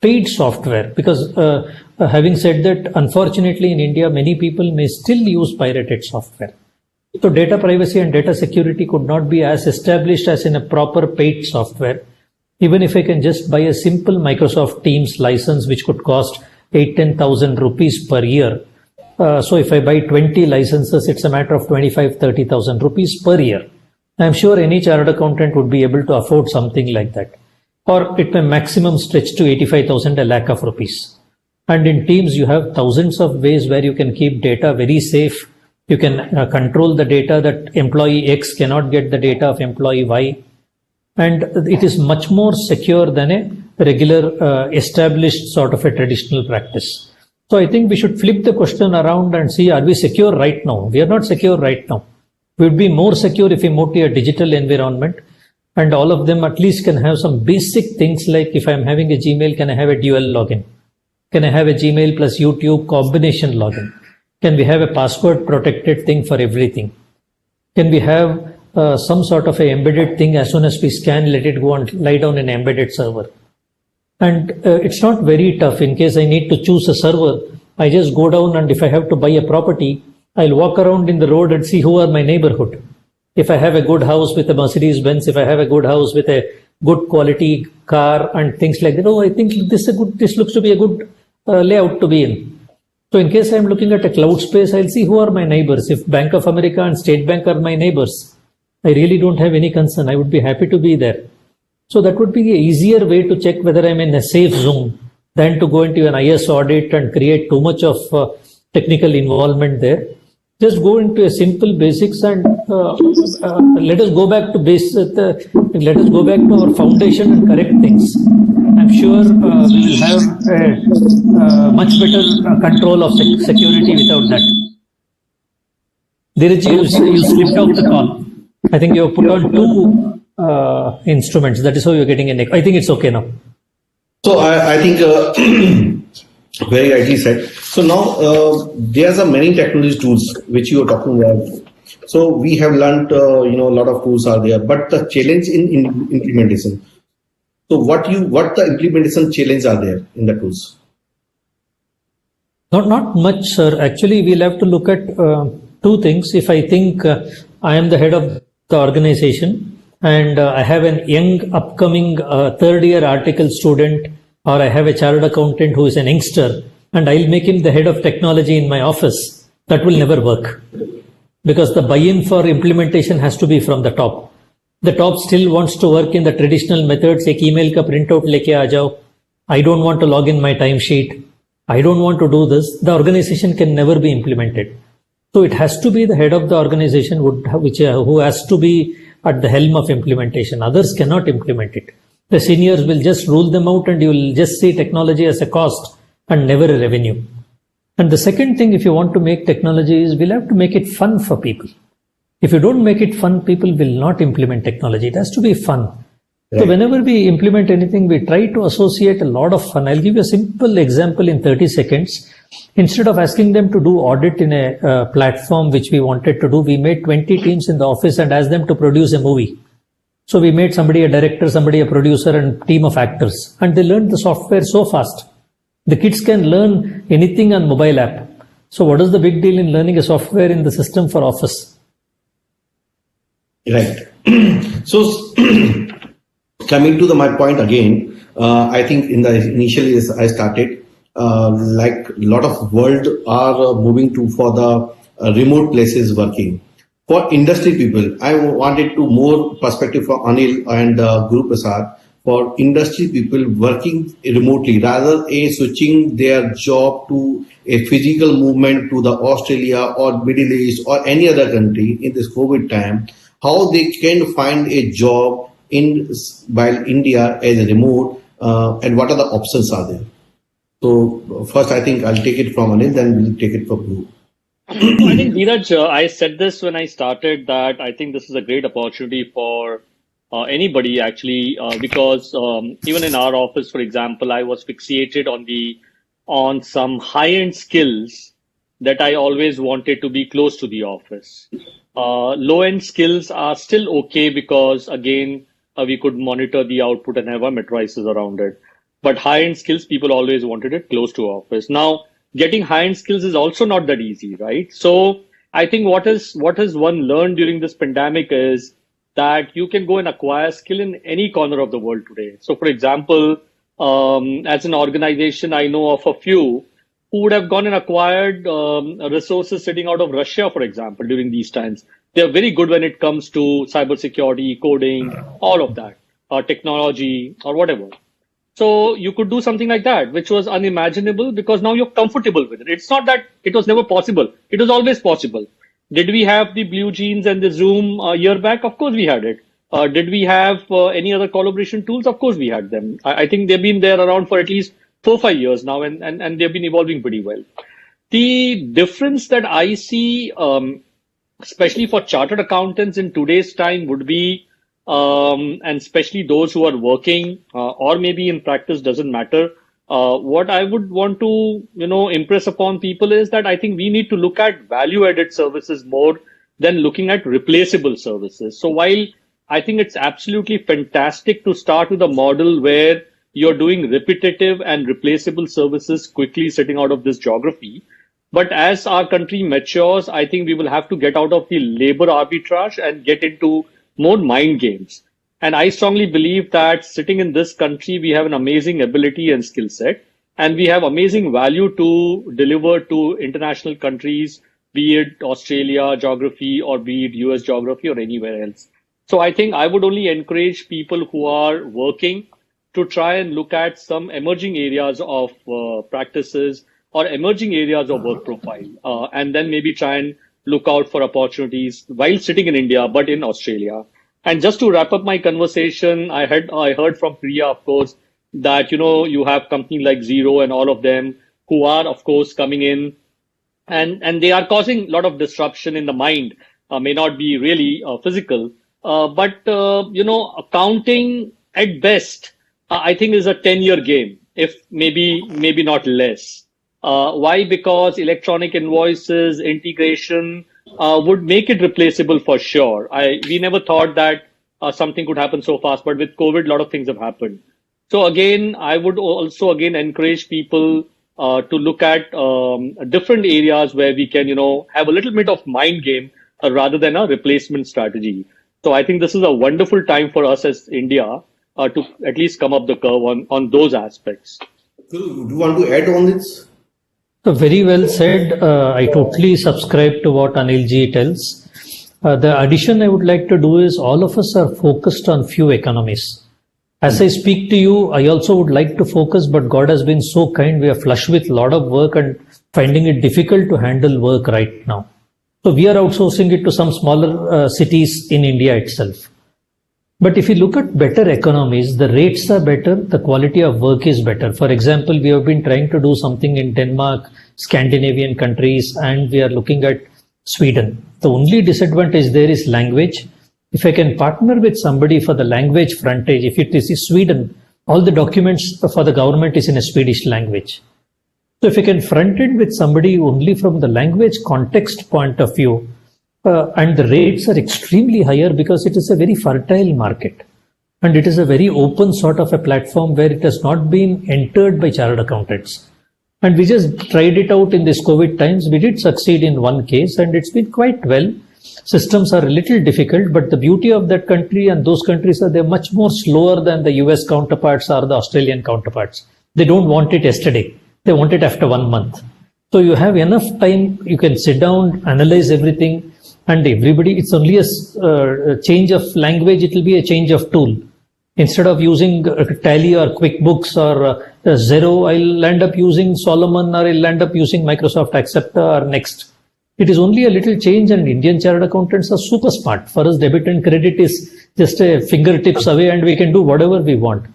paid software, because having said that, unfortunately in India, many people may still use pirated software. So data privacy and data security could not be as established as in a proper paid software. Even if I can just buy a simple Microsoft Teams license, which could cost 8,000-10,000 rupees per year. So if I buy 20 licenses, it's a matter of 25,000-30,000 rupees per year. I'm sure any chartered accountant would be able to afford something like that. Or it may maximum stretch to 85,000, a lakh of rupees. And in Teams, you have thousands of ways where you can keep data very safe. You can control the data that employee X cannot get the data of employee Y. And it is much more secure than a regular established sort of a traditional practice. So I think we should flip the question around and see, are we secure right now? We are not secure right now. We would be more secure if we move to a digital environment, and all of them at least can have some basic things like, if I'm having a Gmail, can I have a dual login? Can I have a Gmail plus YouTube combination login? Can we have a password protected thing for everything? Can we have some sort of a embedded thing? As soon as we scan, let it go and lie down in an embedded server. And it's not very tough. In case I need to choose a server, I just go down, and if I have to buy a property, I'll walk around in the road and see who are my neighborhood. If I have a good house with a Mercedes Benz, if I have a good house with a good quality car and things like that, oh, I think this looks to be a good layout to be in. So in case I'm looking at a cloud space, I'll see who are my neighbors. If Bank of America and State Bank are my neighbors, I really don't have any concern. I would be happy to be there. So that would be an easier way to check whether I'm in a safe zone than to go into an IS audit and create too much of technical involvement there. Just go into a simple basics and let us go back to let us go back to our foundation and correct things. I'm sure we will have a much better control of security without that. Dheeraj, you slipped out the call. I think you have put on two instruments. That is how you're getting an echo. I think it's okay now. So I think very rightly said. So now there's a many technology tools which you are talking about. So we have learned, a lot of tools are there, but the challenge in implementation. So what the implementation challenge are there in the tools? Not much, sir. Actually, we'll have to look at two things. If I think I am the head of the organization and I have an young upcoming third year article student, or I have a chartered accountant who is an youngster, and I'll make him the head of technology in my office, that will never work. Because the buy-in for implementation has to be from the top. The top still wants to work in the traditional methods, like email ka printout leke aa jao. I don't want to log in my timesheet. I don't want to do this. The organization can never be implemented. So it has to be the head of the organization who has to be at the helm of implementation. Others cannot implement it. The seniors will just rule them out, and you will just see technology as a cost and never a revenue. And the second thing, if you want to make technology, is we'll have to make it fun for people. If you don't make it fun, people will not implement technology. It has to be fun. Right. So whenever we implement anything, we try to associate a lot of fun. I'll give you a simple example in 30 seconds. Instead of asking them to do audit in a platform which we wanted to do, we made 20 teams in the office and asked them to produce a movie. So we made somebody a director, somebody a producer, and team of actors. And they learned the software so fast. The kids can learn anything on mobile app. So what is the big deal in learning a software in the system for office? Right. So coming to my point again, I think in the initially I started, like a lot of world are moving for the remote places working. For industry people, I wanted to more perspective for Anil and Guru Prasad. For industry people working remotely, rather switching their job to a physical movement to the Australia or Middle East or any other country in this COVID time, how they can find a job while India as a remote, and what are the options are there. So first, I think I'll take it from Anil, then we'll take it from Guru. I think, Dheeraj, I said this when I started, that I think this is a great opportunity for anybody actually, because even in our office, for example, I was fixated on some high-end skills that I always wanted to be close to the office. Low-end skills are still okay because, again, we could monitor the output and have our matrices around it. But high-end skills, people always wanted it close to office. Now, getting high-end skills is also not that easy, right? So I think what has one learned during this pandemic is that you can go and acquire skill in any corner of the world today. So, for example, as an organization, I know of a few who would have gone and acquired resources sitting out of Russia, for example, during these times. They're very good when it comes to cybersecurity, coding, all of that, technology or whatever. So you could do something like that, which was unimaginable because now you're comfortable with it. It's not that it was never possible. It was always possible. Did we have the Blue Jeans and the Zoom a year back? Of course we had it. Did we have any other collaboration tools? Of course we had them. I think they've been there around for at least 4-5 years now, and they've been evolving pretty well. The difference that I see, especially for chartered accountants in today's time, would be, and especially those who are working or maybe in practice, doesn't matter. What I would want to, impress upon people is that I think we need to look at value-added services more than looking at replaceable services. So while I think it's absolutely fantastic to start with a model where you're doing repetitive and replaceable services quickly sitting out of this geography. But as our country matures, I think we will have to get out of the labor arbitrage and get into more mind games. And I strongly believe that sitting in this country, we have an amazing ability and skill set, and we have amazing value to deliver to international countries, be it Australia geography or be it US geography or anywhere else. So I think I would only encourage people who are working to try and look at some emerging areas of practices or emerging areas of work profile, and then maybe try and look out for opportunities while sitting in India, but in Australia. And just to wrap up my conversation, I heard from Priya, of course, that, you have companies like Zero and all of them who are, of course, coming in and they are causing a lot of disruption in the mind, may not be really physical, but, accounting at best, I think is a 10-year game, if maybe not less. Why? Because electronic invoices, integration would make it replaceable for sure. We never thought that something could happen so fast, but with COVID, a lot of things have happened. So again, I would also encourage people to look at different areas where we can, have a little bit of mind game rather than a replacement strategy. So I think this is a wonderful time for us as India to at least come up the curve on those aspects. Do you want to add on this? So very well said. I totally subscribe to what Anilji tells. The addition I would like to do is all of us are focused on few economies. As I speak to you, I also would like to focus, but God has been so kind. We are flush with a lot of work and finding it difficult to handle work right now. So we are outsourcing it to some smaller cities in India itself. But if you look at better economies, the rates are better, the quality of work is better. For example, we have been trying to do something in Denmark, Scandinavian countries, and we are looking at Sweden. The only disadvantage there is language. If I can partner with somebody for the language frontage, if it is Sweden, all the documents for the government is in a Swedish language. So if I can front end with somebody only from the language context point of view, and the rates are extremely higher because it is a very fertile market and it is a very open sort of a platform where it has not been entered by chartered accountants. And we just tried it out in this COVID times. We did succeed in one case and it's been quite well. Systems are a little difficult, but the beauty of that country and those countries are they're much more slower than the US counterparts or the Australian counterparts. They don't want it yesterday. They want it after 1 month. So you have enough time. You can sit down, analyze everything. And everybody, it's only a change of language, it will be a change of tool. Instead of using Tally or QuickBooks or Xero, I'll end up using Solomon or I'll end up using Microsoft Accepta or Next. It is only a little change and Indian chartered accountants are super smart. For us, debit and credit is just a fingertips away and we can do whatever we want.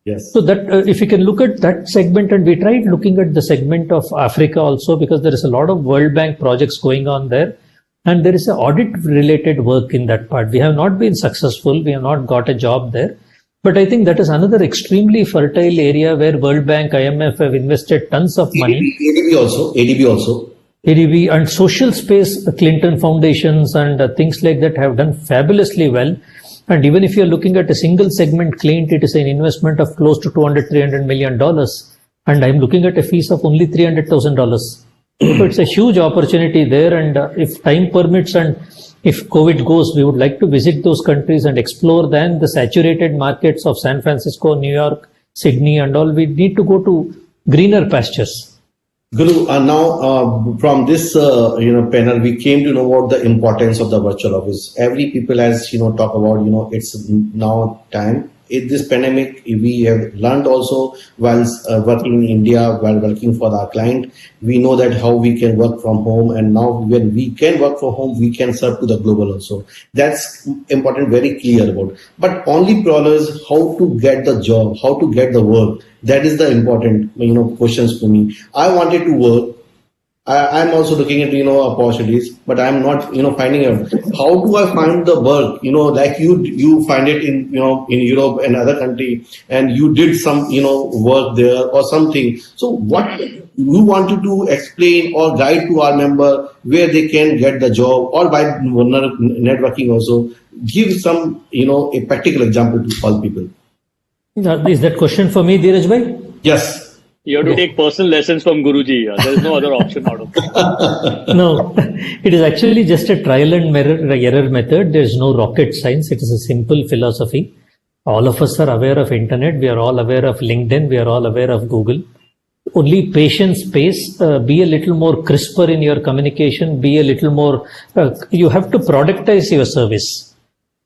Yes. So that if you can look at that segment, and we tried looking at the segment of Africa also because there is a lot of World Bank projects going on there. And there is an audit related work in that part. We have not been successful. We have not got a job there. But I think that is another extremely fertile area where World Bank, IMF have invested tons of money. ADB also. ADB and social space, Clinton foundations and things like that have done fabulously well. And even if you're looking at a single segment client, it is an investment of close to $200-300 million. And I'm looking at a fees of only $300,000. So it's a huge opportunity there, and if time permits and if COVID goes, we would like to visit those countries and explore then the saturated markets of San Francisco, New York, Sydney and all. We need to go to greener pastures. Guru, now from this panel, we came to know about the importance of the virtual office. Every people has talk about it's now time. in this pandemic, we have learned also whilst working in India, while working for our client, we know that how we can work from home, and now when we can work from home, we can serve to the global also. That's important, very clear about. But only problem is how to get the job, how to get the work. That is the important, questions for me. I wanted to work. I'm also looking at, opportunities, but I'm not, finding out. How do I find the work? Like you find it in, in Europe and other country, and you did some, work there or something. So what you wanted to explain or guide to our member where they can get the job, or by networking also, give some, a practical example to all people. Is that question for me, Dheeraj bhai? Yes. You have to take personal lessons from Guruji. There's no other option out of it. No, it is actually just a trial and error method. There's no rocket science. It is a simple philosophy. All of us are aware of internet. We are all aware of LinkedIn. We are all aware of Google. Only patience pays. Be a little more crisper in your communication. Be a little more, you have to productize your service.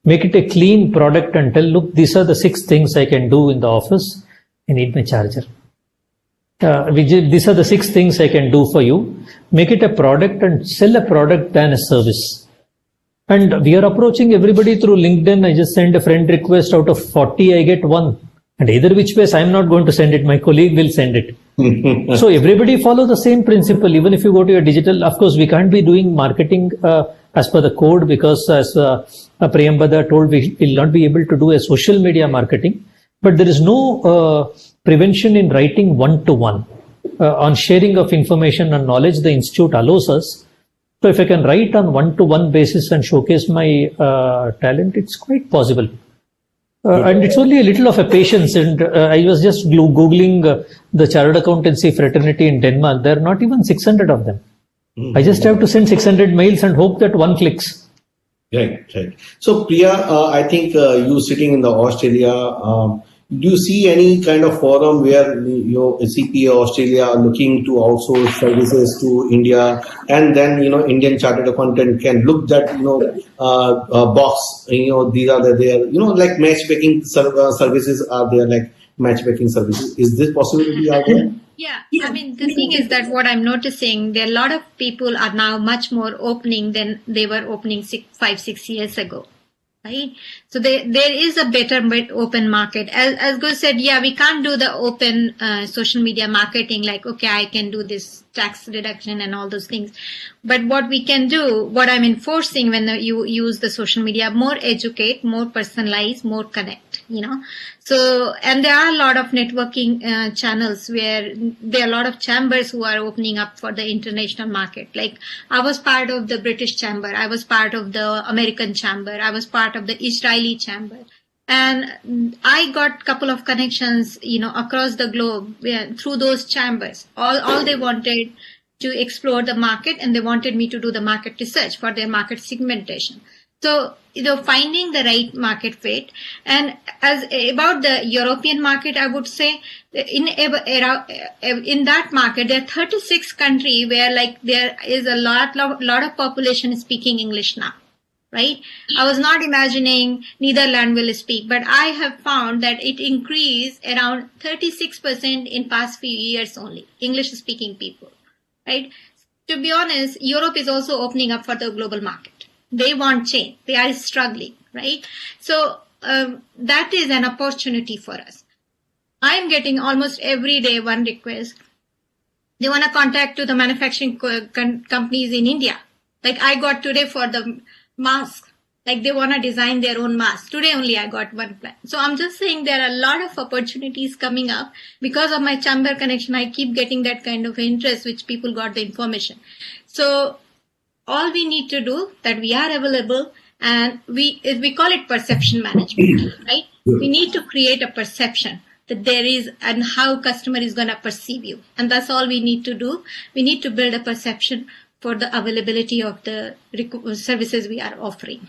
Make it a clean product and tell, look, these are the 6 things I can do in the office. I need my charger. These are the 6 things I can do for you. Make it a product and sell a product than a service. And we are approaching everybody through LinkedIn. I just send a friend request. Out of 40, I get 1. And either which ways, I'm not going to send it. My colleague will send it. So everybody follow the same principle. Even if you go to your digital, of course, we can't be doing marketing as per the code, because as Priyambada told, we will not be able to do a social media marketing. But there is no prevention in writing one-to-one. On sharing of information and knowledge, the institute allows us. So if I can write on one-to-one basis and showcase my talent, it's quite possible. And it's only a little of a patience. And I was just Googling the chartered accountancy fraternity in Denmark. There are not even 600 of them. I just have to send 600 mails and hope that one clicks. Right. So Priya, I think you sitting in the Australia, do you see any kind of forum where CPA Australia are looking to outsource services to India, and then Indian chartered accountant can look that box, these are there, like matchmaking services are there, like matchmaking services. Is this possibility out there? Yeah, I mean, the thing is that what I'm noticing, there are a lot of people are now much more opening than they were opening 5-6 years ago. Right? So there is a better open market. As Gus said, yeah, we can't do the open social media marketing like, okay, I can do this tax deduction and all those things. But what we can do, what I'm enforcing when you use the social media, more educate, more personalize, more connect, So, and there are a lot of networking channels where there are a lot of chambers who are opening up for the international market. Like I was part of the British chamber. I was part of the American chamber. I was part of the Israeli chamber. And I got a couple of connections, across the globe through those chambers. All they wanted to explore the market, and they wanted me to do the market research for their market segmentation. So, finding the right market fit. And as about the European market, I would say in that market, there are 36 countries where there is a lot of population speaking English now. Right? I was not imagining Netherlands will speak, but I have found that it increased around 36% in past few years only, English speaking people, right? To be honest, Europe is also opening up for the global market. They want change. They are struggling, right? So that is an opportunity for us. I'm getting almost every day one request. They want to contact to the manufacturing companies in India. Like I got today for the mask, like they want to design their own mask. Today only I got one plan. So I'm just saying there are a lot of opportunities coming up because of my chamber connection. I keep getting that kind of interest, which people got the information. So all we need to do that we are available, and we call it perception management, right? We need to create a perception that there is and how customer is going to perceive you. And that's all we need to do. We need to build a perception for the availability of the services we are offering.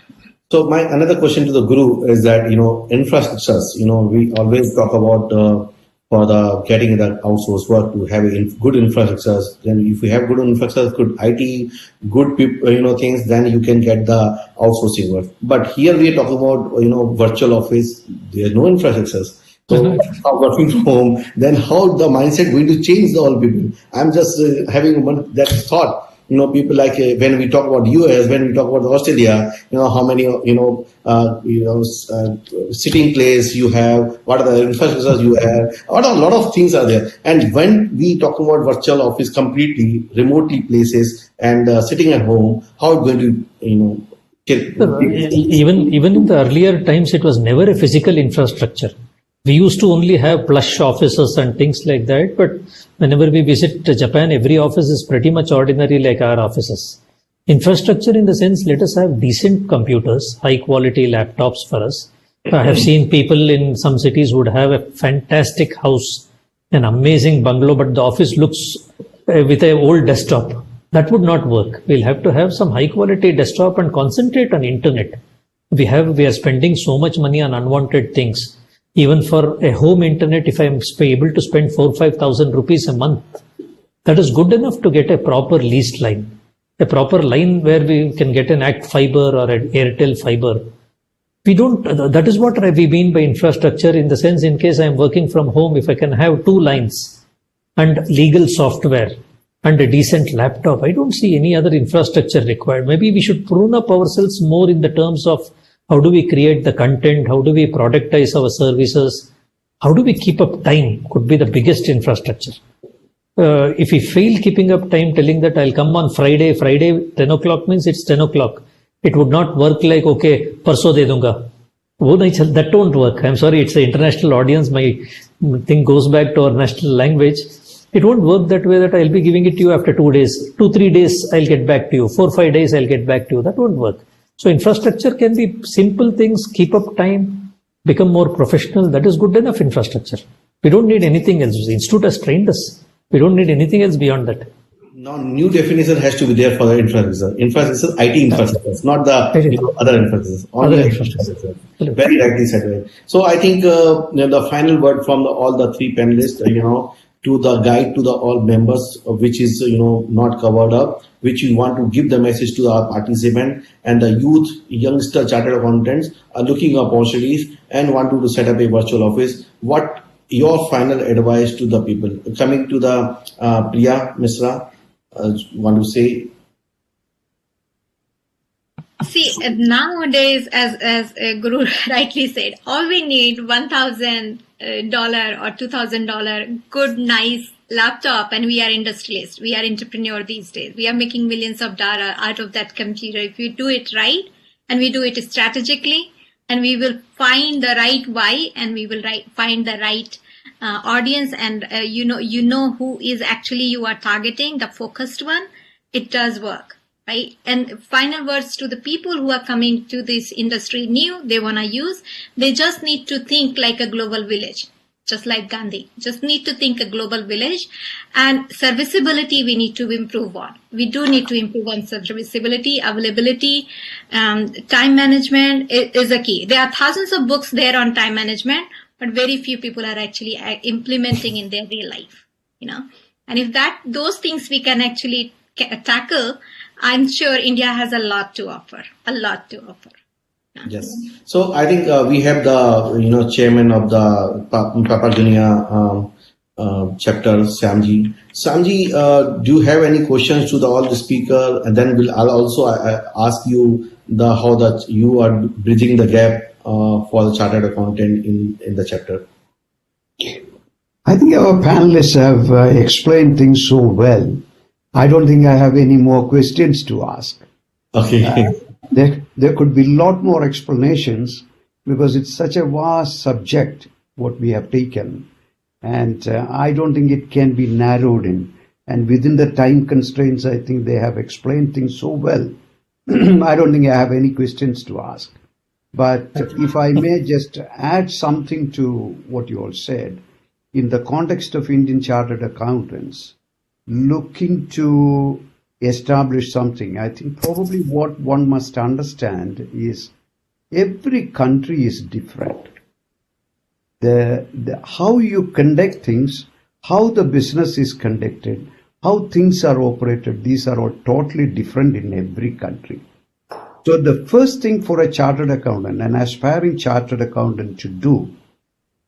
So another question to the Guru is that, infrastructures, we always talk about for the getting the outsourced work to have good infrastructures. Then if you have good infrastructure, good IT, good people, things, then you can get the outsourcing work. But here we are talking about, virtual office. There are no infrastructures. So working from home, then how the mindset going to change the all people? I'm just having that thought. People like when we talk about US, when we talk about Australia, how many, sitting place you have, what are the infrastructures you have, a lot of things are there. And when we talk about virtual office completely, remotely places and sitting at home, how it's going to, even in the earlier times, it was never a physical infrastructure. We used to only have plush offices and things like that, but whenever we visit Japan, every office is pretty much ordinary like our offices. Infrastructure in the sense, let us have decent computers, high quality laptops for us. I have seen people in some cities would have a fantastic house, an amazing bungalow, but the office looks with an old desktop. That would not work. We'll have to have some high quality desktop and concentrate on internet. We are spending so much money on unwanted things. Even for a home internet, if I'm able to spend 4,000-5,000 rupees a month, that is good enough to get a proper leased line. A proper line where we can get an Act fiber or an Airtel fiber. That is what we mean by infrastructure, in the sense, in case I'm working from home, if I can have 2 lines and legal software and a decent laptop, I don't see any other infrastructure required. Maybe we should prune up ourselves more in the terms of how do we create the content? How do we productize our services? How do we keep up time? Could be the biggest infrastructure. If we fail keeping up time, telling that I'll come on Friday, 10 o'clock means it's 10 o'clock. It would not work like, okay, parso de dunga. That won't work. I'm sorry, it's an international audience. My thing goes back to our national language. It won't work that way, that I'll be giving it to you after 2 days. 2-3 days, I'll get back to you. 4-5 days, I'll get back to you. That won't work. So infrastructure can be simple things, keep up time, become more professional. That is good enough infrastructure. We don't need anything else. The institute has trained us. We don't need anything else beyond that. Now, new definition has to be there for the infrastructure. Infrastructure, IT infrastructure, not the other infrastructure. Only infrastructure. Very rightly said. So I think the final word from all the 3 panelists, to the guide to the all members, which is not covered up, which we want to give the message to our participant and the youth, youngster chartered accountants are looking at opportunities and want to set up a virtual office. What your final advice to the people? Coming to the Priya Misra, want to say? See, nowadays, as Guru rightly said, all we need $1,000 or $2,000 good, nice laptop, and we are industrialists. We are entrepreneur these days. We are making millions of dollars out of that computer. If we do it right and we do it strategically, and we will find the right why, and we will find the right audience, and you know who is actually you are targeting, the focused one, it does work. Right. And final words to the people who are coming to this industry new, they want to use, they just need to think like a global village, just like Gandhi, just need to think a global village. And serviceability we need to improve on. We do need to improve on serviceability, availability, time management is a key. There are thousands of books there on time management, but very few people are actually implementing in their real life, and if those things we can actually tackle, I'm sure India has a lot to offer. Yes. So I think we have the chairman of the Papua New Guinea chapter, Samji. Samji, do you have any questions to all the speaker? And then I'll also ask you how you are bridging the gap for the chartered accountant in the chapter. I think our panelists have explained things so well. I don't think I have any more questions to ask. Okay. There could be a lot more explanations because it's such a vast subject what we have taken, and I don't think it can be narrowed in. And within the time constraints, I think they have explained things so well. I don't think I have any questions to ask. But if I may just add something to what you all said, in the context of Indian Chartered Accountants, looking to establish something, I think probably what one must understand is every country is different. how you conduct things, how the business is conducted, how things are operated, these are all totally different in every country. So the first thing for a chartered accountant, an aspiring chartered accountant to do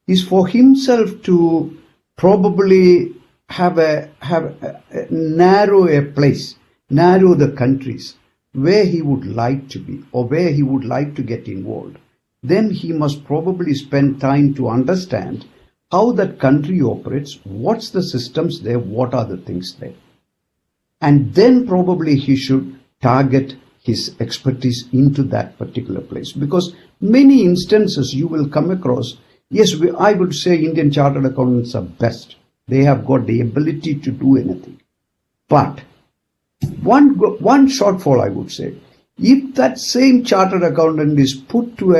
is for himself to probably narrow the countries where he would like to be or where he would like to get involved. Then he must probably spend time to understand how that country operates, what's the systems there, what are the things there. And then probably he should target his expertise into that particular place. Because many instances you will come across, yes, I would say Indian chartered accountants are best. They have got the ability to do anything. But one shortfall, I would say, if that same chartered accountant is put to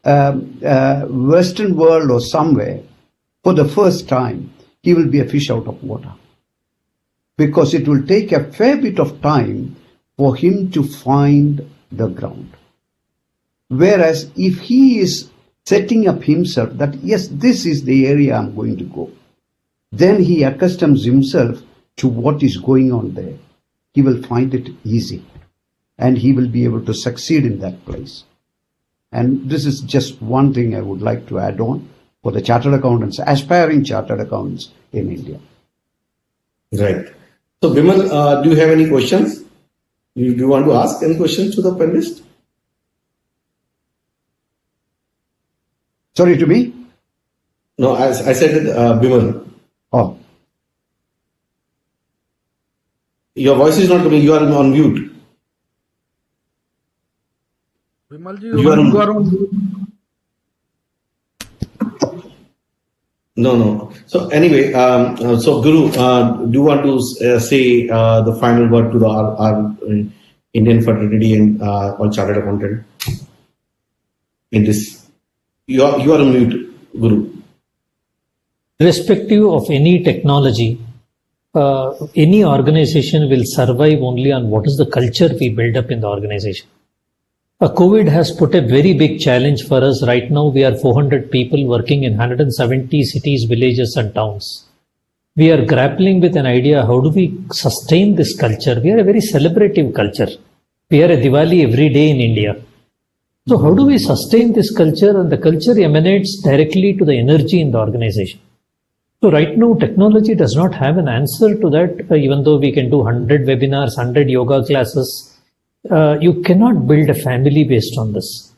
a Western world or somewhere for the first time, he will be a fish out of water. Because it will take a fair bit of time for him to find the ground. Whereas if he is setting up himself that, yes, this is the area I'm going to go, then he accustoms himself to what is going on there. He will find it easy and he will be able to succeed in that place. And this is just one thing I would like to add on for the chartered accountants, aspiring chartered accountants in India. Right. So, Bimal, do you have any questions? Do you want to ask any questions to the panelist? Sorry, to me? No, I said Bimal. Oh. Your voice is not coming. You are on mute. Bimalji, you are on mute. No. So anyway, so Guru, do you want to say the final word to our Indian fraternity and all chartered accountant in this? You are on mute, Guru. Irrespective of any technology, any organization will survive only on what is the culture we build up in the organization. COVID has put a very big challenge for us. Right now, we are 400 people working in 170 cities, villages and towns. We are grappling with an idea, how do we sustain this culture? We are a very celebrative culture. We are a Diwali every day in India. So how do we sustain this culture? And the culture emanates directly to the energy in the organization. So right now, technology does not have an answer to that, even though we can do 100 webinars, 100 yoga classes. You cannot build a family based on this.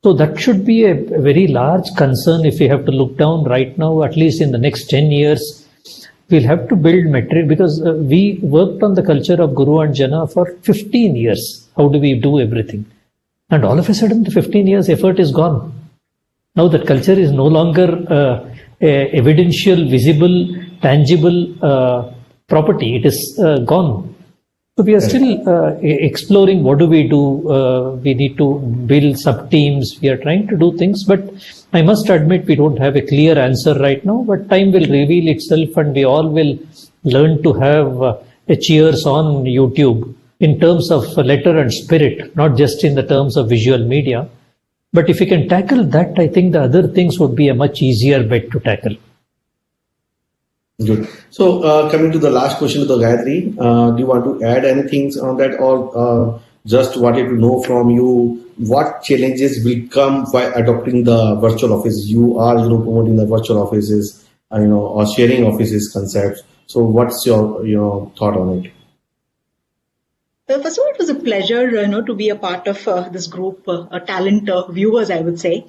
So that should be a very large concern if we have to look down right now, at least in the next 10 years. We'll have to build material because we worked on the culture of Guru and Jana for 15 years. How do we do everything? And all of a sudden, the 15 years effort is gone. Now that culture is no longer evidential, visible, tangible property. It is gone. So we are still exploring what do we do. We need to build sub-teams. We are trying to do things, but I must admit we don't have a clear answer right now, but time will reveal itself and we all will learn to have a cheers on YouTube in terms of letter and spirit, not just in the terms of visual media. But if we can tackle that, I think the other things would be a much easier bet to tackle. Good. So coming to the last question to the Gayatri, do you want to add anything on that, or just wanted to know from you what challenges will come by adopting the virtual offices? You are promoting the virtual offices, or sharing offices concepts. So what's your thought on it? First of all, it was a pleasure, to be a part of this group, talent viewers, I would say.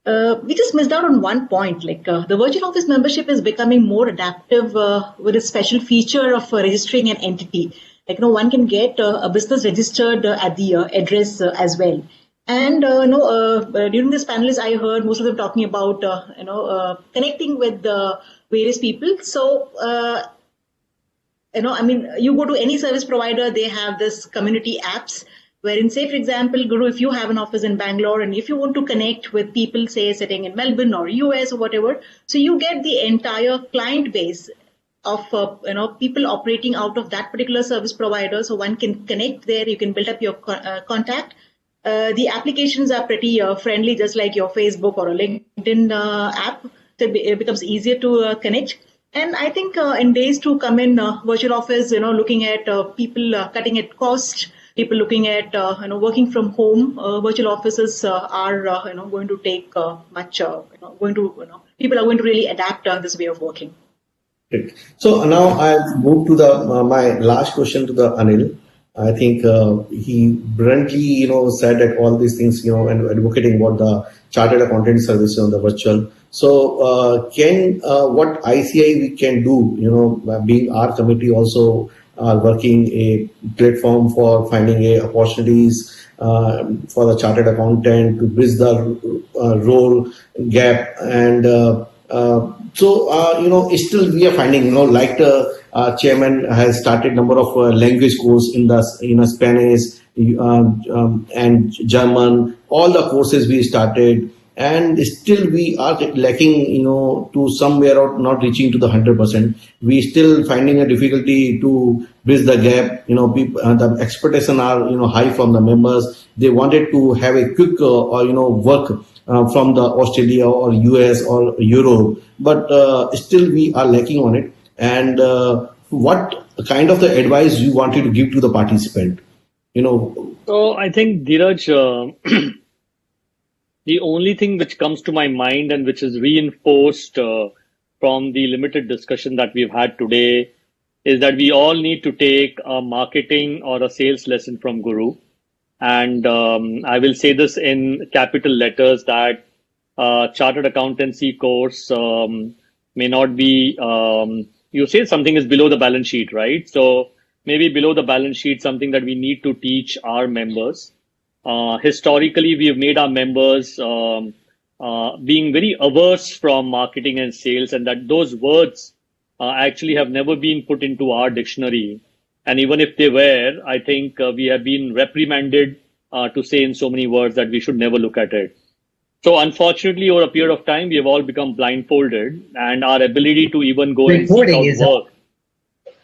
We just missed out on one point, the virtual office membership is becoming more adaptive with a special feature of registering an entity. One can get a business registered at the address as well. And, during this panelist, I heard most of them talking about, connecting with various people. So, you go to any service provider, they have this community apps. Wherein, say, for example, Guru, if you have an office in Bangalore and if you want to connect with people, say, sitting in Melbourne or US or whatever, so you get the entire client base of, people operating out of that particular service provider. So one can connect there. You can build up your contact. The applications are pretty friendly, just like your Facebook or a LinkedIn app. it becomes easier to connect. And I think in days to come in virtual office, looking at people cutting at cost, people looking at working from home, virtual offices are going to take much. People are going to really adapt this way of working. Great. So now I'll move to the my last question to the Anil. I think he bluntly, said that all these things, and advocating about the chartered accountant services on the virtual. So can what ICAI we can do, being our committee also working a platform for finding opportunities for the chartered accountant to bridge the role gap and still we are finding, like the chairman has started number of language courses in the Spanish and German, all the courses we started, and still we are lacking, to somewhere or not reaching to the 100%. We still finding a difficulty to bridge the gap. People, the expectations are, high from the members. They wanted to have a quick, work from the Australia or US or Europe, but still we are lacking on it. And what kind of the advice you wanted to give to the participant? So I think, Dheeraj, the only thing which comes to my mind and which is reinforced from the limited discussion that we've had today is that we all need to take a marketing or a sales lesson from Guru. And I will say this in capital letters that chartered accountancy course may not be, you say something is below the balance sheet, right? So maybe below the balance sheet, something that we need to teach our members. Historically, we have made our members being very averse from marketing and sales, and that those words actually have never been put into our dictionary. And even if they were, I think we have been reprimanded to say in so many words that we should never look at it. So unfortunately, over a period of time, we have all become blindfolded, and our ability to even go and seek out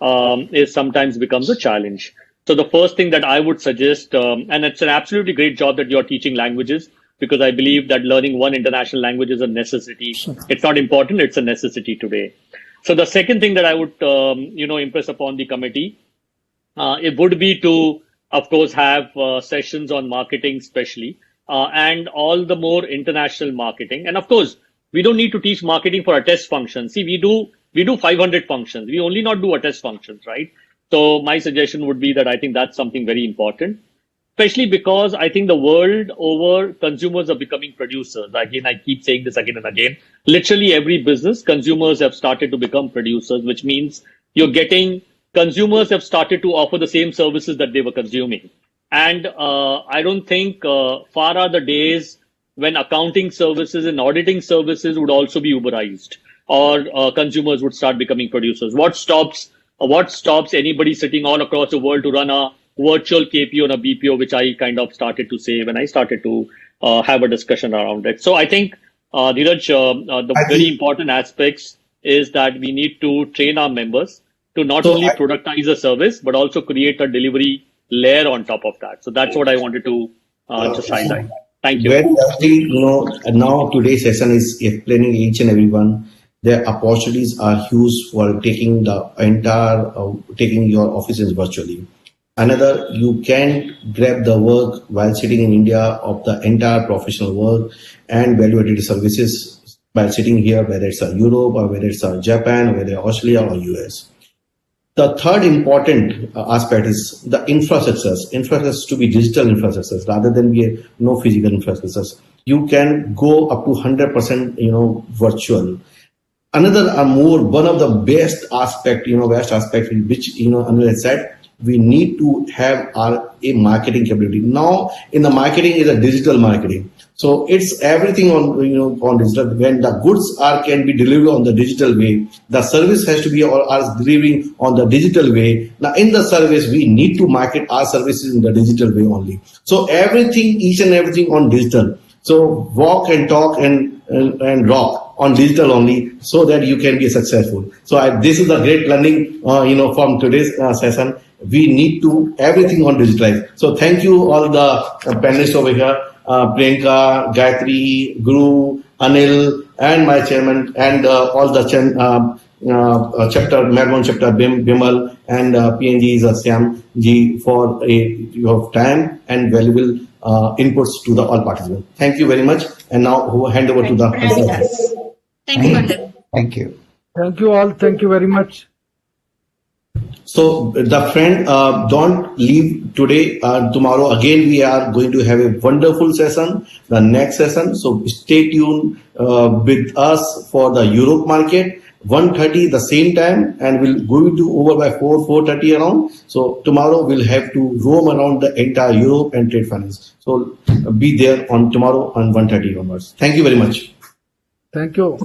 work is sometimes becomes a challenge. So the first thing that I would suggest, and it's an absolutely great job that you're teaching languages, because I believe that learning one international language is a necessity. Sure. It's not important, it's a necessity today. So the second thing that I would, impress upon the committee, it would be to, of course, have sessions on marketing especially, and all the more international marketing. And of course, we don't need to teach marketing for a test function. See, we do 500 functions. We only not do a test functions, right? So my suggestion would be that I think that's something very important, especially because I think the world over consumers are becoming producers. Again, I keep saying this again and again. Literally every business, consumers have started to become producers, which means consumers have started to offer the same services that they were consuming. And I don't think far are the days when accounting services and auditing services would also be Uberized, or consumers would start becoming producers. What stops anybody sitting all across the world to run a virtual KPO and a BPO, which I kind of started to say when I started to have a discussion around it. So I think, Dheeraj, the very important aspects is that we need to train our members to not only productize a service, but also create a delivery layer on top of that. So that's what I wanted to just highlight. Thank you. Very lastly, now today's session is explaining each and everyone. The opportunities are huge for taking taking your offices virtually. Another, you can grab the work while sitting in India of the entire professional work and value-added services by sitting here, whether it's Europe or whether it's Japan or whether Australia or US. The third important aspect is the infrastructures. Infrastructures to be digital infrastructures rather than be no physical infrastructures. You can go up to 100%, virtual. Another one of the best aspect, which, Anil said, we need to have a marketing capability. Now, in the marketing is a digital marketing. So it's everything on digital. When the goods can be delivered on the digital way, the service has to be delivering on the digital way. Now, in the service, we need to market our services in the digital way only. So each and everything on digital. So walk and talk and rock on digital only, so that you can be successful. So this is a great learning, from today's session. We need to everything on digitalize. So thank you all the panelists over here, Priyanka, Gayatri, Guru, Anil, and my chairman, and all the chapter, Melbourne chapter, Bimal, and PNG's Syam ji for your time and valuable inputs to the all participants. Thank you very much. And now hand over to the. Thank you. Thank you. Thank you all. Thank you very much. So the friend, don't leave today. Tomorrow again we are going to have a wonderful session, the next session. So stay tuned with us for the Europe market. 1:30 the same time, and we'll go to over by 4:30 around. So tomorrow we'll have to roam around the entire Europe and trade finance. So be there on tomorrow on 1:30 onwards. Thank you very much. Thank you.